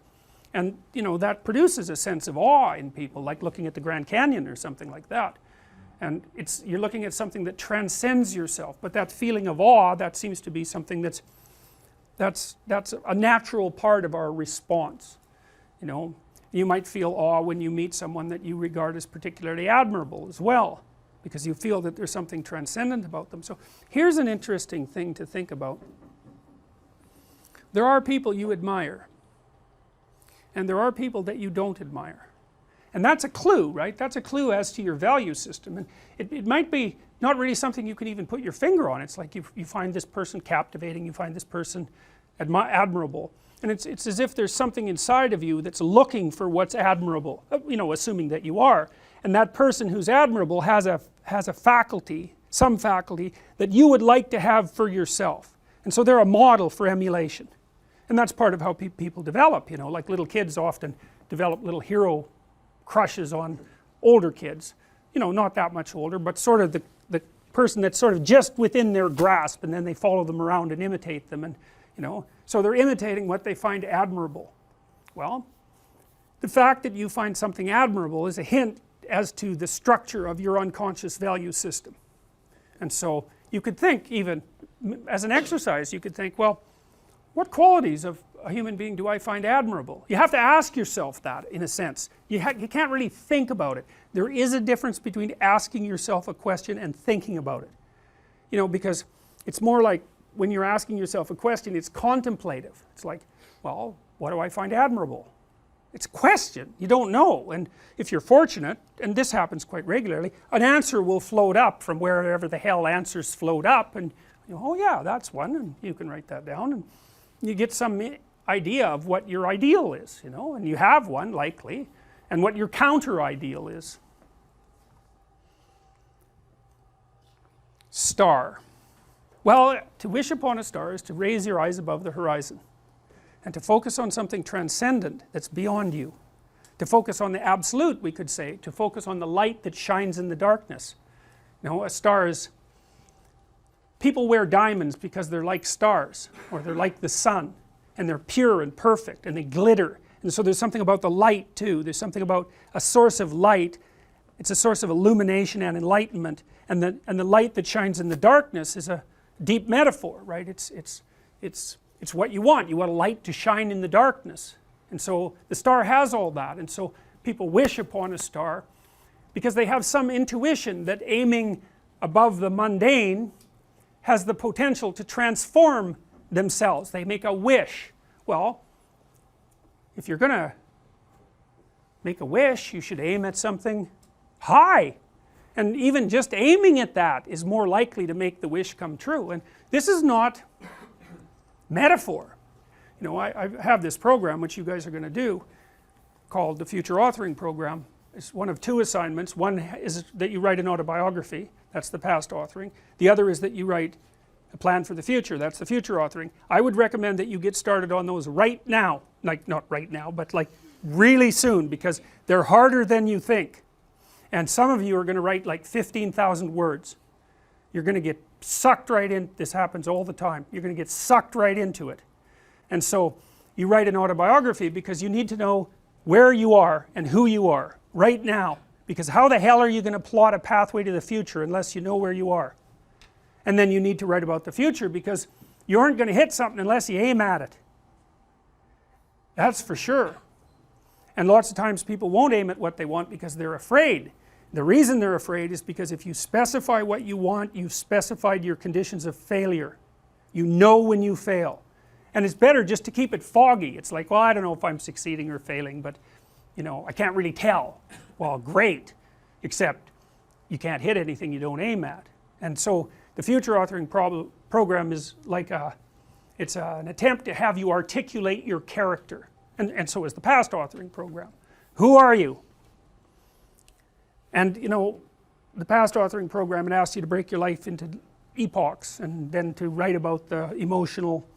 And you know, that produces a sense of awe in people, like looking at the Grand Canyon or something like that. And you're looking at something that transcends yourself. But that feeling of awe, that seems to be something that's a natural part of our response. You know, you might feel awe when you meet someone that you regard as particularly admirable as well, because you feel that there's something transcendent about them. So here's an interesting thing to think about. There are people you admire, and there are people that you don't admire. And that's a clue, right? That's a clue as to your value system. And it might be not really something you can even put your finger on. It's like you find this person captivating, you find this person admirable. And it's as if there's something inside of you that's looking for what's admirable, you know, assuming that you are. And that person who's admirable has a faculty, some faculty, that you would like to have for yourself. And so they're a model for emulation. And that's part of how people develop, you know, like little kids often develop little hero crushes on older kids, you know, not that much older, but sort of the person that's sort of just within their grasp, and then they follow them around and imitate them, and you know, so they're imitating what they find admirable. Well, the fact that you find something admirable is a hint as to the structure of your unconscious value system. And so you could think, even as an exercise, you could think, well, what qualities of a human being do I find admirable? You have to ask yourself that, in a sense. You can't really think about it. There is a difference between asking yourself a question and thinking about it. You know, because it's more like when you're asking yourself a question, it's contemplative. It's like, well, what do I find admirable? It's a question, you don't know, and if you're fortunate, and this happens quite regularly, an answer will float up from wherever the hell answers float up, and you know, oh yeah, that's one, and you can write that down, and you get some idea of what your ideal is, you know, and you have one likely, and what your counter ideal is. Star. Well, to wish upon a star is to raise your eyes above the horizon, and to focus on something transcendent that's beyond you, to focus on the absolute, we could say, to focus on the light that shines in the darkness. You know, a star is, people wear diamonds because they're like stars, or they're like the sun, and they're pure and perfect, and they glitter, and so there's something about the light too. There's something about a source of light. It's a source of illumination and enlightenment, and the light that shines in the darkness is a deep metaphor, right? It's what you want. You want a light to shine in the darkness, and so the star has all that, and so people wish upon a star because they have some intuition that aiming above the mundane has the potential to transform themselves. They make a wish. Well, if you're going to make a wish, you should aim at something high, and even just aiming at that is more likely to make the wish come true. And this is not metaphor. You know, I have this program which you guys are going to do called the Future Authoring Program. It's one of two assignments. One is that you write an autobiography, that's the past authoring. The other is that you write a plan for the future, that's the future authoring. I would recommend that you get started on those right now, like not right now, but like really soon, because they're harder than you think. And some of you are going to write like 15,000 words. You're going to get sucked right in. This happens all the time. You're going to get sucked right into it. And so you write an autobiography because you need to know where you are and who you are right now, because how the hell are you going to plot a pathway to the future unless you know where you are? And then you need to write about the future because you aren't going to hit something unless you aim at it. That's for sure. And lots of times people won't aim at what they want because they're afraid. The reason they're afraid is because if you specify what you want, you've specified your conditions of failure. You know when you fail. And it's better just to keep it foggy. It's like, well, I don't know if I'm succeeding or failing, but you know, I can't really tell. Well, great, except you can't hit anything you don't aim at. And so the future authoring program is like it's an attempt to have you articulate your character. And so is the past authoring program. Who are you? And you know, the past authoring program, it asks you to break your life into epochs and then to write about the emotional,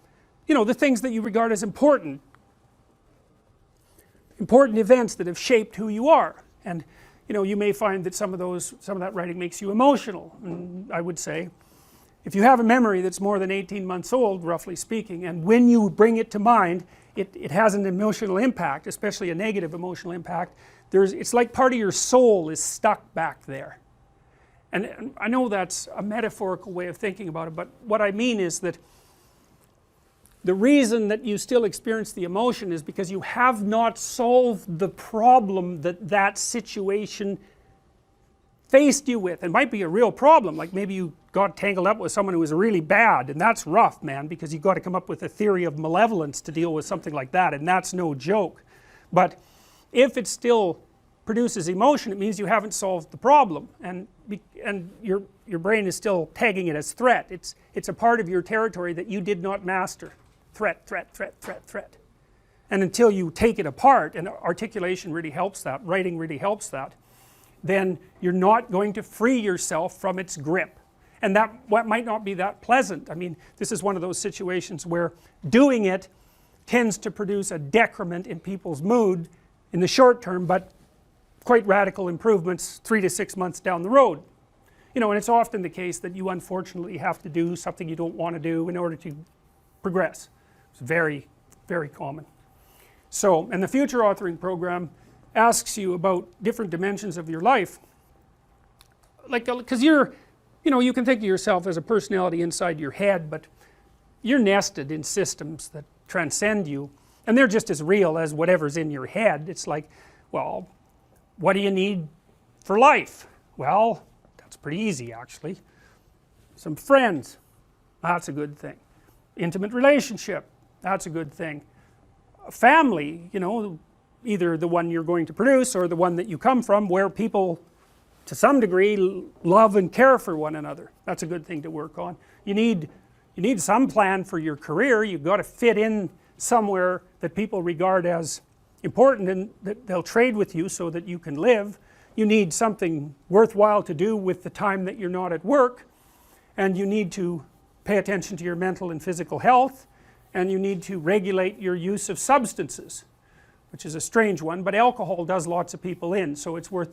you know, the things that you regard as important events that have shaped who you are. And you know, you may find that some of that writing makes you emotional. And I would say, if you have a memory that's more than 18 months old, roughly speaking, and when you bring it to mind, it has an emotional impact, especially a negative emotional impact. It's like part of your soul is stuck back there. And I know that's a metaphorical way of thinking about it, but what I mean is that the reason that you still experience the emotion is because you have not solved the problem that situation faced you with. It might be a real problem, like maybe you got tangled up with someone who was really bad, and that's rough, man, because you've got to come up with a theory of malevolence to deal with something like that, and that's no joke. But if it still produces emotion, it means you haven't solved the problem, and your brain is still tagging it as threat. It's a part of your territory that you did not master. Threat, threat, threat, threat, threat. And until you take it apart, and articulation really helps that, writing really helps that, then you're not going to free yourself from its grip. And that might not be that pleasant. I mean, this is one of those situations where doing it tends to produce a decrement in people's mood in the short term, but quite radical improvements 3 to 6 months down the road. you know, and it's often the case that you unfortunately have to do something you don't want to do in order to progress. It's very, very common. So, and the future authoring program asks you about different dimensions of your life, like, because you're, you know, you can think of yourself as a personality inside your head, but you're nested in systems that transcend you, and they're just as real as whatever's in your head. It's like, well, what do you need for life? Well, that's pretty easy actually. Some friends, that's a good thing. Intimate relationship, that's a good thing. A family, you know, either the one you're going to produce or the one that you come from, where people to some degree love and care for one another. That's a good thing to work on. You need some plan for your career. You've got to fit in somewhere that people regard as important and that they'll trade with you so that you can live. You need something worthwhile to do with the time that you're not at work, and you need to pay attention to your mental and physical health, and you need to regulate your use of substances, which is a strange one, but alcohol does lots of people in, so it's worth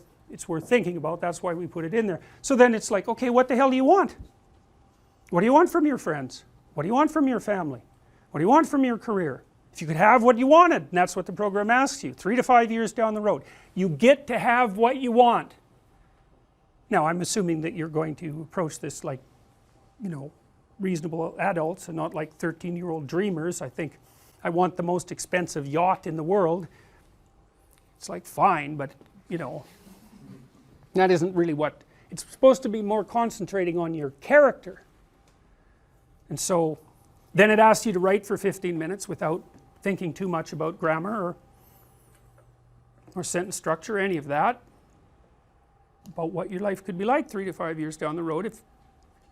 thinking about. That's why we put it in there. So then it's like, okay, what the hell do you want? What do you want from your friends? What do you want from your family? What do you want from your career? If you could have what you wanted, and that's what the program asks you, 3 to 5 years down the road, you get to have what you want. Now I'm assuming that you're going to approach this like, you know, reasonable adults and not like 13-year-old dreamers. I think I want the most expensive yacht in the world. It's like fine, but you know, that isn't really what, it's supposed to be more concentrating on your character. And so then it asks you to write for 15 minutes without thinking too much about grammar or sentence structure or any of that, about what your life could be like 3 to 5 years down the road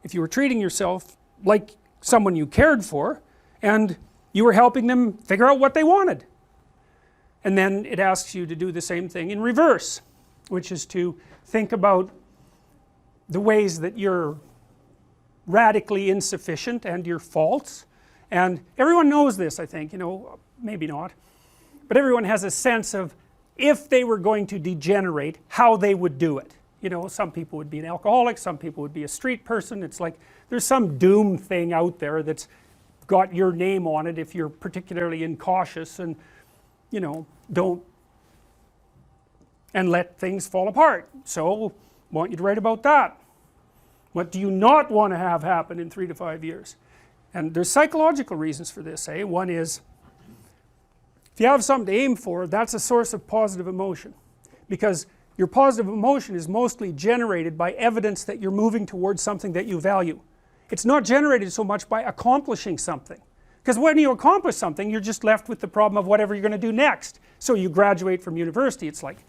if you were treating yourself like someone you cared for and you were helping them figure out what they wanted. And then it asks you to do the same thing in reverse, which is to think about the ways that you're radically insufficient and your faults. And everyone knows this, I think, you know, maybe not, but everyone has a sense of if they were going to degenerate, how they would do it. You know, some people would be an alcoholic, some people would be a street person. It's like there's some doom thing out there that's got your name on it if you're particularly incautious and, you know, don't and let things fall apart. So I want you to write about that. What do you not want to have happen in 3 to 5 years? And there's psychological reasons for this, eh? One is, if you have something to aim for, that's a source of positive emotion, because your positive emotion is mostly generated by evidence that you're moving towards something that you value. It's not generated so much by accomplishing something, because when you accomplish something, you're just left with the problem of whatever you're going to do next. So you graduate from university, it's like,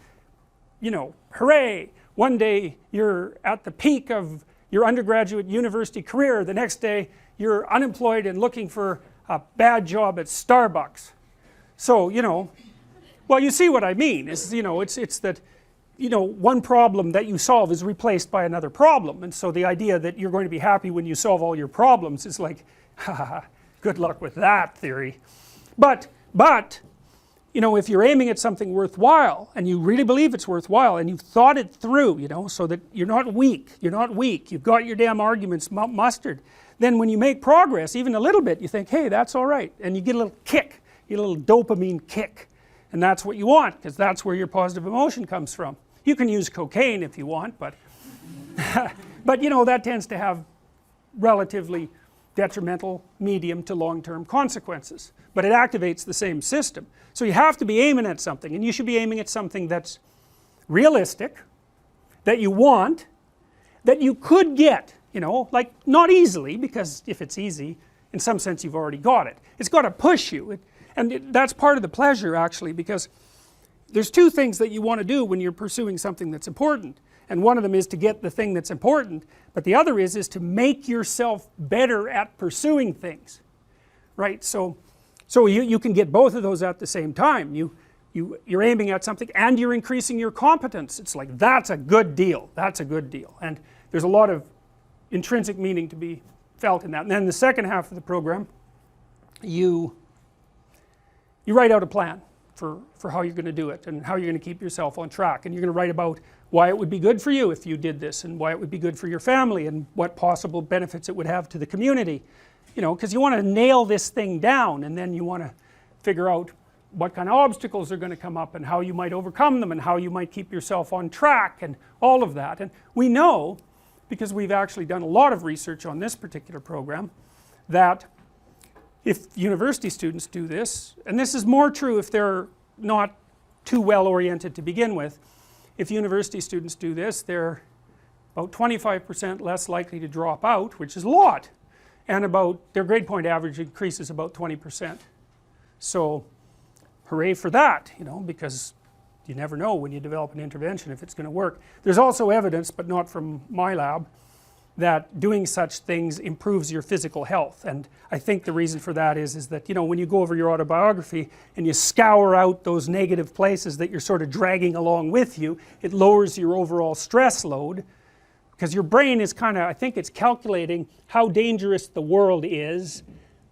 you know, hooray, one day you're at the peak of your undergraduate university career, the next day you're unemployed and looking for a bad job at Starbucks. So, you know, well, you see what I mean. It's, you know, it's that, you know, one problem that you solve is replaced by another problem, and so the idea that you're going to be happy when you solve all your problems is like, haha, good luck with that theory. But you know, if you're aiming at something worthwhile and you really believe it's worthwhile and you've thought it through, you know, so that you're not weak, you've got your damn arguments mustered, then when you make progress even a little bit, you think, hey, that's all right, and you get a little kick, you get a little dopamine kick, and that's what you want, because that's where your positive emotion comes from. You can use cocaine if you want, but but you know, that tends to have relatively detrimental medium to long-term consequences, but it activates the same system. So you have to be aiming at something, and you should be aiming at something that's realistic, that you want, that you could get, you know, like not easily, because if it's easy, in some sense you've already got it. It's got to push you, that's part of the pleasure actually, because there's two things that you want to do when you're pursuing something that's important, and one of them is to get the thing that's important, but the other is to make yourself better at pursuing things, right? So you can get both of those at the same time. You're aiming at something and you're increasing your competence. It's like, that's a good deal, that's a good deal, and there's a lot of intrinsic meaning to be felt in that. And then the second half of the program, you write out a plan, for how you're going to do it and how you're going to keep yourself on track, and you're going to write about why it would be good for you if you did this, and why it would be good for your family, and what possible benefits it would have to the community, you know, because you want to nail this thing down, and then you want to figure out what kind of obstacles are going to come up and how you might overcome them and how you might keep yourself on track and all of that. And we know, because we've actually done a lot of research on this particular program, that if university students do this, and this is more true if they're not too well oriented to begin with, if university students do this, they're about 25% less likely to drop out, which is a lot, and about their grade point average increases about 20%. So hooray for that, you know, because you never know when you develop an intervention if it's going to work. There's also evidence, but not from my lab, that doing such things improves your physical health, and I think the reason for that is that, you know, when you go over your autobiography and you scour out those negative places that you're sort of dragging along with you, it lowers your overall stress load, because your brain is kind of, I think it's calculating how dangerous the world is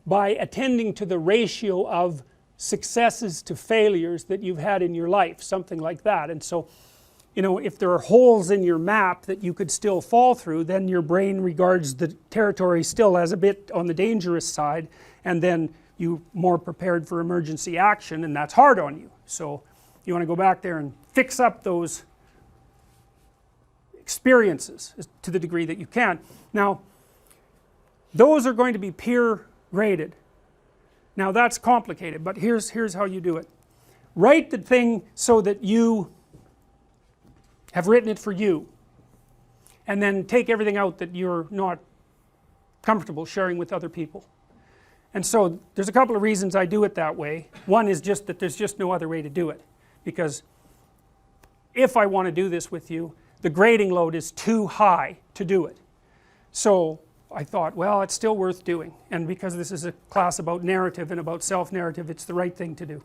by attending to the ratio of successes to failures that you've had in your life, something like that. And so, you know, if there are holes in your map that you could still fall through, then your brain regards the territory still as a bit on the dangerous side, and then you're more prepared for emergency action, and that's hard on you. So you want to go back there and fix up those experiences to the degree that you can. Now, those are going to be peer graded. Now that's complicated, but here's how you do it. Write the thing so that you have written it for you, and then take everything out that you're not comfortable sharing with other people. And so there's a couple of reasons I do it that way. One is just that there's just no other way to do it, because if I want to do this with you, the grading load is too high to do it. So I thought, well, it's still worth doing, and because this is a class about narrative and about self-narrative, it's the right thing to do.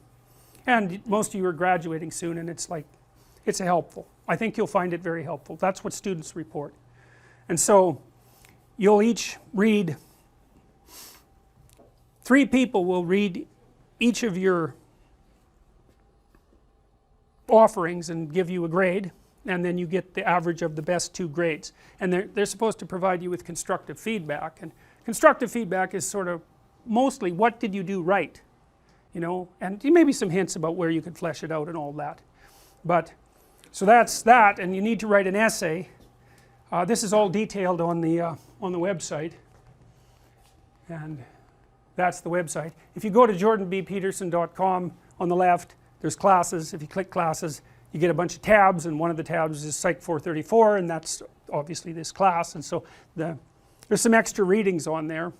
And most of you are graduating soon, and it's like, it's helpful. I think you'll find it very helpful. That's what students report. And so you'll each read, 3 people will read each of your offerings and give you a grade, and then you get the average of the best 2 grades, and they're supposed to provide you with constructive feedback. And constructive feedback is sort of mostly what did you do right, you know, and maybe some hints about where you could flesh it out and all that. But so that's that, and you need to write an essay. This is all detailed on the website, and that's the website. If you go to jordanbpeterson.com, on the left there's classes. If you click classes, you get a bunch of tabs, and one of the tabs is Psych 434, and that's obviously this class. And so there's some extra readings on there,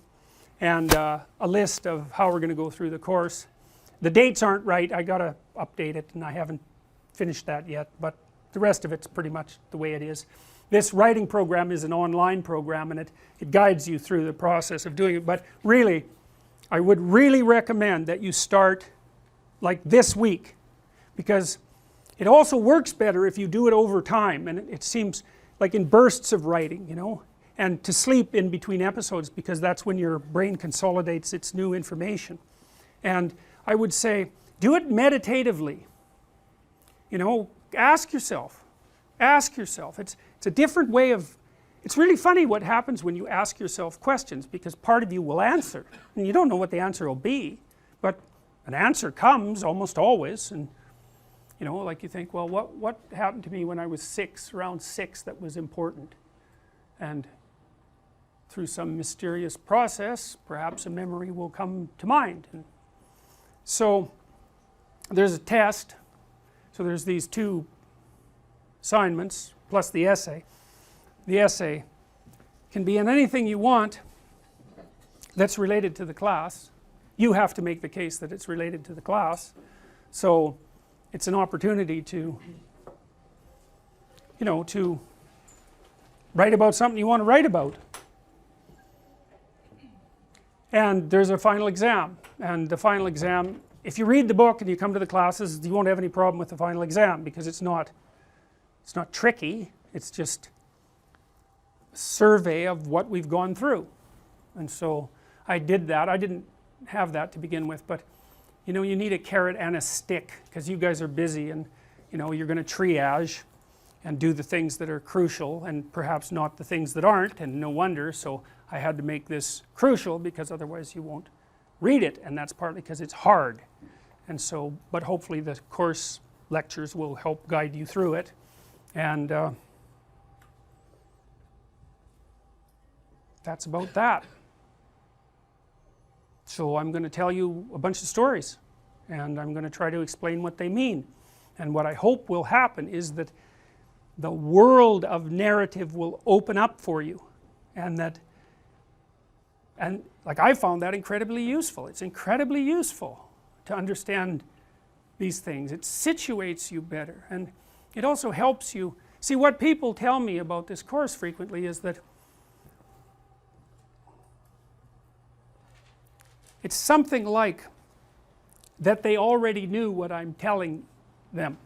and a list of how we're going to go through the course. The dates aren't right, I got to update it, and I haven't finished that yet, but the rest of it's pretty much the way it is. This writing program is an online program, and it guides you through the process of doing it. But really, I would really recommend that you start like this week, because it also works better if you do it over time, and it seems like in bursts of writing, you know, and to sleep in between episodes, because that's when your brain consolidates its new information. And I would say do it meditatively, you know, ask yourself, it's a different way of, it's really funny what happens when you ask yourself questions, because part of you will answer, and you don't know what the answer will be, but an answer comes almost always. And you know, like you think, well, what happened to me when I was 6, around 6, that was important, and through some mysterious process perhaps a memory will come to mind. And so there's a test, so there's these 2 assignments plus the essay. The essay can be in anything you want that's related to the class. You have to make the case that it's related to the class, so it's an opportunity to, you know, to write about something you want to write about. And there's a final exam, and the final exam, if you read the book and you come to the classes, you won't have any problem with the final exam, because it's not tricky, it's just a survey of what we've gone through. And so I did that. I didn't have that to begin with, but you know, you need a carrot and a stick, because you guys are busy, and you know, you're going to triage and do the things that are crucial and perhaps not the things that aren't, and no wonder. So I had to make this crucial, because otherwise you won't read it, and that's partly because it's hard. And so, but hopefully the course lectures will help guide you through it. And that's about that. So I'm going to tell you a bunch of stories, and I'm going to try to explain what they mean. And what I hope will happen is that the world of narrative will open up for you, and like I found that incredibly useful. It's incredibly useful to understand these things. It situates you better, and it also helps you see. What people tell me about this course frequently is that it's something like that they already knew what I'm telling them,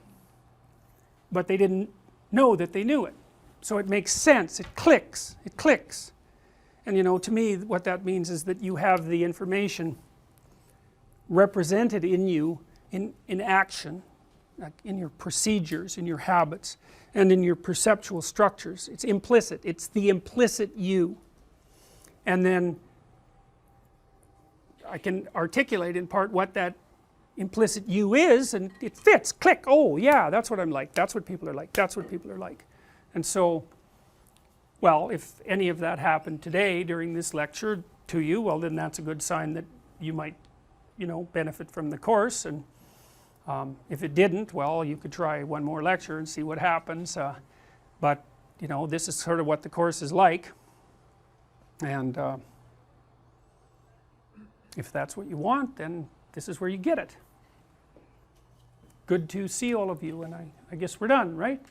but they didn't know that they knew it. So it makes sense, it clicks, and you know, to me what that means is that you have the information represented in you in action, like in your procedures, in your habits, and in your perceptual structures. It's implicit, it's the implicit you. And then I can articulate in part what that implicit you is, and it fits, click, oh yeah, that's what I'm like, that's what people are like, that's what people are like. And so, well, if any of that happened today during this lecture to you, well then that's a good sign that you might, you know, benefit from the course. And if it didn't, well, you could try one more lecture and see what happens. But you know, this is sort of what the course is like, and if that's what you want, then this is where you get it. Good to see all of you, and I guess we're done, right?